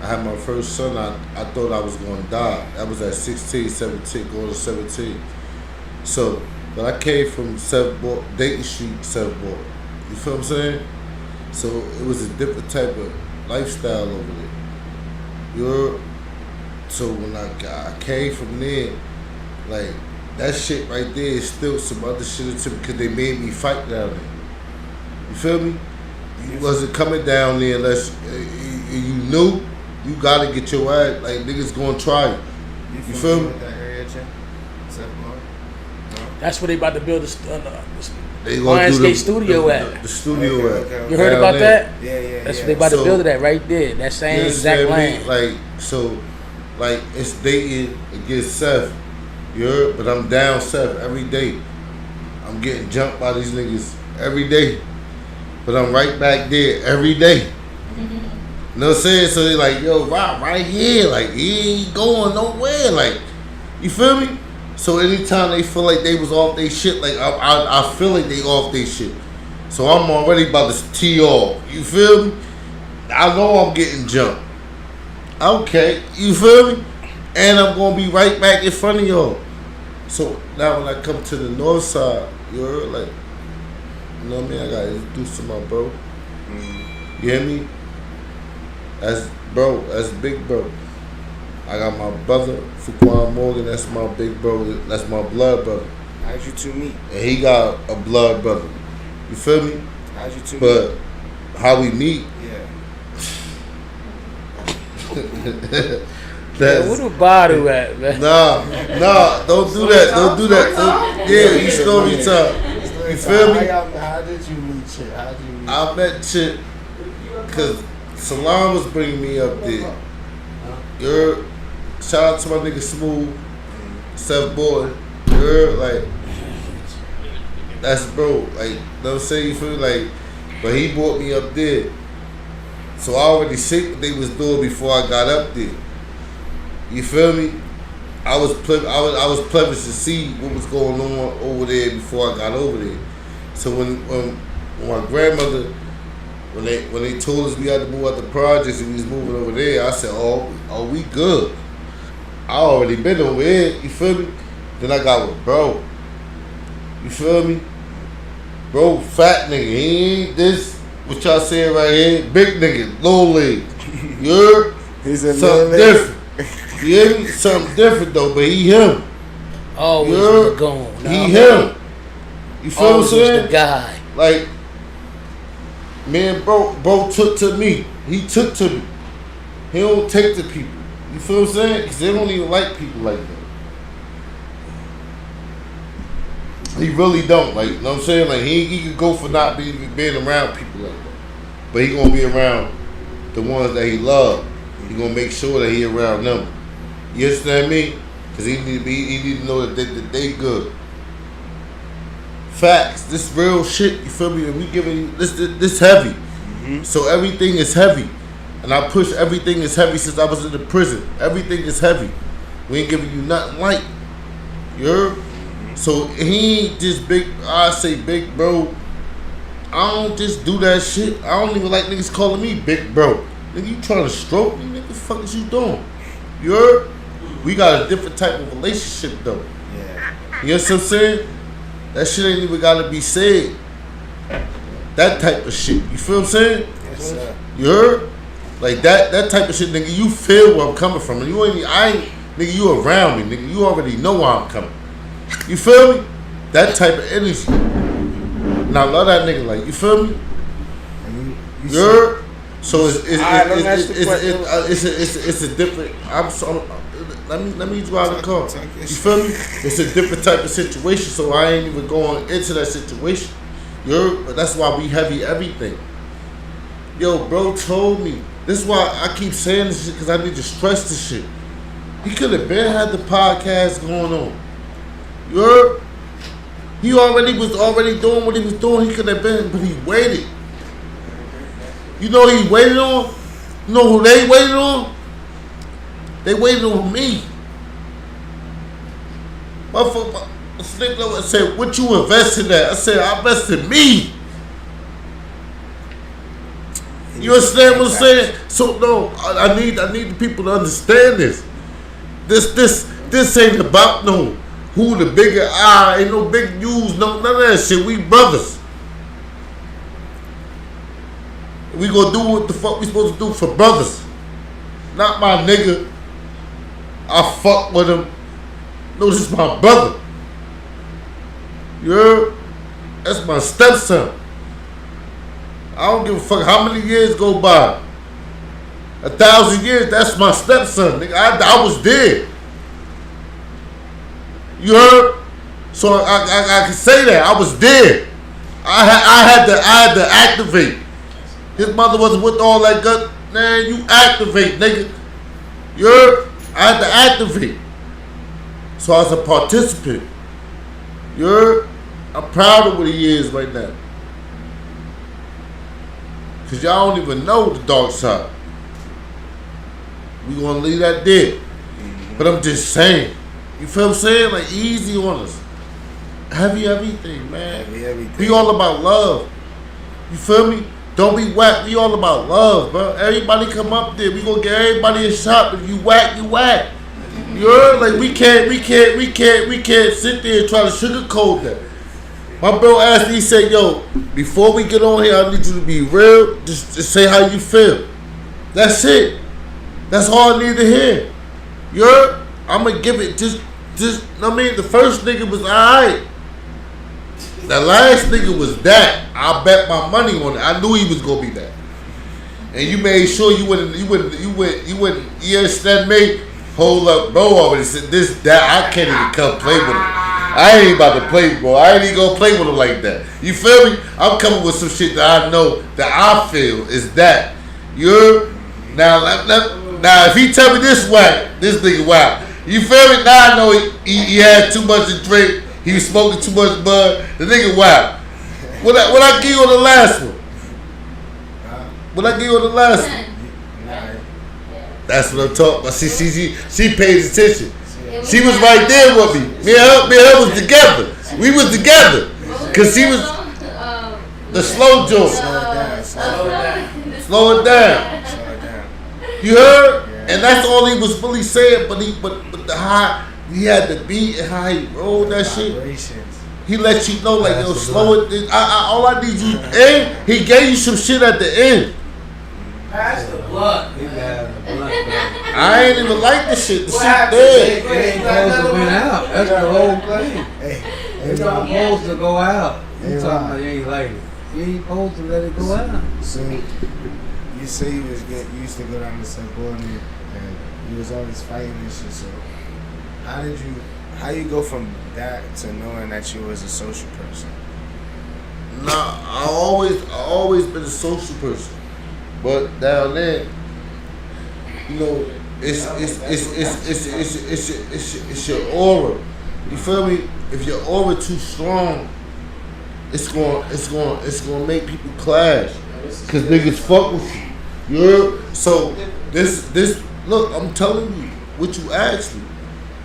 I had my first son. I thought I was going to die. That was at 16, 17, going to 17. So, but I came from Dayton Street, Southport. You feel what I'm saying? So it was a different type of lifestyle over there. So when I came from there, like that shit right there is still some other shit into me because they made me fight down there. You feel me? You wasn't coming down there unless you knew you gotta get your ass. Like niggas gonna try you. You feel me? That's where they about to build They gonna do Lionsgate studio at. The studio Okay. You heard down about there. that? Yeah. That's what they about to So- build it at right there. That same You exact understand me? land. Like so, like it's Dayton against Seth. You heard? But I'm down Seth every day. I'm getting jumped by these niggas every day. But I'm right back there every day. You know what I'm saying? So they like, yo, Rob, right here. Like, he ain't going nowhere. Like, you feel me? So anytime they feel like they was off their shit, like, I feel like they off their shit. So I'm already about to tee off. You feel me? I know I'm getting jumped. Okay, you feel me? And I'm going to be right back in front of y'all. So now when I come to the north side, you heard, like, you know what I mean? I got to introduce to my bro. You hear me? That's big bro. I got my brother, Fuquan Morgan, that's my big bro. That's my blood brother. How'd you two meet? And he got a blood brother. You feel me? How'd you two meet? But how we meet, Yeah. Yeah, where the bottle at, man? Nah, don't do that. Don't do that. Yeah, you story time. You feel me? How did you meet Chip? How did you meet? I met Chip because Salam was bringing me up there. You're shout out to my nigga Smooth, Seth Boy. You're like, that's bro. Like, you know what I'm saying? You feel like, but he brought me up there. So I already seen what they was doing before I got up there. You feel me? I was privileged to see what was going on over there before I got over there. So when my grandmother, when they told us we had to move out the projects and we was moving over there, I said, oh, we good. I already been over here. You feel me? Then I got with bro. You feel me? Bro, fat nigga. He ain't this. what y'all saying right here? Big nigga, low leg. You heard? He's a Something little different. You hear me? Something different though, but he him. Always You heard? was the goon. He him. You feel what I'm Always was saying? the guy. Like, man, bro took to me. He took to me. He don't take to people. You feel what I'm saying? Because they don't even like people like that. He really don't. Like, you know what I'm saying? Like, he could go for not being around people like that. But he gonna be around the ones that he love. He gonna make sure that he around them. You understand me? Because he need to know that they good. Facts. This real shit, you feel me? And we giving you this heavy. Mm-hmm. So everything is heavy. And I push everything is heavy since I was in the prison. Everything is heavy. We ain't giving you nothing light. You heard? So he ain't just big, I say big bro. I don't just do that shit. I don't even like niggas calling me big bro. Nigga, you trying to stroke me? Nigga, the fuck is you doing? You heard? We got a different type of relationship though. Yeah. You know what I'm saying? That shit ain't even gotta be said. That type of shit. You feel what I'm saying? Yes, sir. You heard? Like that type of shit, nigga, you feel where I'm coming from. And nigga, you around me, nigga. You already know where I'm coming. You feel me? That type of energy. And I love that nigga, like, you feel me? You heard? So it's a different. Let me drive the car. You feel me? It's a different type of situation. So I ain't even going into that situation. You heard? But that's why we heavy everything. Yo, bro told me. This is why I keep saying this shit because I need to stress this shit. He could have been had the podcast going on. You heard? He was already doing what he was doing. He could have been, but he waited. You know who he waited on? You know who they waited on? They waited on me. Motherfucker, I said, what you invested at? I said, I invested in me. You understand what I'm saying? So no, I need the people to understand this. This ain't about no who the bigger eye, ain't no big news, no none of that shit. We brothers. We gonna do what the fuck we supposed to do for brothers. Not my nigga. I fuck with him. No, this is my brother. You heard? That's my stepson. I don't give a fuck how many years go by. 1,000 years, that's my stepson. Nigga, I was there. You heard? So I can say that. I was there. I had to activate. His mother wasn't with all that gut. Man, you activate, nigga. You heard? I had to activate. So I was a participant. You heard? I'm proud of what he is right now. Because y'all don't even know the dark side. We gonna leave that there. But I'm just saying. You feel what I'm saying? Like, easy on us. Heavy everything, man. Heavy everything. Be all about love. You feel me? Don't be whack. We all about love, bro. Everybody come up there. We gonna get everybody a shot. If you whack, you whack. You heard? Like, we can't sit there and try to sugarcoat that. My bro asked me, he said, yo, before we get on here, I need you to be real. Just say how you feel. That's it. That's all I need to hear. You heard? I'm going to give it just, I mean, the first nigga was all right. The last nigga was that. I bet my money on it. I knew he was going to be that. And you made sure you wouldn't, you understand me? Hold up, bro already said this, that, I can't even come play with him. I ain't about to play, bro. I ain't even gonna play with him like that. You feel me? I'm coming with some shit that I know that I feel is that. You heard? Now if he tell me this whack, this nigga whack. You feel me? Now I know he had too much to drink. He was smoking too much bud. The nigga whack. What I give you on the last one? What I give you on the last one? That's what I'm talking about. She paid attention. She was right there with me. Me and her was together. We was together. Cause she was the slow joint. Slow it down. You heard? And that's all he was really saying. But the high, he had the beat and how he rolled that shit. He let you know, like, yo, slow it. All I need you, and he gave you some shit at the end. Pass the blood. He had the blood, man. I ain't even like the shit. The What shit happened? dead. It ain't supposed to went out. That's the whole thing. It's not supposed to go out. You talking about you ain't like it. You ain't supposed to let it go out. So you say you used to go down to Subordinate and you was always fighting and shit. So how you go from that to knowing that you was a social person? Nah, I always been a social person, but down there, you know, it's your aura. You feel me? If your aura too strong, it's gonna make people clash, cause niggas fuck with you. You heard? So this look, I'm telling you what you asked me.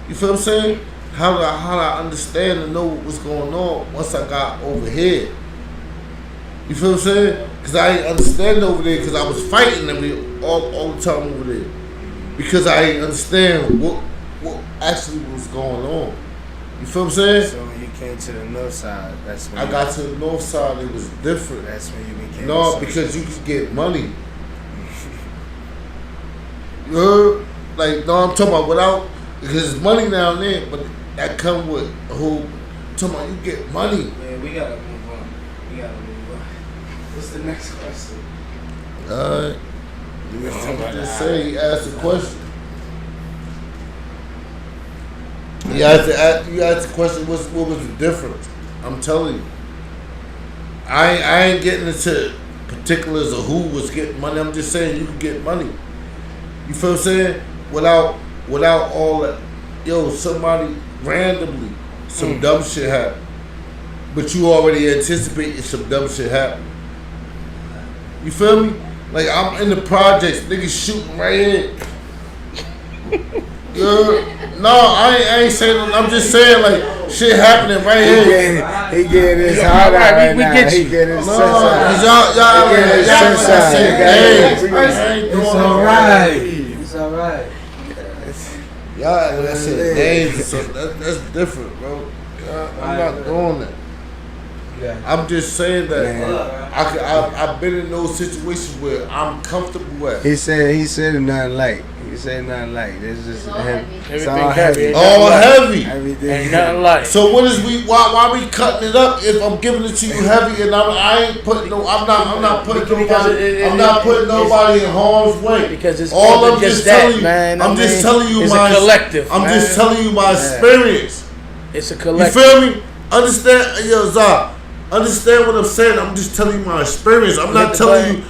You feel what I'm saying? How do I understand and know what was going on once I got over here? You feel what I'm saying? Because I ain't understand over there because I was fighting them all the time over there. Because I ain't understand what actually was going on. You feel what I'm saying? So when you came to the north side, that's when I got to the north side, it was different. That's when you became No, because you could get money. You heard? Like, no, I'm talking about without, because there's money down there, but that come with a whole, I'm talking about you get money. Yeah, we gotta move on. What's the next question? Alright. I'm just saying, he asked a question. You asked the question, what was the difference? I'm telling you. I ain't getting into particulars of who was getting money. I'm just saying you can get money. You feel what I'm saying? Without all that, yo, somebody randomly, some dumb shit happen. But you already anticipated some dumb shit happen. You feel me? Like, I'm in the projects, niggas shooting right here. No, I ain't saying, I'm just saying, like, shit happening right here. He getting his heart out right we now. get you. He getting his No, sense out. y'all, It's alright. It's alright. Y'all, that shit names, so that's different, bro. I'm not doing that. Yeah. I'm just saying that I've been in those situations where I'm comfortable at. He said nothing light. He said nothing light. It's just all heavy. heavy. It's Everything all heavy. heavy. All heavy. Everything Ain't nothing like. So what is why we cutting it up if I'm giving it to you heavy and I ain't putting I'm not putting nobody in harm's way. Because it's all more I'm than just that, telling you, man. I'm just telling you it's my a collective. I'm just telling you my experience. It's a You collective. feel me? Understand, yo, Zah. Understand what I'm saying? I'm just telling you my experience. I'm not telling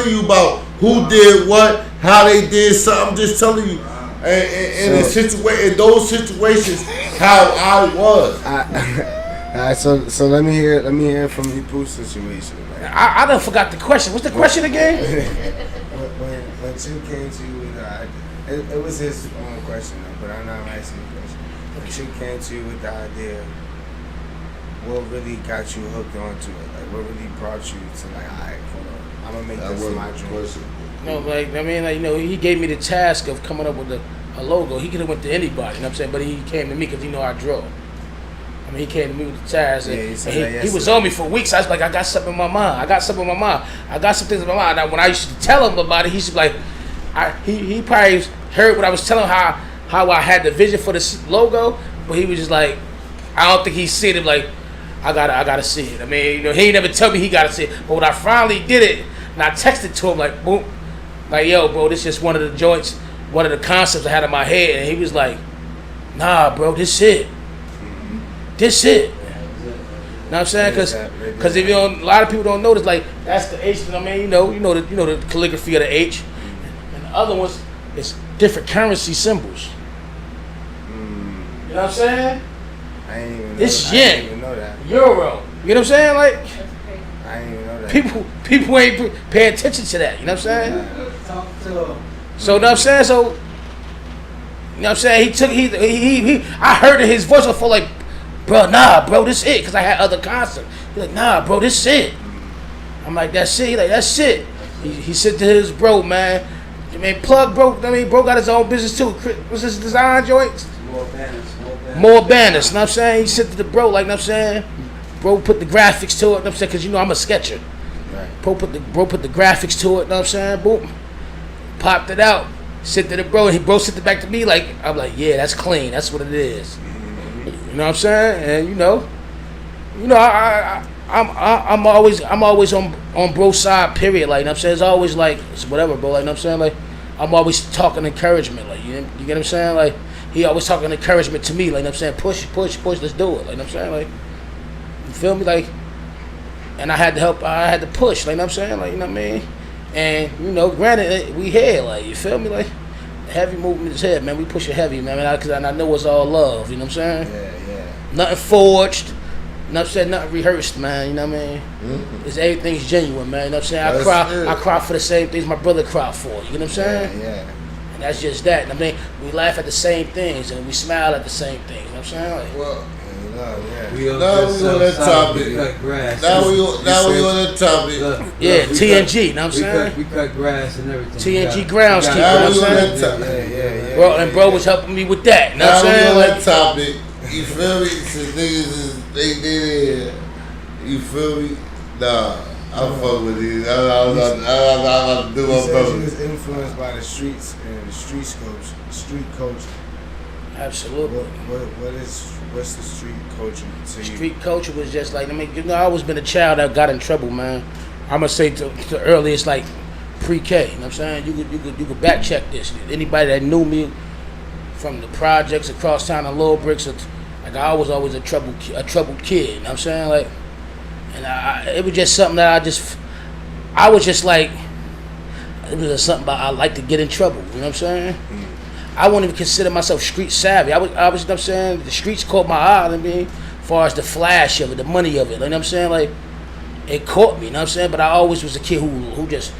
you about who did what, how they did something. I'm just telling you, in those situations, how I was. Alright, so let me hear from the Pooh's situation. Man. I done forgot the question. What's the question again? when Chu came to you with it was his own question though, but I'm not asking the question. When Chu came to you with the idea, what really got you hooked onto it? Like, what really brought you to like, alright, hold on, I'm gonna make this my dream. No, like, I mean, like, you know, he gave me the task of coming up with a logo. He could have went to anybody, you know what I'm saying? But he came to me because he know I draw. I mean, he came to me with the task. Yeah, And he was on me for weeks. I was like, I got something in my mind. I got some things in my mind. Now, when I used to tell him about it, he's just like, he probably heard what I was telling him, how I had the vision for this logo, but he was just like, I don't think he seen it like, I gotta see it. I mean, you know, he ain't never tell me he gotta see it. But when I finally did it, and I texted to him like, boom, like, yo, bro, this is just one of the joints, one of the concepts I had in my head, and he was like, nah, bro, this it. This it. You know what I'm saying? Because if you don't, a lot of people don't notice, like, that's the H. I mean, you know the calligraphy of the H, and the other ones is different currency symbols. You know what I'm saying? I ain't even know It's that. I didn't yen, even know that. euro. You know what I'm saying? Like, That's crazy. I didn't even know that. people ain't pay attention to that. You know what I'm saying? Talk to him. So, you know what I'm saying? So, you know what I'm saying? I heard in his voice before, like, bro, nah, bro, this it. Because I had other concepts. He's like, nah, bro, this it. I'm like, that's it. He like, that's it. He said to his bro, man. I mean, plug, bro. I mean, bro got his own business too. What's his design joints? More banners. More banners, you know what I'm saying? He sent it to bro, like, you know what I'm saying? Bro put the graphics to it, you know what I'm saying? Because, I'm a sketcher. Right. Bro put the graphics to it, you know what I'm saying? Boom. Popped it out. Sent it to bro, and bro sent it back to me, like, I'm like, yeah, that's clean. That's what it is. You know what I'm saying? And, I'm always on bro's side, period. Like, you know what I'm saying? It's always like, it's whatever, bro. Like, you know what I'm saying? Like, I'm always talking encouragement. Like, you get what I'm saying? Like, he always talking encouragement to me. Like, you know what I'm saying? Push, let's do it. Like, you know what I'm saying? Like, you feel me? Like, and I had to help, I had to push. Like, you know what I'm saying? Like, you know what I mean? And, granted, we here. Like, you feel me? Like, heavy movement is here, man. We push it heavy, man. Because I know it's all love. You know what I'm saying? Yeah. Nothing forged. You know what I'm saying? Nothing rehearsed, man. You know what I mean? Mm-hmm. It's everything's genuine, man. You know what I'm saying? I cry for the same things my brother cried for. You know what I'm saying? Yeah. And that's just that. I mean, we laugh at the same things and we smile at the same things. You know what I'm saying? Like, Well, We now we on that topic. Now we on that topic. yeah, TNG. You know what I'm saying? We cut grass and everything. TNG groundskeeper. You know Now what we I'm on saying? that topic. Yeah. Bro, and bro was helping me with that. You know what Now I'm we saying? on Like, that topic. You feel me? Since niggas they did. You feel me? Nah, I fuck with these. I do You my said you brother. was influenced by the streets and the street culture. absolutely. What's the street culture to you? Street culture was just like, I always been a child that got in trouble, man. I'm gonna say to earliest, like pre-K. You know what I'm saying? You could back check this. Anybody that knew me from the projects across town and Little Bricks, like I was always a troubled kid. You know what I'm saying? Like, and it was just something that I was just like, it was just something about I like to get in trouble. You know what I'm saying? I wouldn't even consider myself street savvy. I was, you know what I'm saying? The streets caught my eye, I mean, as far as the flash of it, the money of it. You know what I'm saying? Like, it caught me, you know what I'm saying? But I always was a kid who just,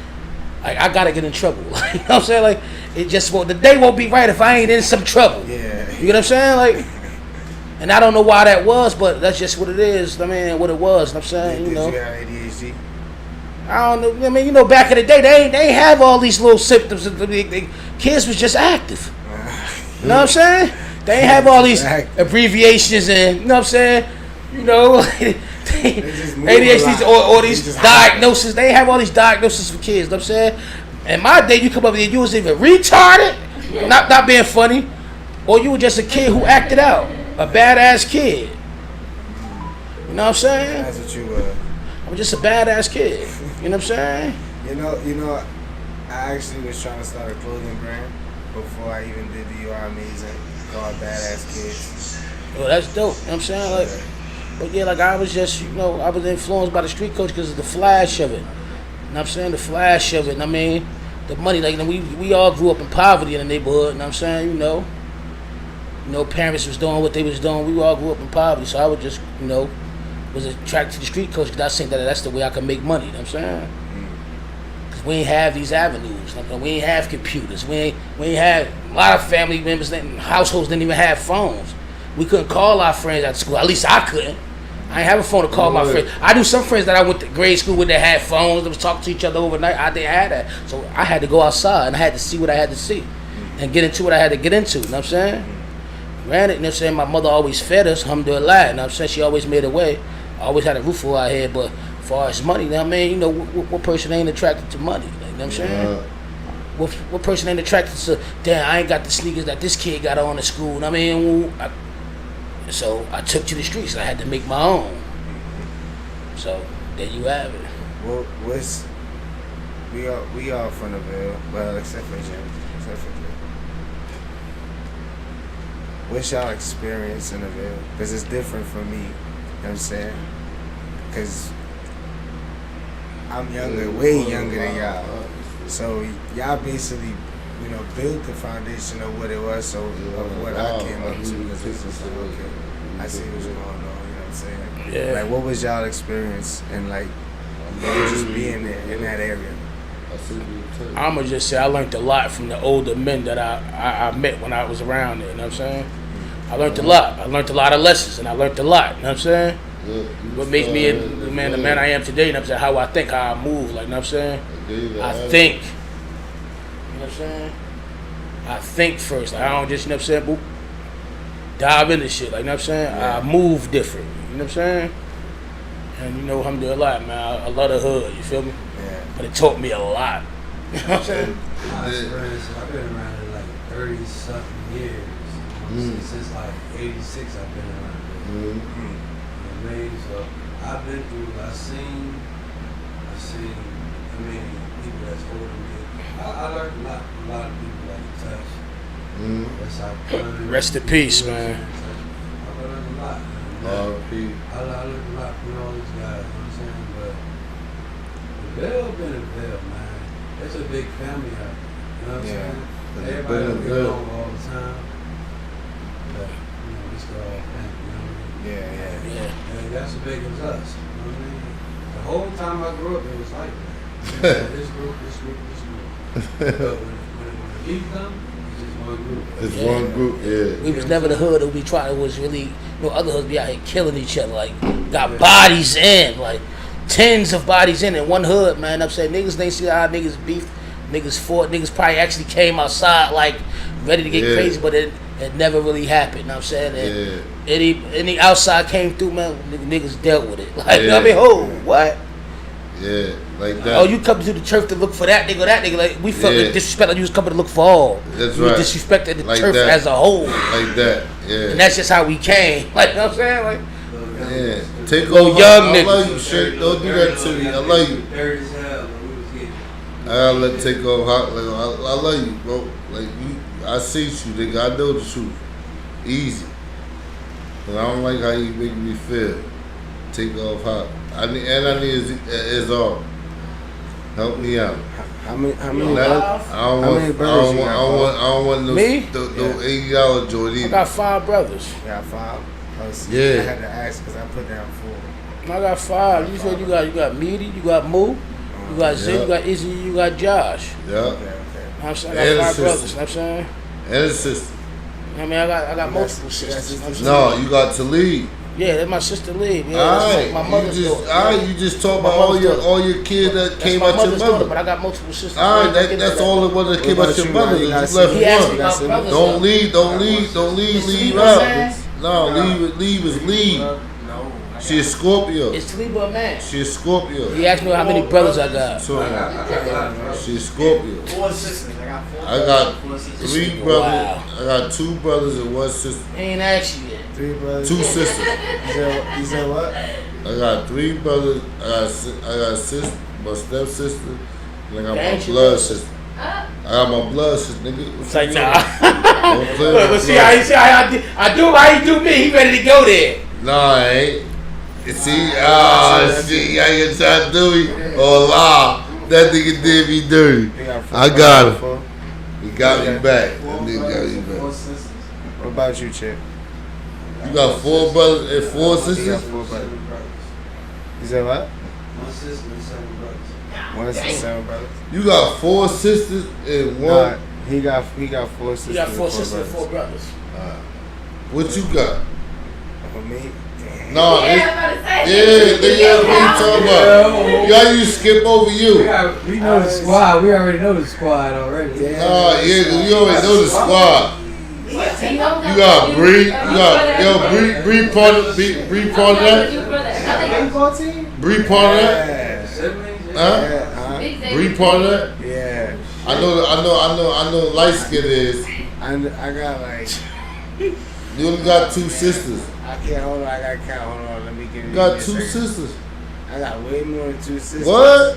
like, I gotta get in trouble. Like, you know what I'm saying? Like, it just the day won't be right if I ain't in some trouble. Yeah. You know what I'm saying? Like, and I don't know why that was, but that's just what it is. I mean, what it was. You know what I'm saying? Did you have ADHD? I don't know. I mean, back in the day, they ain't have all these little symptoms. Kids was just active. You know what I'm saying? They ain't have all these abbreviations and, you know what I'm saying? ADHD or these diagnoses. They ain't have all these diagnoses for kids. You know what I'm saying? In my day, you come up here, you was either retarded, not being funny, or you were just a kid who acted out. A badass kid. You know what I'm saying? That's what you were. I was just a badass kid. You know what I'm saying? You know, I actually was trying to start a clothing brand before I even did the You Are Amazing called Badass Kids. Oh, that's dope. You know what I'm saying? Like, but yeah, like I was just, I was influenced by the street culture because of the flash of it. You know what I'm saying? The flash of it. And I mean, the money, like, we all grew up in poverty in the neighborhood. You know what I'm saying? Parents was doing what they was doing. We all grew up in poverty. So I would just, was attracted to the street culture because I think that's the way I can make money. You know what I'm saying? Because we ain't have these avenues. We ain't have computers. We ain't have, a lot of family members, households didn't even have phones. We couldn't call our friends at school. At least I couldn't. I ain't have a phone to call my friends. I knew some friends that I went to grade school with that had phones that was talking to each other overnight. I didn't have that. So I had to go outside and I had to see what I had to see and get into what I had to get into. You know what I'm saying? Granted, you know what I'm saying? My mother always fed us, alhamdulillah. You know what I'm saying? She always made a way. I always had a roof over our head. But as far as money, you know what I mean? What person ain't attracted to money? Like, you know what I'm saying? What person ain't attracted to, damn, I ain't got the sneakers that this kid got on at school. You know what I mean? So I took to the streets and I had to make my own. So there you have it. Well, we all from the Ville, well, except for Jim. What's y'all experience in the Ville? Because it's different from me. You know what I'm saying? Because I'm younger, way younger than y'all. So y'all basically, built the foundation of what it was, so of what I came up to. Because it's just like, okay, I see what's going on. You know what I'm saying? Yeah. Like, what was y'all experience in just being there in that area? I'ma just say I learned a lot from the older men that I met when I was around there. You know what I'm saying? I learned a lot. I learned a lot of lessons, and I learned a lot. You know what I'm saying? What makes me the man I am today? You know what I'm saying? How I think, how I move. Like, you know what I'm saying? I think. You know what I'm saying? I think first. Like, I don't just, you know what I'm saying? Boop. dive into shit. Like, you know what I'm saying? Yeah. I move different. You know what I'm saying? And you know, alhamdulillah, man. I love the hood. You feel me? Yeah. But it taught me a lot. You know what I'm saying? My experience, I've been around it like 30-something years. Since like 86, I've been around it. You know what I mean? So I've been through, I've seen, I mean, people that's older than me. I learned a lot of people like touch. That's how I learned. Rest in peace, man. I learned a lot. R.I.P. I learned a lot from all these guys, you know what I'm saying? But the Bell been a Bell, man. It's a big family out there, you know what I'm saying? Everybody don't get along all the time. But, you know, we still all family, you know what I mean? Yeah. And that's as big as us, you know what I mean? The whole time I grew up, it was like that. This group. But when the beat come, it's just one group. It's one group, yeah. We was never the hood that we tried. It was really, other hoods be out here killing each other. Like, got bodies in, like, tens of bodies in one hood, man. I'm saying niggas ain't see how niggas beef, niggas fought, niggas probably actually came outside, like, ready to get crazy, but it never really happened, you know what I'm saying? And any outside came through, man, niggas dealt with it. Like, you know what I mean? Oh, what? Yeah, like that. Oh, you come to the turf to look for that nigga. Like, we felt like disrespect, like you was coming to look for all. That's we right. disrespected the like turf that. as a whole. Like that, yeah. And that's just how we came. Like, you know what I'm saying? Like, yeah. Take Go over. young I niggas. love you, shit. Don't do that to me. I love you. Dirty as hell when we was getting. I gotta let take off hot. Like, I love you, bro. Like you, I see you, nigga. I know the truth. Easy. But I don't like how you make me feel. Take off hot. I need is all. Help me out. How many I don't want no Me? $80 joint I either. got 5 brothers. You got 5? Yeah. I had to ask because I put down 4. I got 5. You said you got Meaty, you got Moo, you got Zay, you got Izzy, you got Josh. Yeah. Okay. I'm saying I got 5 brothers. You know what I'm saying? And a sister. I mean, I got multiple sisters. You know what I'm saying? No, you got to leave. Yeah, that's my sister Lee. Yeah, Alright, that's my mother's daughter. Alright, you just talk My about mother's all your kids that That's came my out your mother's daughter, but mother. I got multiple sisters. Alright, I ain't gonna that's get all into the one that came What out your about mother. you, You man? just You left He asked me one. about brothers. Don't leave, It's leave Taliba, out. man. No, leave is leave. No. She a Scorpio. It's Taliba, man. She a Scorpio. He asked me how many brothers I got. So, she a Scorpio. 4 sisters. I got 4. I got 4 sisters. 3 brothers. I got 2 brothers and 1 sister. He ain't asked you yet. 3 brothers. 2 sisters. You said what? I got 3 brothers. I got sister, my stepsister, and I got my Thank you. blood sister. I got my blood sister, nigga. It's like, nah. Don't play Look, with see blood. how I do how he do me. He ready to go there. Nah, I ain't. See, shit, how you trying to do me? Oh, nah. That nigga did me dirty. I got him. He got me back. That nigga got me 4 back. sisters. What about you, Chip? You got 4 brothers and 4 You got sisters? 4 brothers. 7 brothers. You said what? 1 sister and 7 brothers. 1 sister, 7 brothers. You got 4 sisters and 1. Nah, he got 4 sisters. You got 4 and sisters and 4 brothers. brothers. What you got? For me, No, Yeah, I'm about to say. nigga, that's what you talking about. Y'all you skip over you. We know the squad. We already know the squad already. Oh, yeah, 'cause you already know the squad. You got Bree, Bree part of that? Baseball team? Bree part of that? yeah. Siblings? Huh? Yeah, Bree part of that? yeah. I know light skin is. I got like, You only got 2 sisters. I can't, hold on, I gotta count, hold on, let me give you. You got a 2 second. sisters. I got way more than 2 sisters. What?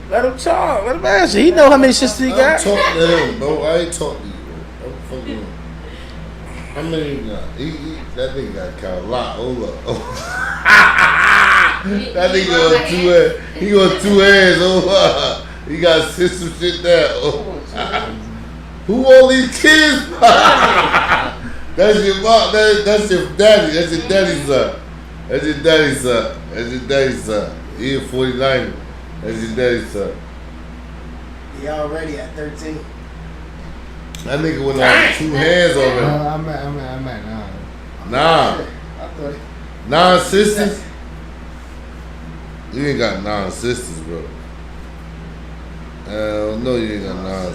Let him talk. Let him answer. He know how many sisters he I'm got. talking to him, bro. I ain't talking to you, bro. I'm fucking with him. How many you got? That nigga got to count a lot. Hold up. That nigga on 2 hands. He on 2 hands. Hold up. He got system shit there. Oh. Who all these kids? That's your mom. That's your daddy. That's your daddy's son. That's your daddy's son. That's your daddy's son. He in 49. That's your daddy's son. He already at 13. That nigga went on 2 hands already. I'm at 9. Nah. I thought 9 sisters? You ain't got 9 sisters, bro. No, you ain't got 9.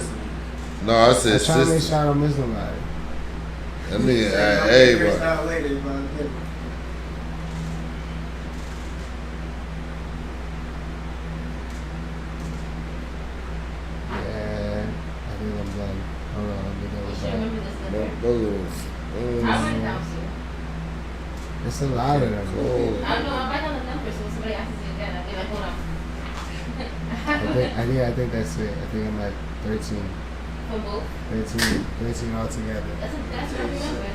No, I said I'm trying to make sisters. sure I don't miss nobody. That nigga, Figure everybody. it out later, but Yeah, I think I'm done. Hold on, let me You go should back. remember this number. Those. I write it down too. It's a lot of them. Oh. I don't know. I write down the number so when somebody asks you again, I'll be like, hold on. I think that's it. I think I'm at 13. For both. 13 altogether. That's what I remember.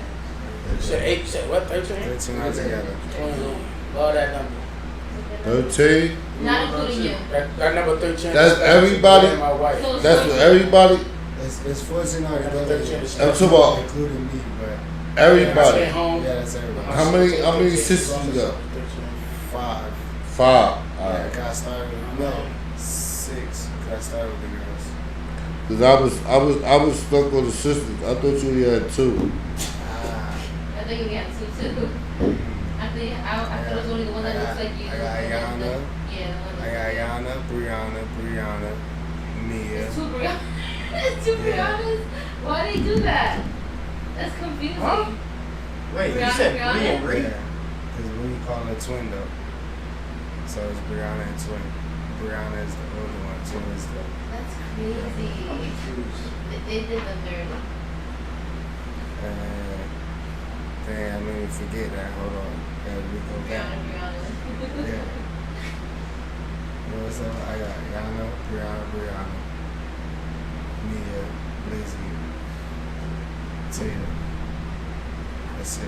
You said 8, you said what, 13? 13 altogether. Love that number. 13. Not including you. That number 13. That's everybody? And my wife. So That's for everybody. It's 14 altogether. I'm talking about including me, but everybody. Stay home. yeah, that's everybody. How many sisters you got? 5. 5. Yeah, Alright. I started. No, 6. Cause I started with the girls. Cause I was stuck on the sisters. I thought you only had 2. I think you got 2 too. I thought it was only the one that looks like you. I got Yana. Yeah, the one I got Yana, Brianna, Mia. It's 2 Briannas. It's 2 Briannas. Why they do that? That's confusing. Huh? wait, you Brianna, said Brianna? Bree and Bree? Yeah, because we call her twin though. So it's Brianna and twin. Brianna is the older one. Twin is the. That's I'm crazy. confused. They did the third. Dang, I made me forget that. Hold on. Gotta go back. Brianna. Yeah. What's up? I got Yana, Brianna, Mia, Lizzie, Taylor. That's 6.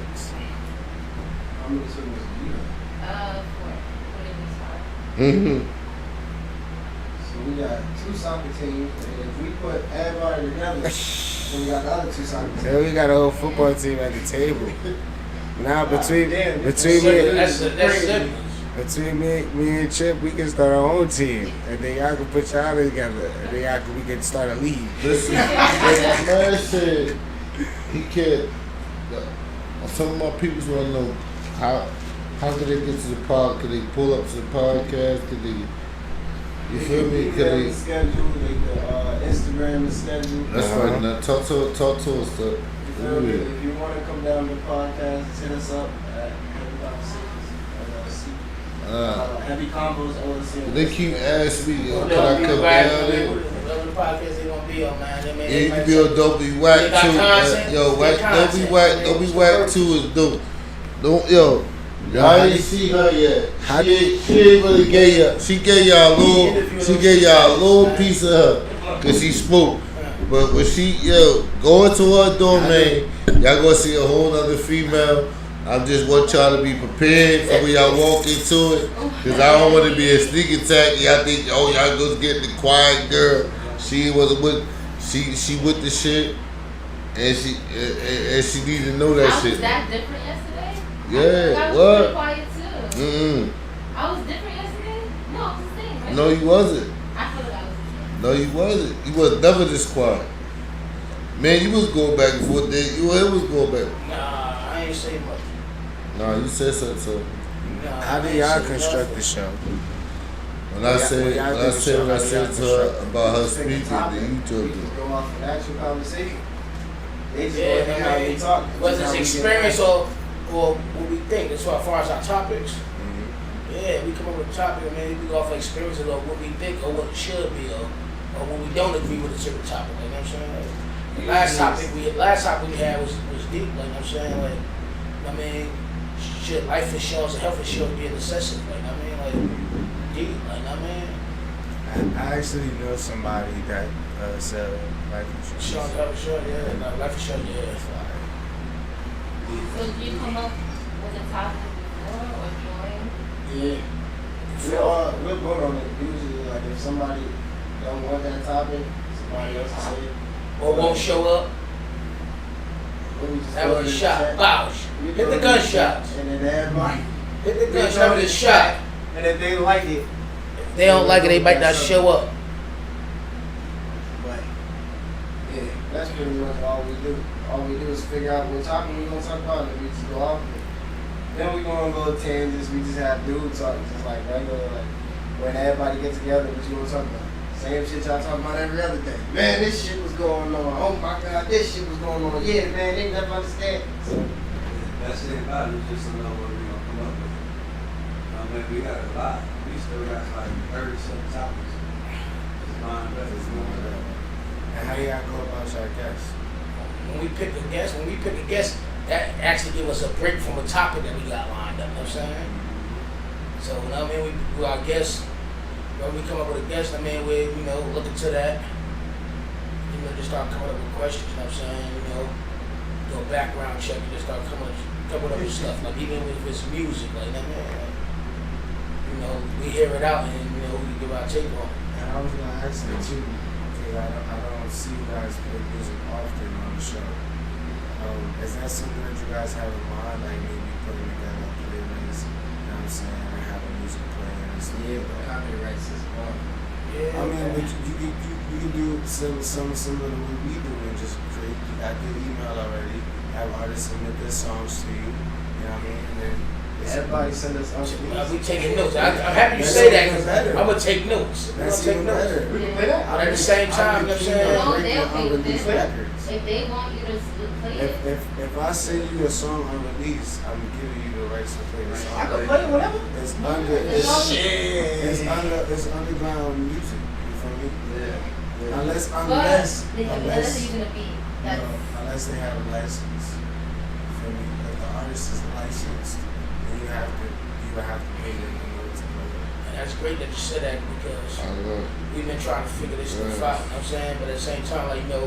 How many siblings do you have? 4. What did we start? So we got 2 soccer teams, and if we put everybody together, then we got the other 2 soccer teams. Yeah, we got a whole football team at the table. Now between damn, between That's me siblings. between me and Chip, we can start our own team, and then y'all can put y'all together, and then we can start a league. Listen, my man said he can't. Some of my people want to know how can they get to the pod? Can they pull up to the podcast? Can they? You feel me? Can Email they? the schedule, they can Instagram the schedule. That's right. Now talk to us. You feel me? If you want to come down to the podcast, hit us up at Heavy Combos LLC. They keep asking me, yo, can They'll I be come back. down there? Whatever the podcast they gonna be on, man. They Yeah, you can be on Don't Be Whack They got too. content. Yo, They Don't Be content. Whack. Don't Be Whack too is dope. Don't I ain't see her yet. She ain't really gave y'all. She gave y'all a little piece of her, cause she spoke. But when she go into her domain, y'all gonna see a whole other female. I just want y'all to be prepared for when y'all walk into it, cause I don't want to be a sneak attack. Y'all think, y'all just get the quiet girl. She wasn't with. She with the shit, and she need to know that I was shit. that different yesterday? Yeah, I was what? pretty quiet too. I was different yesterday? No, I was the same, right? No, you wasn't. I feel like I was the same. No, you wasn't. You was never this quiet. Man, you was going back and forth. It was going back. Nah, I ain't say much. Nah, you said something. Nah, How I do ain't y'all say construct nothing. the show? When I said y'all what I do the said show, what I how do said y'all to her construct about her Pick a speaking, topic, then you we took can it. go off an actual conversation. They just Yeah, go how we talk. whether Just it's how we get experience or what we think, as far as our topics. Yeah, we come up with a topic, and maybe we go off of experiences or what we think or what it should be or when we don't agree with a certain topic. Like, you know what I'm saying? Like, the last topic we had was deep. Like, you know what I'm saying? Like, I mean, should life insurance and health insurance be a necessity? Like, I mean, like deep. Like, I mean, I actually know somebody that sell life insurance. insurance, health insurance, yeah, no, life insurance, yeah. So do you come up with a topic before or during? Yeah. We'll vote on it. Usually, like if somebody don't want that topic, somebody else will say it. Or won't show up. Then we just That throw was it a in shot. chat. Bow. We Hit throw the it in gunshots. chat, and then everybody. Hit the we gunshots throw it with in a shot. And if they like it, If they don't like it, they might not show up. but yeah, that's pretty much all we do. All we do is figure out what topic we're gonna talk about, and we just go off it. Then we gonna go tangents. We just have dude talk, just like regular, like when everybody gets together. What you wanna talk about? Same shit y'all talking about every other day. Man, this shit was going on. Oh my God, this shit was going on. Yeah, man, they never understand. So, The best thing about it is just to know what we're gonna come up with. I mean, we got a lot. We still got like 37 topics. It's mine, but it's more. And how do y'all go about your guests? When we pick a guest, that actually give us a break from a topic that we got lined up. You know what I'm saying? So, you know what I mean? We our guests, when we come up with a guest, I mean, we, you know, look into that. You know, just start coming up with questions, you know what I'm saying? You know, do a background check and just start coming up with stuff. Like, even if it's music, like, I mean, like, you know, we hear it out and, you know, we give our take on it. And I was gonna ask that too, because I don't see you guys play music often on the show. Is that something that you guys have in mind, like maybe putting together a playlist, you know what I'm saying, and having music playing and stuff? yeah, but copyrights is one. Yeah. I mean, but you can do something similar to what we do and just create. You got the email already. Have artists submit their songs to you. You know what I mean? And then Everybody send us We taking notes. I'm happy you say that because I'm gonna take notes. that's I'm even gonna take notes. better. We can play that. But at the same time, you know what I'm saying? No, they okay with Unreleased it. records. If they want you to play it, If I send you a song unreleased, I'm giving you the rights to play the song. I can play whatever. It's underground music. You feel me? Yeah. Unless but they have unless you're gonna be. That's unless they have a license. You feel me? If the artist is licensed, then you would have to pay them in order to play it. And that's great that you said that because we've been trying to figure this stuff out, you know what I'm saying? But at the same time, like, you know,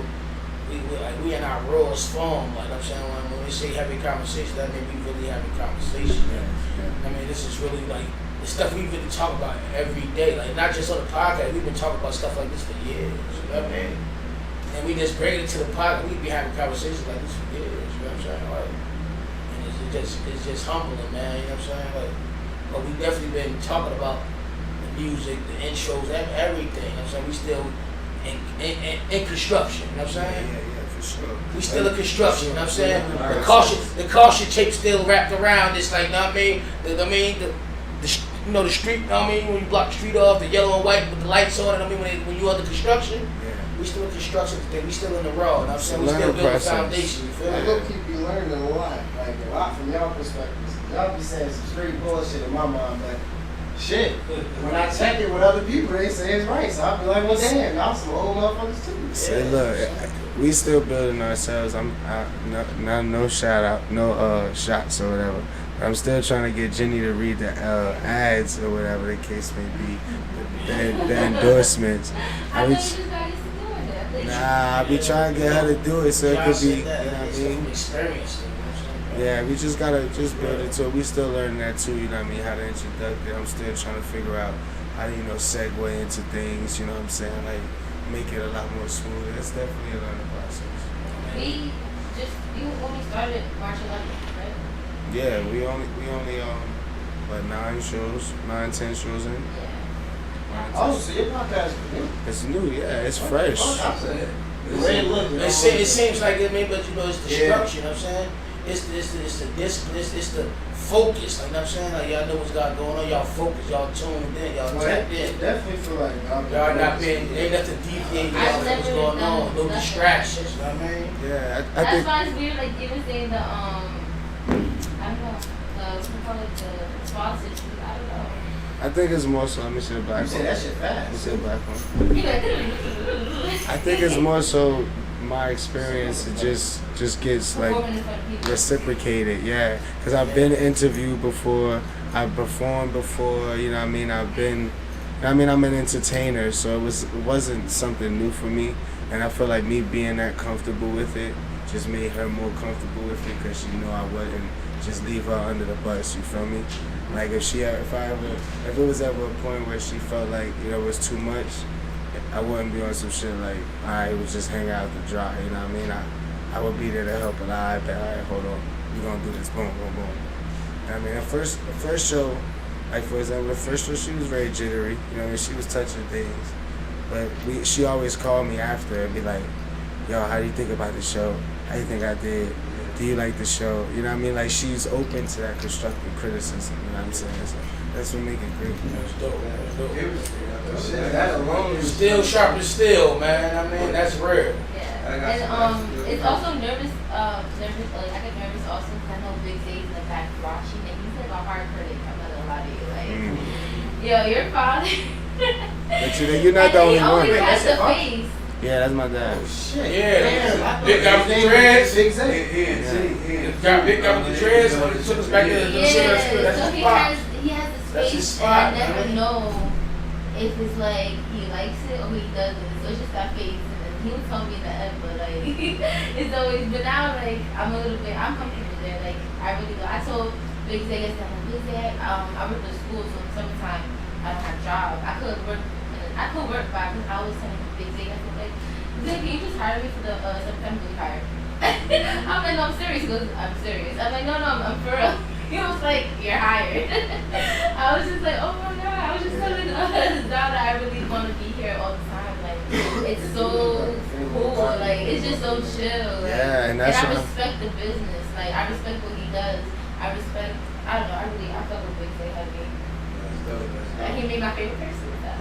we in our rawest form, like, I'm saying, when we say having conversation, that means we really having conversation. I mean, this is really like the stuff we really talk about every day, like not just on the podcast. We've been talking about stuff like this for years, you know what I mean? And we just bring it to the podcast. We be having conversations like this for years, you know what I'm saying? Like, and it's just humbling, man, you know what I'm saying? Like, but we definitely been talking about the music, the intros, everything. You know what I'm saying? We still in construction. You know what I'm saying? Yeah, for sure. We still in construction. You know what I'm saying? The caution tape still wrapped around. It's like, you know what I mean? You know the street. You know what I mean? When you block the street off, the yellow and white with the lights on. I mean, when you under construction. We still in construction today. We still in the raw. You know what I'm saying? We still building the foundation. You feel I me? low key be learning a lot, like a lot from y'all perspectives. Y'all be saying some straight bullshit in my mind, but shit, when I check it with other people, they say it's right. So I be like, well, damn, y'all some old motherfuckers too. Say, look, we still building ourselves. No shout out, no shots or whatever. I'm still trying to get Jenny to read the ads or whatever the case may be, the endorsements. I thought you just got used to doing that. Nah, I be trying to get her to do it so it could be, you know what I mean? Experience. Yeah, we just gotta build it to it. We still learning that too, you know what I mean, how to introduce it. I'm still trying to figure out how to, segue into things, you know what I'm saying? Like, make it a lot more smooth. It's definitely a learning process. You only started March 11th, right? Yeah, we only 10 shows in. Yeah. Oh, so your podcast is new? It's new, yeah, it's fresh. It seems like it, maybe, but it's the structure. You know what I'm saying? It's the discipline. It's the focus. Like, you know what I'm saying? Like, y'all know what's got going on. Y'all focused. Y'all tuned in. Y'all tapped in. Definitely feel like Y'all not been. Ain't nothing deviating. Y'all know what's going on. No distractions. You know what I mean? Yeah, I That's think. why it's weird. Like you were saying the I don't know, what do you call it, the sponsorship. I don't know. I think it's more so. Let me see the back You say that shit Let me fast. see the back one. You like, I think it's more so my experience. It just gets like performing in front of people. reciprocated, yeah. Because I've been interviewed before, I've performed before, you know what I mean? I'm an entertainer, so it wasn't something new for me. And I feel like me being that comfortable with it just made her more comfortable with it because she knew I wouldn't just leave her under the bus, you feel me? Like if it was ever a point where she felt like, it was too much, I wouldn't be on some shit like, alright, we'll just hang out to dry, you know what I mean? I would be there to help her. Alright, hold on. We're gonna do this. Boom, boom, boom. I mean, the first show, like for example, the first show, she was very jittery. You know, she was touching things. But she always called me after and be like, yo, how do you think about the show? How do you think I did? Do you like the show? You know what I mean? Like, she's open to that constructive criticism. You know what I'm saying? So That's what make it great. That's dope. That's dope. Shit, that alone is Still sharp as steel, man. I mean, that's real. Yeah. I got And some it's also nervous. Like I get nervous also because I know Big Zay's in the back watching, and he's like a hard critic. I'm not gonna lie to you. Like, yo, your father. But you're not the only He one. always has the face. Yeah, that's my dad. shit. Yeah. Big guy with the dreads. Big Zay. Big guy with the dreads. When he took us back to the Yeah, school, that's so his he spot. has this That's face, his spot, and I never man. know if it's like he likes it or he doesn't. So it's just that face, and then he would tell me in the end, but like it's always. But now like I'm comfortable there. Like I really go. I told Big Zay yesterday, Big Zay, I work at school, so in summertime I don't have a job. I could work, but I always telling Big Zay, I feel like, Zay, can you just hire me for the September we hire? I'm like, no, I'm serious. He goes, I'm serious. I'm like, no, I'm for real. He was like, you're hired. I was just like, oh my god. I was just telling Dad that I really want to be here all the time. Like, it's so cool. Like, it's just so chill. Like, Yeah, and that's I what respect the business. Like, I respect what he does. I don't know, I fuck with Big Zay heavy. Like, he made my favorite person with that.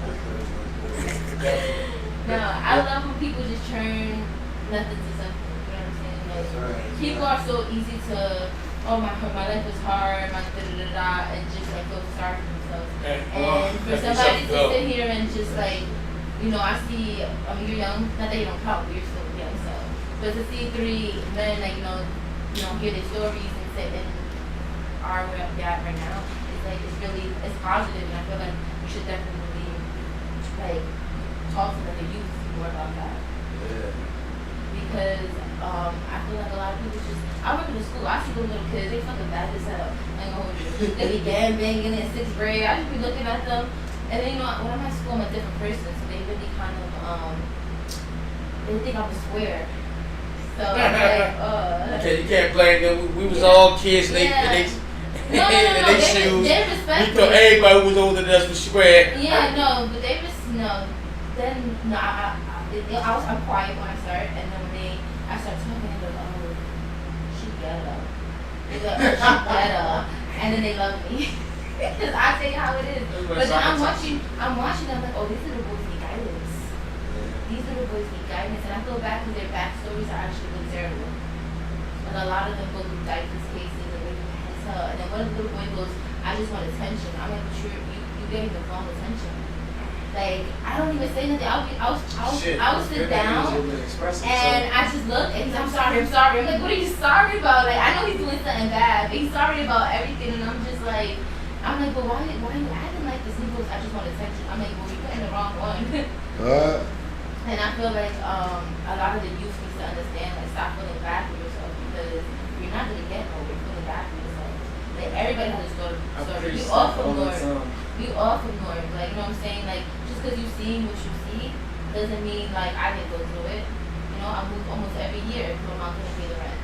No, I love when people just turn nothing to something. You know what I'm saying? Like, people are so easy to, oh my life was hard, my and just like feel sorry for themselves. And for somebody to sit here and just like, you know, I mean you're young, not that you don't count, but you're still young, so. But to see 3 men like, you know, hear their stories and sit and are where they're at right now, it's positive, and I feel like we should definitely like talk to the youth more about that. Yeah. Because I feel like a lot of people I work in the school, I see the little kids, they fucking bad as hell. I ain't gonna hold you. They be gang banging in 6th grade. I just be looking at them, and then when I'm at school, I'm a different person, so they really kind of they think I'm a swear. So I'm like, Okay, you can't blame them. We was all kids, and they No, they shoes. They We respect thought it. everybody who was older than us was square. Yeah, no, but I'm quiet when I start, and then when I start talking, they go, oh, she ghetto. They go, oh, she ghetto. And then they love me. Because I tell you how it is. But then I'm watching them like, oh, these little boys need guidance. These little boys need guidance. And I feel bad because their backstories are actually really terrible. And a lot of them go through diapers cases and they're mad as hell. And then one of the little boys goes, I just want attention. I'm like, but you getting the wrong attention. Like, I don't even say nothing. I'll sit down and I just look and he's, I'm sorry. I'm like, what are you sorry about? Like, I know he's doing something bad, but he's sorry about everything. And I'm like, but why are you acting like this? He goes, I just want attention. I'm like, well, you're putting the wrong one. And I feel like a lot of the youth needs to understand, like, stop feeling bad for yourself because you're not going to get nowhere feeling bad for yourself. Like, everybody has a story. You all from North. Like, you know what I'm saying? Like, just because you've seen what you see doesn't mean, like, I didn't go through it. You know, I move almost every year to a mountain to pay the rent.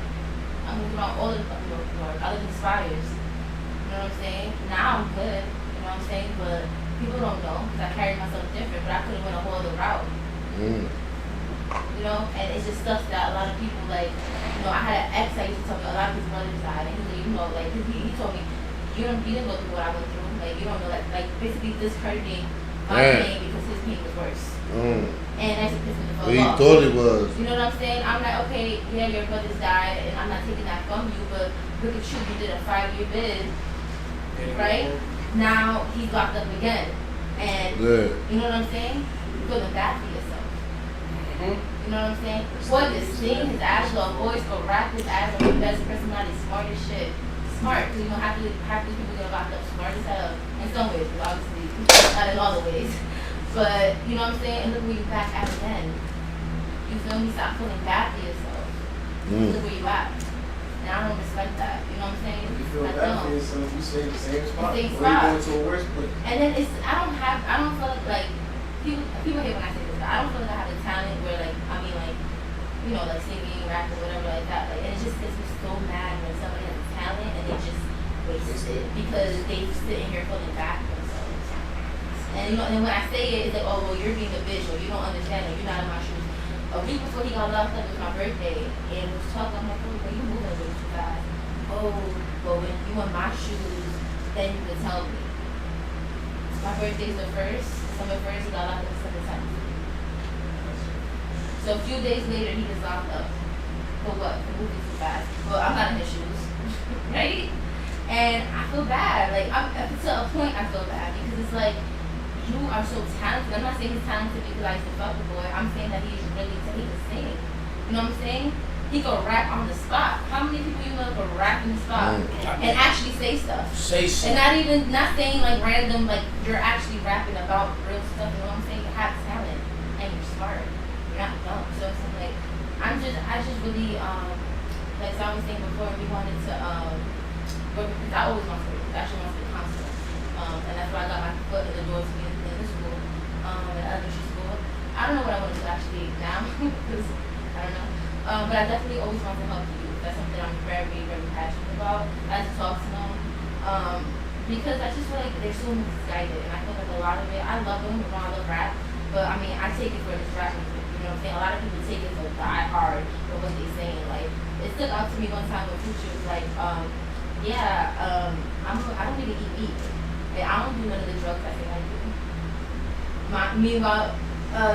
I move around all of the fucking North. I live in Spires. You know what I'm saying? Now I'm good. You know what I'm saying? But people don't know because I carry myself different, but I could have went a whole other route. You know, and it's just stuff that a lot of people like. You know, I had an ex that used to tell me a lot of his brothers died, and he told me, you didn't go through what I went through. Like, you don't know, like basically discrediting my pain because his pain was worse. And that's just pissing the fuck off. He thought it was. You know what I'm saying? I'm like, okay, yeah, your brothers died, and I'm not taking that from you, but look at you did a 5-year bid, right? Now he's locked up again, and you know what I'm saying? You're feeling bad for yourself. You know what I'm saying? Boy, just sing his ass off, voice go rap his ass off, the best personality, smart as shit. Smart, because you know half these people get locked up smart as hell. In some ways, but obviously not in all the ways. But you know what I'm saying? And look where you back at again. You feel me? Stop feeling bad for yourself. Look where you at. And I don't respect that. You know what I'm saying? If you feel bad for yourself, you stay in the same spot. Same Or spot. you go to a worse place. And then I don't feel like people hate when I say this, but I don't feel like I have the talent where like, you know, like singing, rapping, whatever like that. Like, and it just gets me so mad when somebody has a talent and they just waste it because they sitting here feeling bad for themselves. And you know, and when I say it, it's like, oh well, you're being a bitch, or you don't understand, or you're not in my shoes. A week before he got locked up, it was my birthday, and was talking, I'm like, oh, well, you moving a little too fast. Oh, well, when you in my shoes, then you could tell me. birthday's the 1st, December 1st, he got locked up December 10th. So a few days later, he gets locked up. For what? For moving too fast. Well, I'm not in his shoes, right? And I feel bad. Like, to a point, I feel bad because it's like, you are so talented. I'm not saying he's talented because I used to fuck the boy. I'm saying that he's really, he can sing. You know what I'm saying? He could rap on the spot. How many people you know could rap in the spot and actually say stuff? And not saying like random, like you're actually rapping about real stuff. You know what I'm saying? You have talent and you're smart. You're not dumb. So it's like, I just really, like I was saying before, we wanted to, because I always wanted to, actually wanted to be a counselor. And that's why I got my foot in the door to be in the school, in elementary school. I don't know what I want to do actually now, because I don't know. But I definitely always want to help you. That's something I'm very, very passionate about. I like to talk to them. Because I just feel like they're so misguided. And I feel like a lot of it, I love them, I love rap. But I mean, I take it for this rap music. You know what I'm saying? A lot of people take it to die hard for what they're saying. Like, it stuck out to me one time when Future was like, I don't really eat meat. Like, I don't do none of the drugs I think I do. Meanwhile,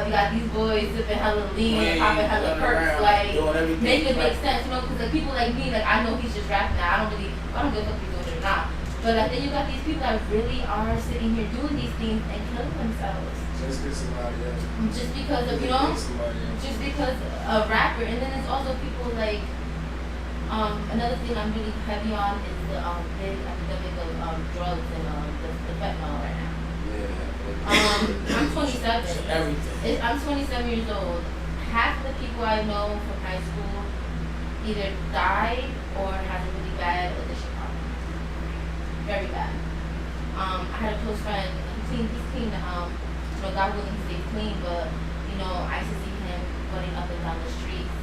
you got these boys sipping hella lean and popping hella perks, like, make it make sense, you know, because like, people like me, like, I know he's just rapping now, I don't give a fuck if he's doing it or not. But like, then you got these people that really are sitting here doing these things and killing themselves. Just because somebody else. Just because of, you know, just because a rapper. And then there's also people like, another thing I'm really heavy on is the big epidemic of drugs and the fentanyl right now. I'm 27. I'm 27 years old. Half the people I know from high school either died or had a really bad addiction problem. Very bad. I had a close friend. He's clean. God willing, he stays clean, but you know, I used to see him running up and down the streets.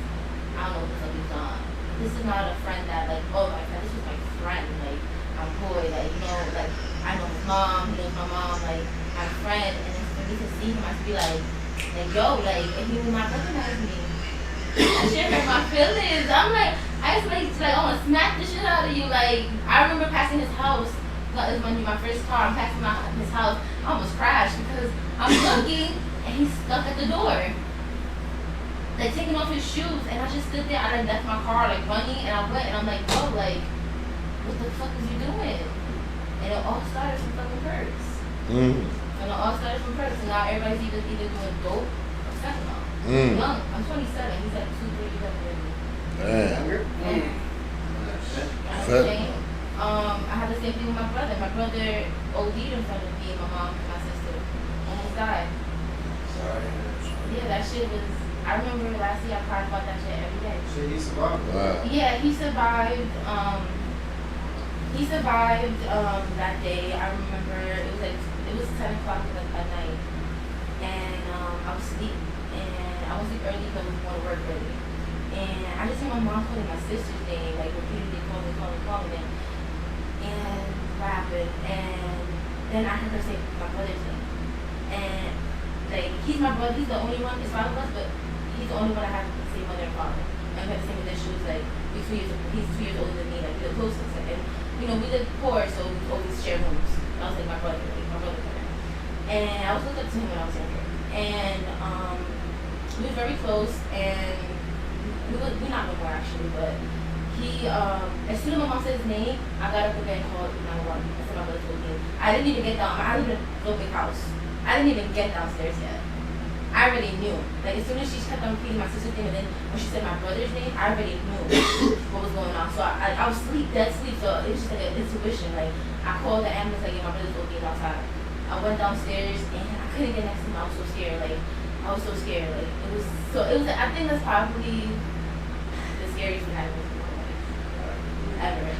I don't know what the fuck he's on. This is not a friend that like, oh my friend, this was my friend. Like, I'm boy, like, you know, like I know his mom, he knows my mom, like my friend, and then for me to see him, I used to be like yo, like, and he would not recognize me. I shit hurt my feelings. I'm like, I used to like, I want to smack the shit out of you. Like, I remember passing his house. It was my first car. I'm passing his house. I almost crashed because I'm looking and he's stuck at the door, like taking off his shoes. And I just stood there. I left my car like running, and I went and I'm like, bro, like, what the fuck is you doing? And it all started from fucking perks. And it all started from perks. And now everybody's either doing dope or fentanyl. Young. I'm 27. He's like 2-3 years younger than me. Younger? I had the same thing with my brother. My brother OD'd in front of me, my mom, and my sister. Almost died. Sorry. Yeah, that shit was. I remember last year I cried about that shit every day. Shit, he survived. Wow. Yeah, he survived. He survived that day. I remember it was 10 o'clock at night, and I was asleep, and I was asleep early because I was going to work early. And I just heard my mom calling my sister's name, like repeatedly calling them. And rapping, and then I heard her say my brother's name, and like he's my brother, he's the only one, it's 5 of us, but he's the only one I have the same mother and father, and we have the same initials, like he's 2 years older than me, like we're the closest, and you know, we live poor, so we always share rooms. I was like my brother, and I was looked up to him when I was younger, and we were very close, and we're not no more actually, but he, as soon as my mom said his name, I got up again and called 911. I said my brother told me. I didn't even get down. I live in a big house. I didn't even get downstairs yet. I already knew. Like, as soon as she kept on repeating my sister's name, and then when she said my brother's name, I already knew what was going on. So I was dead asleep, so it was just like an intuition. Like, I called the ambulance, like, yeah, my brother's okay outside. I went downstairs, and I couldn't get next to him. I was so scared. Like, I was so scared. Like, I think that's probably the scariest thing I've ever.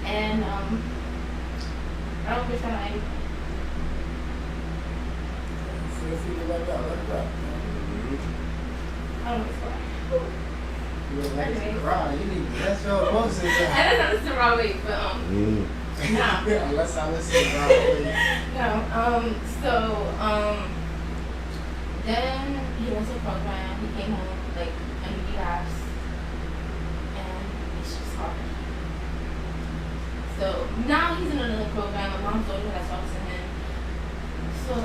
And I don't wish that Feel free to let it out. I don't know You were like to cry. You need to let your emotions out. I don't listen to Raw Wave, but no. Unless I listen to Raw No. Then he went to a program. He came home like and he relapsed, and it's just hard. So now he's in another program. My mom's So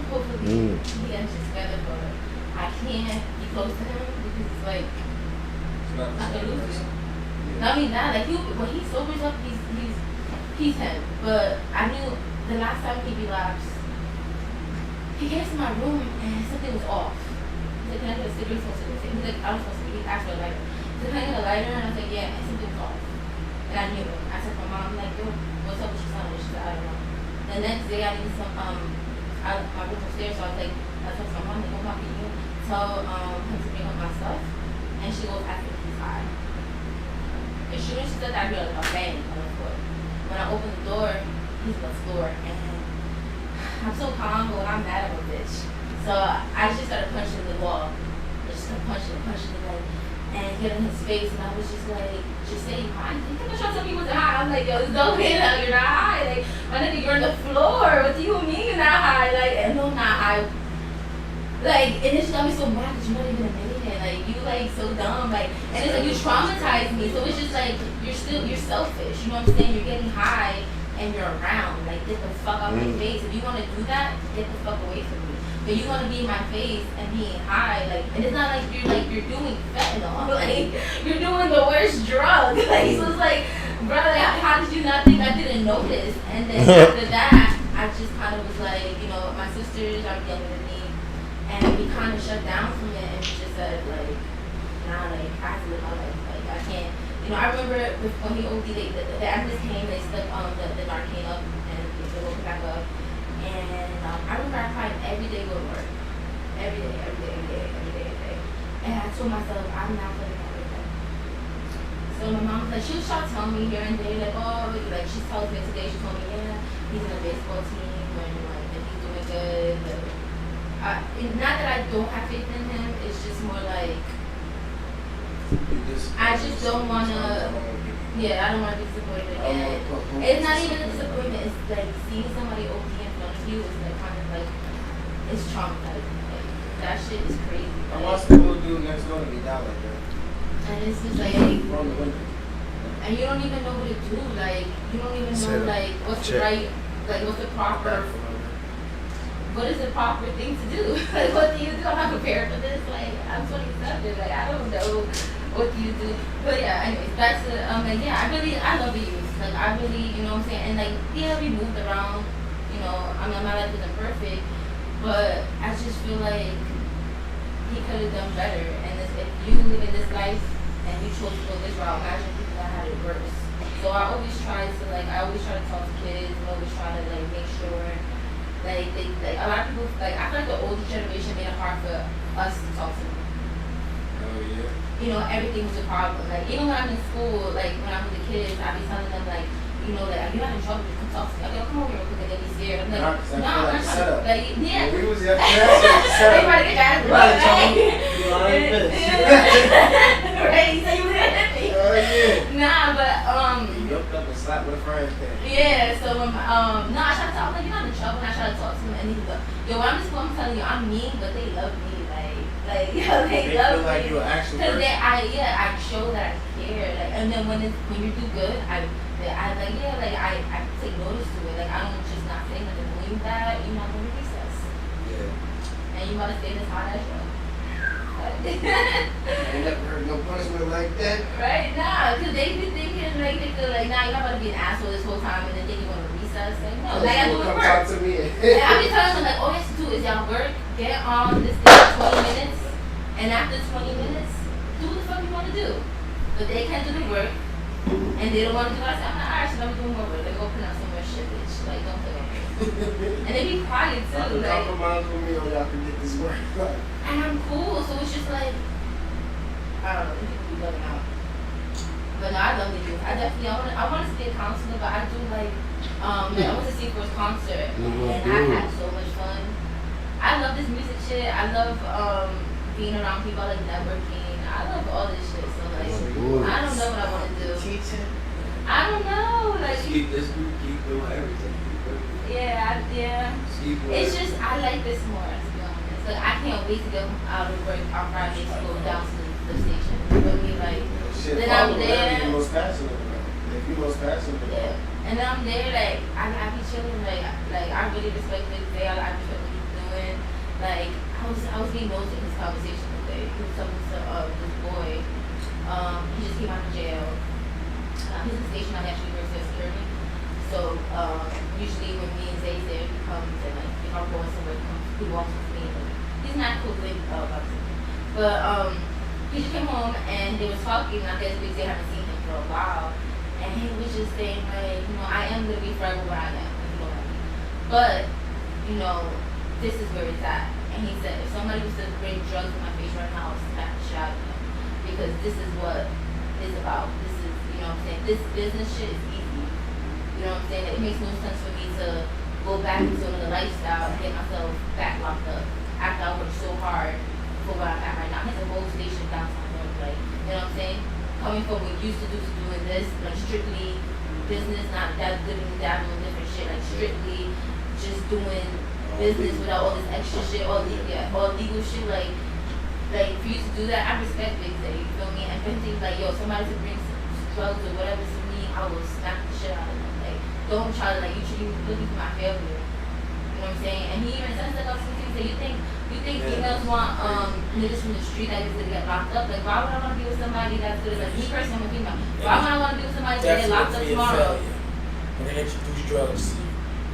hopefully he gets it together, but I can't be close to him because it's like I can lose him. Not only that, like when he sobers up, he's him. But I knew the last time he relapsed, he came to my room and something was off. He's like, "Can I get a cigarette?" He's like, "I was supposed to be asked for a lighter." He's like, "Can I get a lighter?" And I was like, "Yeah," and something was off. And I knew it. I said to my mom, like, "Yo, what's up with your son?" And she said, "I don't know." The next day I needed some my room upstairs, so I was like, I told my mom, like, "Go back to you, tell him to bring up my stuff." And she goes, "I think he's high." As soon as she said that, I heard like a bang on the floor. When I opened the door, he's on the floor, and I'm so calm, but when I'm mad, I'm a bitch. So I just started punching the wall. I just started punching, like, and getting his face, and I was just like, "Just say you high." He kept trying to tell me he wasn't high. I'm like, "Yo, there's no way that you're not high. Like, my nigga, you're on the floor. What do you mean you're not high?" Like, and no, I'm not high. Like, and it just got me so mad because you're not even a man. Like, you like so dumb. Like, and it's like you traumatized me. So it's just like you're selfish. You know what I'm saying? You're getting high and you're around. Like, get the fuck out of my face. If you want to do that, get the fuck away from me. But you want to be in my face and being high, like, and it's not like you're doing fentanyl. Like, you're doing the worst drug. Like, so it's like, bro, like, how did you not think I didn't notice? And then after that, I just kind of was like, you know, my sisters are younger than me. And we kind of shut down from it and we just said, like, nah, like, I have to live my life. Like, I can't. You know, I remember when he OD'd, the ambulance came, they stuck the Narcan up and they woke him back up. And I remember I cried every day going to work. Every day. And I told myself, I'm not going to get that. So my mom was like, she was trying to tell me here and there, like, oh, like, she tells me today, she told me, yeah, he's in a baseball team and, like, if he's doing good, but not that I don't have faith in him, it's just more like I just don't wanna. Yeah, I don't wanna be disappointed again. It's not even a disappointment. It's like seeing somebody OD in front of you is like kind of like it's traumatizing. Like that shit is crazy. I watched the little dude next door to me die like that. And it's just like From the window. and you don't even know what to do. Like you don't even know like what's the right, like what's the proper. What is the proper thing to do? Like, what do you do? I'm not prepared for this. Like, I'm 27. Like, I don't know what do you do. But yeah, anyways, back to like, yeah, I love the youth. Like, I really, you know what I'm saying? And like, yeah, we moved around. You know, I mean, my life isn't perfect, but I just feel like he could have done better. And if you live in this life and you chose to go this route, imagine people that had it worse. So I always try to talk to kids. I always try to like make sure. Like a lot of people, like I feel like the older generation made it hard for us to talk to them. Oh yeah. You know, everything was a problem. Like even when I'm in school, like when I'm with the kids, I be telling them like, you know, like you're not in trouble, you come talk to me. Like, yo, come over here real quick and they be scared. I'm like, no, I'm not trying to. Like, yeah. We was everybody get that. Right? So you would hit me. Oh yeah. Nah, but You looked up and slapped with a friend. yeah, so no, I try to talk, like, you're not in trouble, and I try to talk to him, and he's like, yo, I'm telling you, I'm mean, but they love me, like, yo, they love feel like me. you're an actual Cause person. I show that I care, like, and then when you do good, I take notice to it, like, I don't just not say nothing, when you bad, you're not going to recess, Yeah. and you want to stay this hot as show. I ain't never heard no punishment like that. Right? Nah, because they be thinking, like, they feel like, nah, you're not about to be an asshole this whole time and then think you're going to recess. Like, no, like, I do it Come work. talk to me. And I be telling them, like, all you have to do is y'all work, get on this thing for 20 minutes, and after 20 minutes, do what the fuck you want to do. But they can't do the work, and they don't want to do it. I say, I'm not Irish, so let me do more work. They go put out some more shit, bitch. Like, don't play with me. And they be quiet, too. Like, compromise with me or y'all can get this work. and I'm cool, so it's just like, I don't know, people be loving out. But no, I love the youth. I want to be a counselor, but I do like I went to see first concert and I had so much fun. I love this music shit. I love being around people. I like networking. I love all this shit. So like, I don't know what I want to do. Teaching. I don't know. Like, Keep doing everything. yeah. It's just I like this more. To be honest, like I can't wait to go out of work on Friday to go down to the station. You know what I mean? Like, Shit, then I'm follow there. whatever you're most passionate about. If you're most passionate about. Yeah. And then I'm there, like, I be chilling, like I I really respect Big Zay. I respect what he's doing. Like, I was being nosy in this conversation today. He was talking to this boy. He just came out of jail. He's in the station. I actually works at security. So usually when me and Zay's there, he comes and like if I'm going somewhere, he walks with me. Like, he's not cool thing, but he just came home and they were talking. I guess Big Zay haven't seen him for a while, and he was just saying like, you know, I am gonna be forever where I am, if you know what I mean. But you know, this is where it's at. And he said, if somebody was to bring drugs in my face right now, I'll smack the shit out of them because this is what it's about. This is, you know what I'm saying. This business shit is easy. You know what I'm saying? It makes no sense for me to go back into another lifestyle and get myself back locked up after I worked so hard for what I'm at right now. He has a whole station downtown, like, you know what I'm saying? Coming from what we used to do to doing this, like strictly business, not that dibbling dabbling different shit, like strictly just doing business without all this extra shit, all legal shit, like for you to do that, I respect Big Zay, you feel me? And if anything, like, yo, somebody to bring drugs or whatever to me, I will smack the shit out of them. Like, don't try to, like, you should be looking for my failure. You know what I'm saying? And he even says that about some things that you think females want niggas from the street that is gonna get locked up. Like, why would I want to be with somebody that's good? Like, me personally, I'm a female. Why would I want to be with somebody that get locked up tomorrow? When they introduce drugs.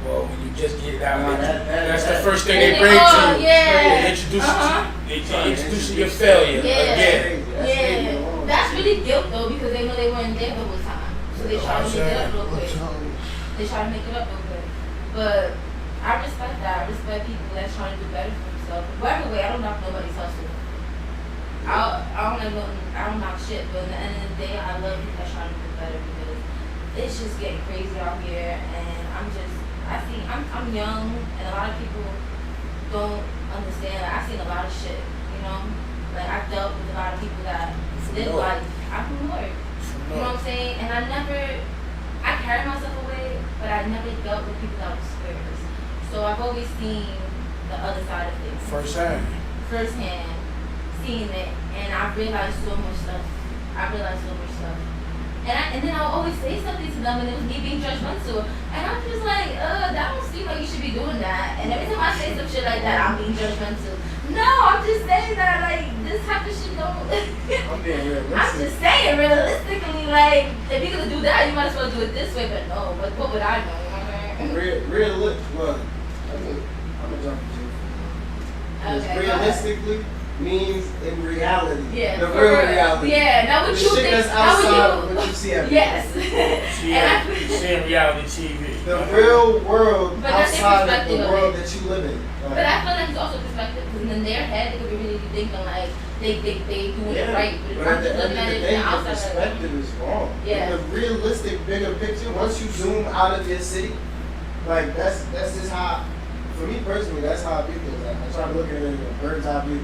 Well, when you just get it out, that's the that- first thing they bring to you. Yeah. They introduce you to your failure again. Yeah. That's really guilt though, because they know they weren't there the whole time. So they try to make it up real quick. They try to make it up real quick. But I respect that. I respect people that's trying to do better for themselves. Whatever way, I don't knock nobody's hustle. I don't knock shit, but at the end of the day, I love people that's trying to do better because it's just getting crazy out here, and I'm young, and a lot of people don't understand. Like, I've seen a lot of shit, you know? Like, I've dealt with a lot of people that live life. I'm from North. You know what I'm saying? And I carry myself away, but I never dealt with people that were squares. So I've always seen the other side of things. Firsthand, seeing it, and I've realized so much stuff. And then I'll always say something to them, and it was me being judgmental. And I'm just like, that don't seem like you should be doing that. And every time I say some shit like that, I'm being judgmental. No, I'm just saying that, like, this type of shit don't. I'm being realistic. I'm just saying, realistically, like, if you're gonna do that, you might as well do it this way. But no, but what would I know? You know what I mean? Realistic. Well, I'm gonna jump to you. Because Okay, realistically means in reality. Yeah, the for real real. reality. Yeah, not what The you shit think. that's Not outside what of what you see every Yes. Seeing reality TV. The real world But that's their outside of perspective the of world it. that you live in. But I feel like it's also perspective, because in their head they could be really thinking like they doing it right, but But I'm at the just end looking of at the it day, from the your outside. perspective is wrong. Yeah. The realistic, bigger picture, once you zoom out of your city, like that's just how, for me personally, that's how I view things. Like, I try to look at it in a bird's eye view.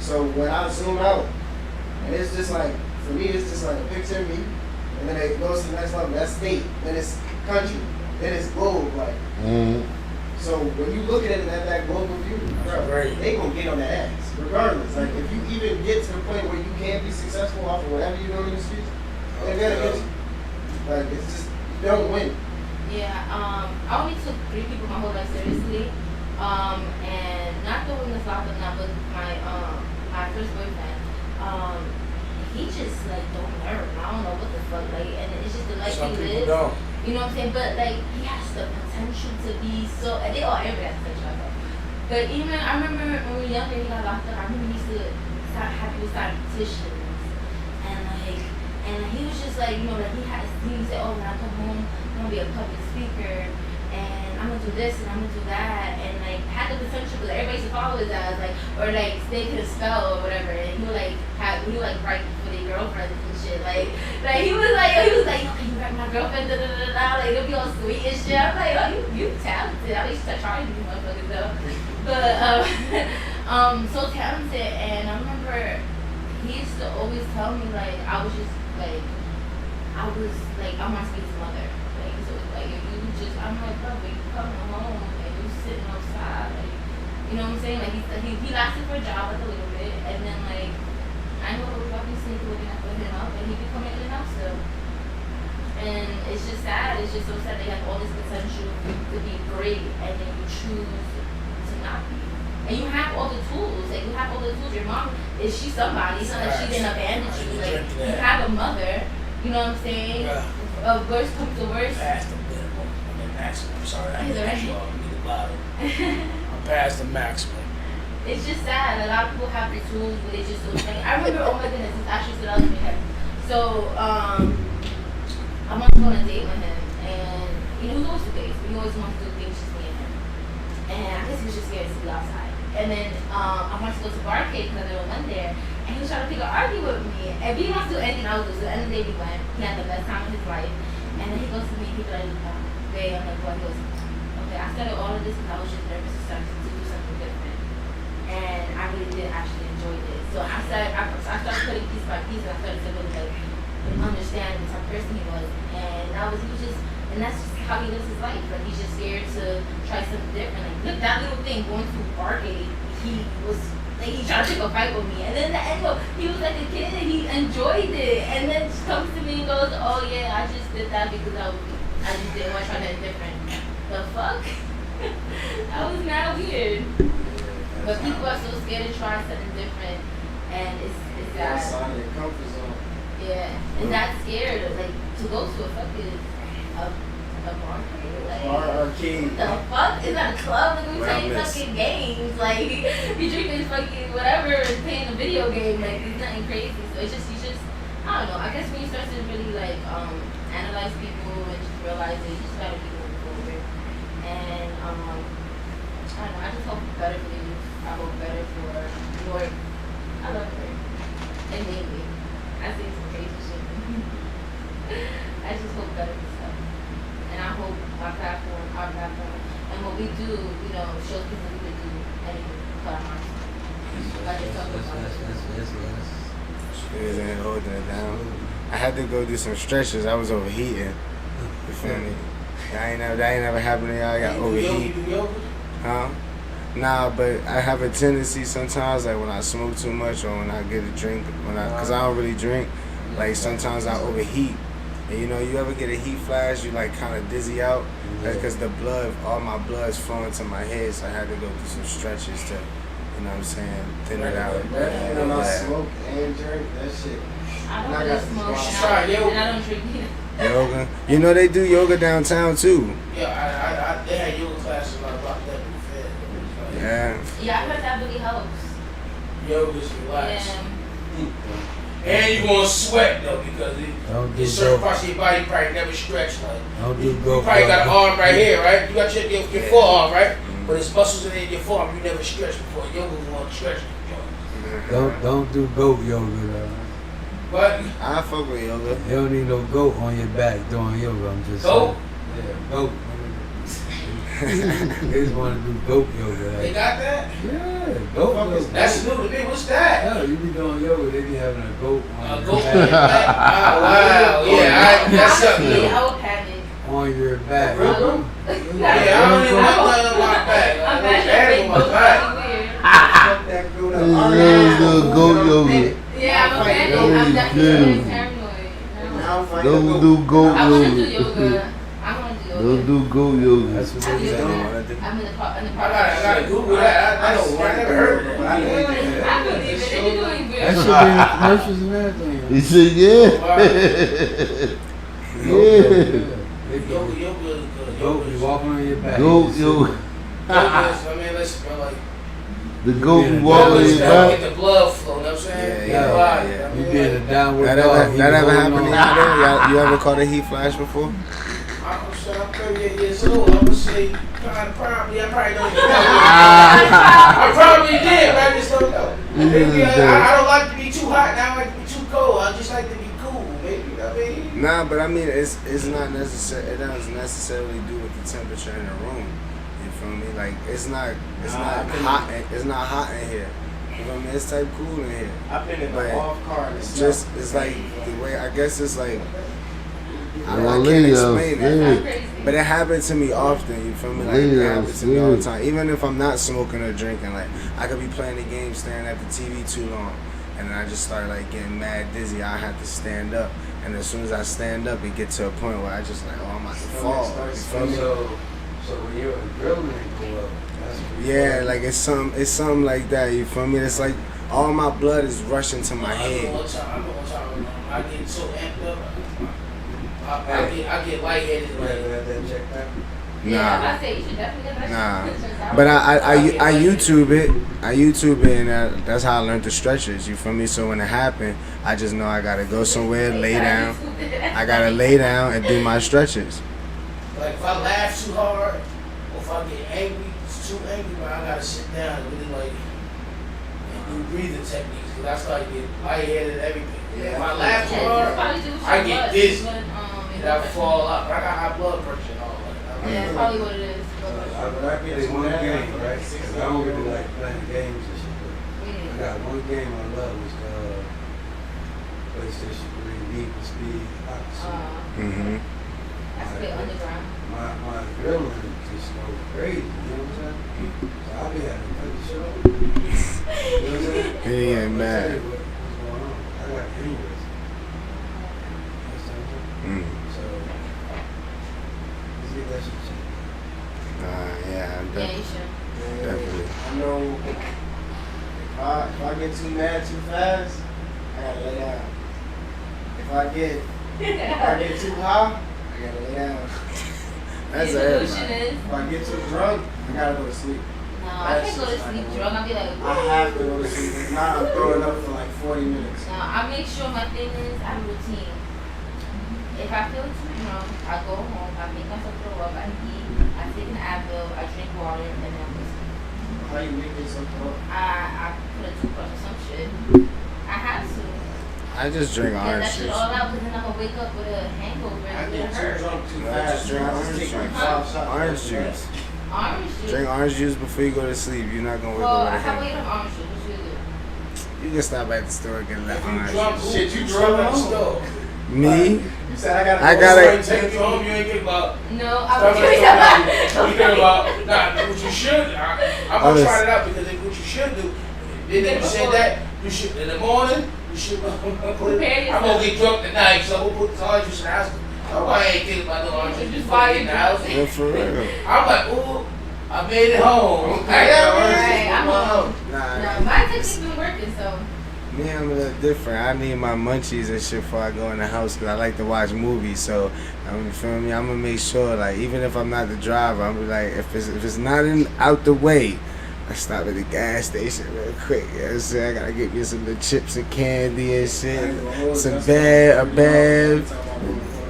So when I zoom out, and it's just like, for me, it's just like a picture of me, and then it goes to the next level. That's state, then it's country, then it's globe. Like, so when you look at it at that global view, bro, they gonna get on that ass, regardless. Like, if you even get to the point where you can't be successful off of whatever you're doing in the streets, they're gonna get you. Like, it's just, you don't win. Yeah, I only took 3 people my whole life seriously, and not the one that's locked up now, but my first boyfriend, he just like don't learn. I don't know what the fuck, like, and it's just the life Some he people lives. don't. You know what I'm saying? But like, he has the potential to be so. And everybody has potential. I know. But even I remember when we were younger, he got locked up. I remember he used to have people sign petitions, and he was just like, you know, like he would say, oh, when I come home, I'm gonna be a public speaker, and I'm gonna do this and I'm gonna do that, and like had the potential, because everybody used to follow his ass, like, or like they could spell or whatever, and he would like write for their girlfriends and shit, like he was like, yo, can you write my girlfriend, da da da da, like it'll be all sweet and shit. I'm like, oh, you talented. I used to try to do motherfuckers though, but so talented, and I remember he used to always tell me like I want to speak to mother. Like, so it's like, if you just, I'm like, bro, you coming home and you sitting outside, like, you know what I'm saying? Like, he lasted for a job like a little bit, and then like, I know what about these things looking at him up, and he be coming in and out still. And it's just sad. It's just so sad they have all this potential to be great, and and then you choose to not be. And you have all the tools. Like, you have all the tools. Your mom, is she somebody? It's not like she didn't abandon you. Like, you have a mother. You know what I'm saying? Worst comes to worst. Past the minimum. I mean, maximum. I'm sorry. I Is it right? need the bottle. I'm past the maximum. It's just sad. A lot of people have the tools, but they just don't think. I remember, oh my goodness, this actually stood out to me. So, I once went on a date with him, and he was always two days, but he always wants to do things just me and him. And I guess he was just scared to be outside. And then I wanted to go to Barcade because I never went there, and he was trying to pick an argument with me. And he wants to do anything I was doing. So at the end of the day, we went. He had the best time of his life. And then he goes to me, he's like, babe, I'm like, what? He goes, okay, I started all of this because I was just nervous to do something different. And I really did actually enjoy this. So I started putting piece by piece, and I started to really like understand the type of person he was. And that's just how he lives his life. Like, he's just scared to try something different. Like, look, that little thing going to Barcade, he was like, he tried to pick a fight with me. And then at the end, he was like a kid and he enjoyed it. And then just comes to me and goes, oh yeah, I just did that because I just didn't want to try that different. The fuck? That was mad weird. But people are so scared to try something different, and it's that. Outside of their comfort zone. Yeah, and that's scared. Like, to go to a fucking a Barcade, like arcade. what the fuck? It's not a club. Like, we playing Wellness. fucking games. Like, we drinking fucking whatever and playing a video game. Like, it's nothing crazy. So it's just I don't know. I guess when you start to really like analyze people and just realize that you just gotta keep moving forward. And I don't know. I just hope better for you. I hope better for your. I love her. And maybe I say some crazy shit. I just hope better for stuff. And I hope our platform, and what we do, shows people we can do anything for our hearts. Like it's talking about She ain't holding it down. I had to go do some stretches. I was overheating. You feel me? That ain't never happened to y'all. I got overheat. Huh? Nah, but I have a tendency sometimes, like when I smoke too much or when I get a drink, cause I don't really drink, like sometimes I overheat. And you ever get a heat flash, you like kind of dizzy out? That's because all my blood's flowing to my head, so I had to go do some stretches to, thin it out. When I smoke and drink, that shit. I don't really smoke, and I don't drink either. Yoga. They do yoga downtown too. Yeah, they had yoga classes when I rocked up in the Fed. Yeah. Yeah, I heard that really helps. Yoga's relaxing. Yeah. And you're going to sweat though because there's certain parts of your body probably never stretch. Like, you probably got an arm right here, right? You got your forearm, right? But there's muscles in your forearm you never stretched before. Yoga's going to stretch the Don't do goat yoga though. But I fuck with yoga. You don't need no goat on your back doing yoga. I'm just goat? saying. Yeah, goat. They just want to do goat yoga. Like. They got that? Yeah, goat yoga. That's new to me. What's that? Yeah, you be doing yoga, they be having a goat on A your goat back. on your back? Oh, wow. Yeah, that's something new. I would have it. On your back. Yeah, I don't even want nothing on my back. I'm Animal on my back. weird. Goat yoga. Yeah, I'm okay. I'm definitely paranoid. Don't do goat I want to do yoga. yoga. I want to do yoga. Don't do goat yoga. That's what they say. I'm in the park. I gotta Google that. I never heard of it. I believe it. They're doing That good. should be in the commercials and everything. He said, yeah. Yeah. Yoga is good. Goat be walking on your back. Goat yoga. Yoga is, I mean, listen, like, The goat Yeah, walk on yoga your is back. get the blood flow, you know what I'm saying? Yeah, Body, yeah. I You mean, be in a downward That dog. ever happened to y'all there? You ever caught a heat flash before? I'm 38 years old. I would say, probably, I probably don't even know. I probably did, but I just don't know. Maybe I don't like to be too hot, and I don't like to be too cold. I just like to be cool, maybe. I mean, Nah, but I mean, it's not necessary. It doesn't necessarily do with the temperature in the room. You feel me? Like it's not hot. It's not hot in here. You feel me? It's type cool in here. I've been in But the off car. it's like the way. I guess it's like I Well, can't Leo, explain yeah. it. Crazy. But it happened to me often, you feel me? Like it happens to me all the time. Even if I'm not smoking or drinking, like I could be playing the game, staring at the TV too long, and then I just start like getting mad dizzy. I have to stand up, and as soon as I stand up, it gets to a point where I just like, oh, I'm about to fall. You feel me? So when you're drilling, Yeah, like it's something like that. You feel me? It's like all my blood is rushing to my I know head. what time. I get so amped up. I get lightheaded. You ever had that checked out? Yeah, I say you should definitely get that Nah. shit checked out. But I YouTube it. I YouTube it, and that's how I learned the stretches. You feel me? So when it happened, I just know I gotta go somewhere, lay down. I gotta lay down and do my stretches. Like if I laugh too hard, or if I get angry, too angry, man, I gotta sit down and really like and do breathing techniques because I start to get lightheaded and everything. Yeah. If I laugh too Yeah, hard, it's probably due to I your get blood. dizzy But, and I fall out. I got high blood pressure and all that. yeah, it's probably what it is. I play one game, right? 'Cause I don't really like playing games and shit. But I got one game I love was PlayStation 3, Need for Speed, Odyssey. Mhm. That's a bit underground. My adrenaline just goes crazy, you know what I'm saying? So I'll be having to cut the shit off. You know what I'm saying? He ain't But mad. I'll tell you what's going on. I got aneurysm. You understand what I'm saying? Mm. So, let's get that shit checked. Yeah, Yeah, you should. definitely. I know if I get too mad too fast, I gotta lay down. If I get too high, I gotta lay down. That's The solution everybody. is, If I get too drunk, I gotta go to sleep. no, I can't go to sleep drunk. I'll be like, I have to go to sleep. If not, I'm throwing up for like 40 minutes. no, I make sure my thing is I have a routine. If I feel too drunk, I go home, I make myself throw up, I eat, I take an Advil, I drink water, and then I go to sleep. How you make yourself throw up? I put a toothbrush or some shit. I have to. I just drink Get orange that shit juice. all out, because then I'm gonna wake up with a hangover I and get it's too gonna hurt. drunk too No, fast. just drink I orange take like juice. 5 shots. Orange juice. Orange juice. Drink orange juice before you go to sleep. You're not gonna wake Well, up with a how about you hangover. have orange juice? What you do? You can stop at the store and get a little If you orange drunk, juice. Shit, you drunk drunk at the home. store. Me? You said I gotta I go gotta- to Take you home, you ain't think about. No, I Stuff was like doing that. something. You think about, nah, what you should, I'm gonna try it out because what you should do, then you said that, you should, in the morning, you should, I'm gonna get drunk tonight, so we'll put the orange juice in the house. I ain't thinking about the orange juice, just buy it in the house. Yeah, for real. I'm like, ooh, I made it home. Right, I'm home. Nah, No, my technique's been working, so. me, I'm a little different. I need my munchies and shit before I go in the house because I like to watch movies. So, you feel me? I'm gonna make sure, like, even if I'm not the driver, I'm gonna be like, if it's not out the way, I stop at the gas station real quick. You know what I'm saying? I gotta get me some of the chips and candy and shit. Some bed.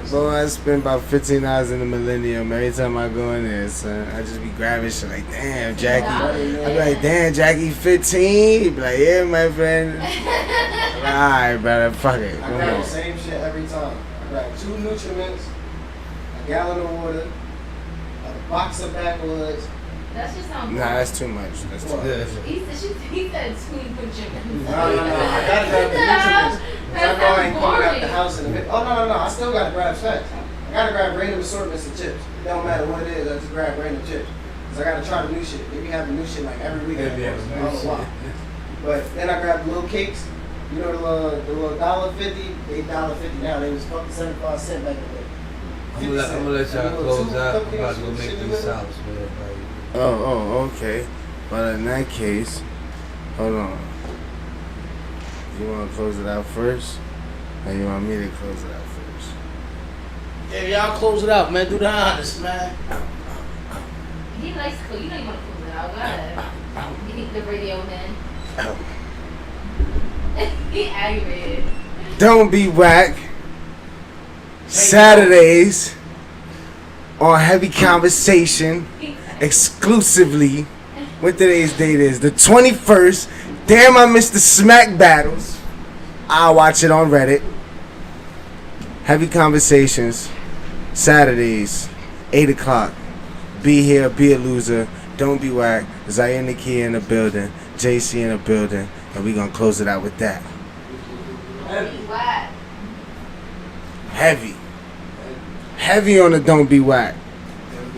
Bro, I spend about $15 in the Millennium every time I go in there, son. I just be grabbing shit like, damn, Jackie. I be like, damn, Jackie, 15? He be like, yeah, my friend. Alright, brother, fuck it. I Come grab on. the same shit every time. I grab 2 Nutriments, a gallon of water, a box of backwoods. That just sounds Nah, that's too much. That's too much. He said two Nutriments. No, I gotta grab the Nutriments. Cause I know I ain't coming out the boring. house in a minute. Oh, no, I still gotta grab snacks. I gotta grab random assortments of chips. It don't matter what it is, I just grab random chips. Cause I gotta try the new shit. They be having new shit like every week. They be having new shit. But then I grab the little cakes. You know the little $1.50? They $1.50 now. They was fucking 75 cents back in the day. I'm gonna let y'all close out. I'm about to go make these salads for everybody. Oh, okay. But in that case, hold on. You want to close it out first? Or you want me to close it out first? Yeah, y'all close it out, man. Do the honest, man. He likes to cook. You know you want to close it out. Go ahead. You need the radio man. He aggravated. Don't be whack. Saturdays on Heavy Conversation exclusively. What today's date is? The 21st. Damn, I missed the smack battles. I'll watch it on Reddit. Heavy Conversations. Saturdays, 8 o'clock. Be here, be a loser. Don't be whack. Zaire Nikki in the building. JC in the building. And we gonna close it out with that. What? Heavy. Heavy on the don't be whack.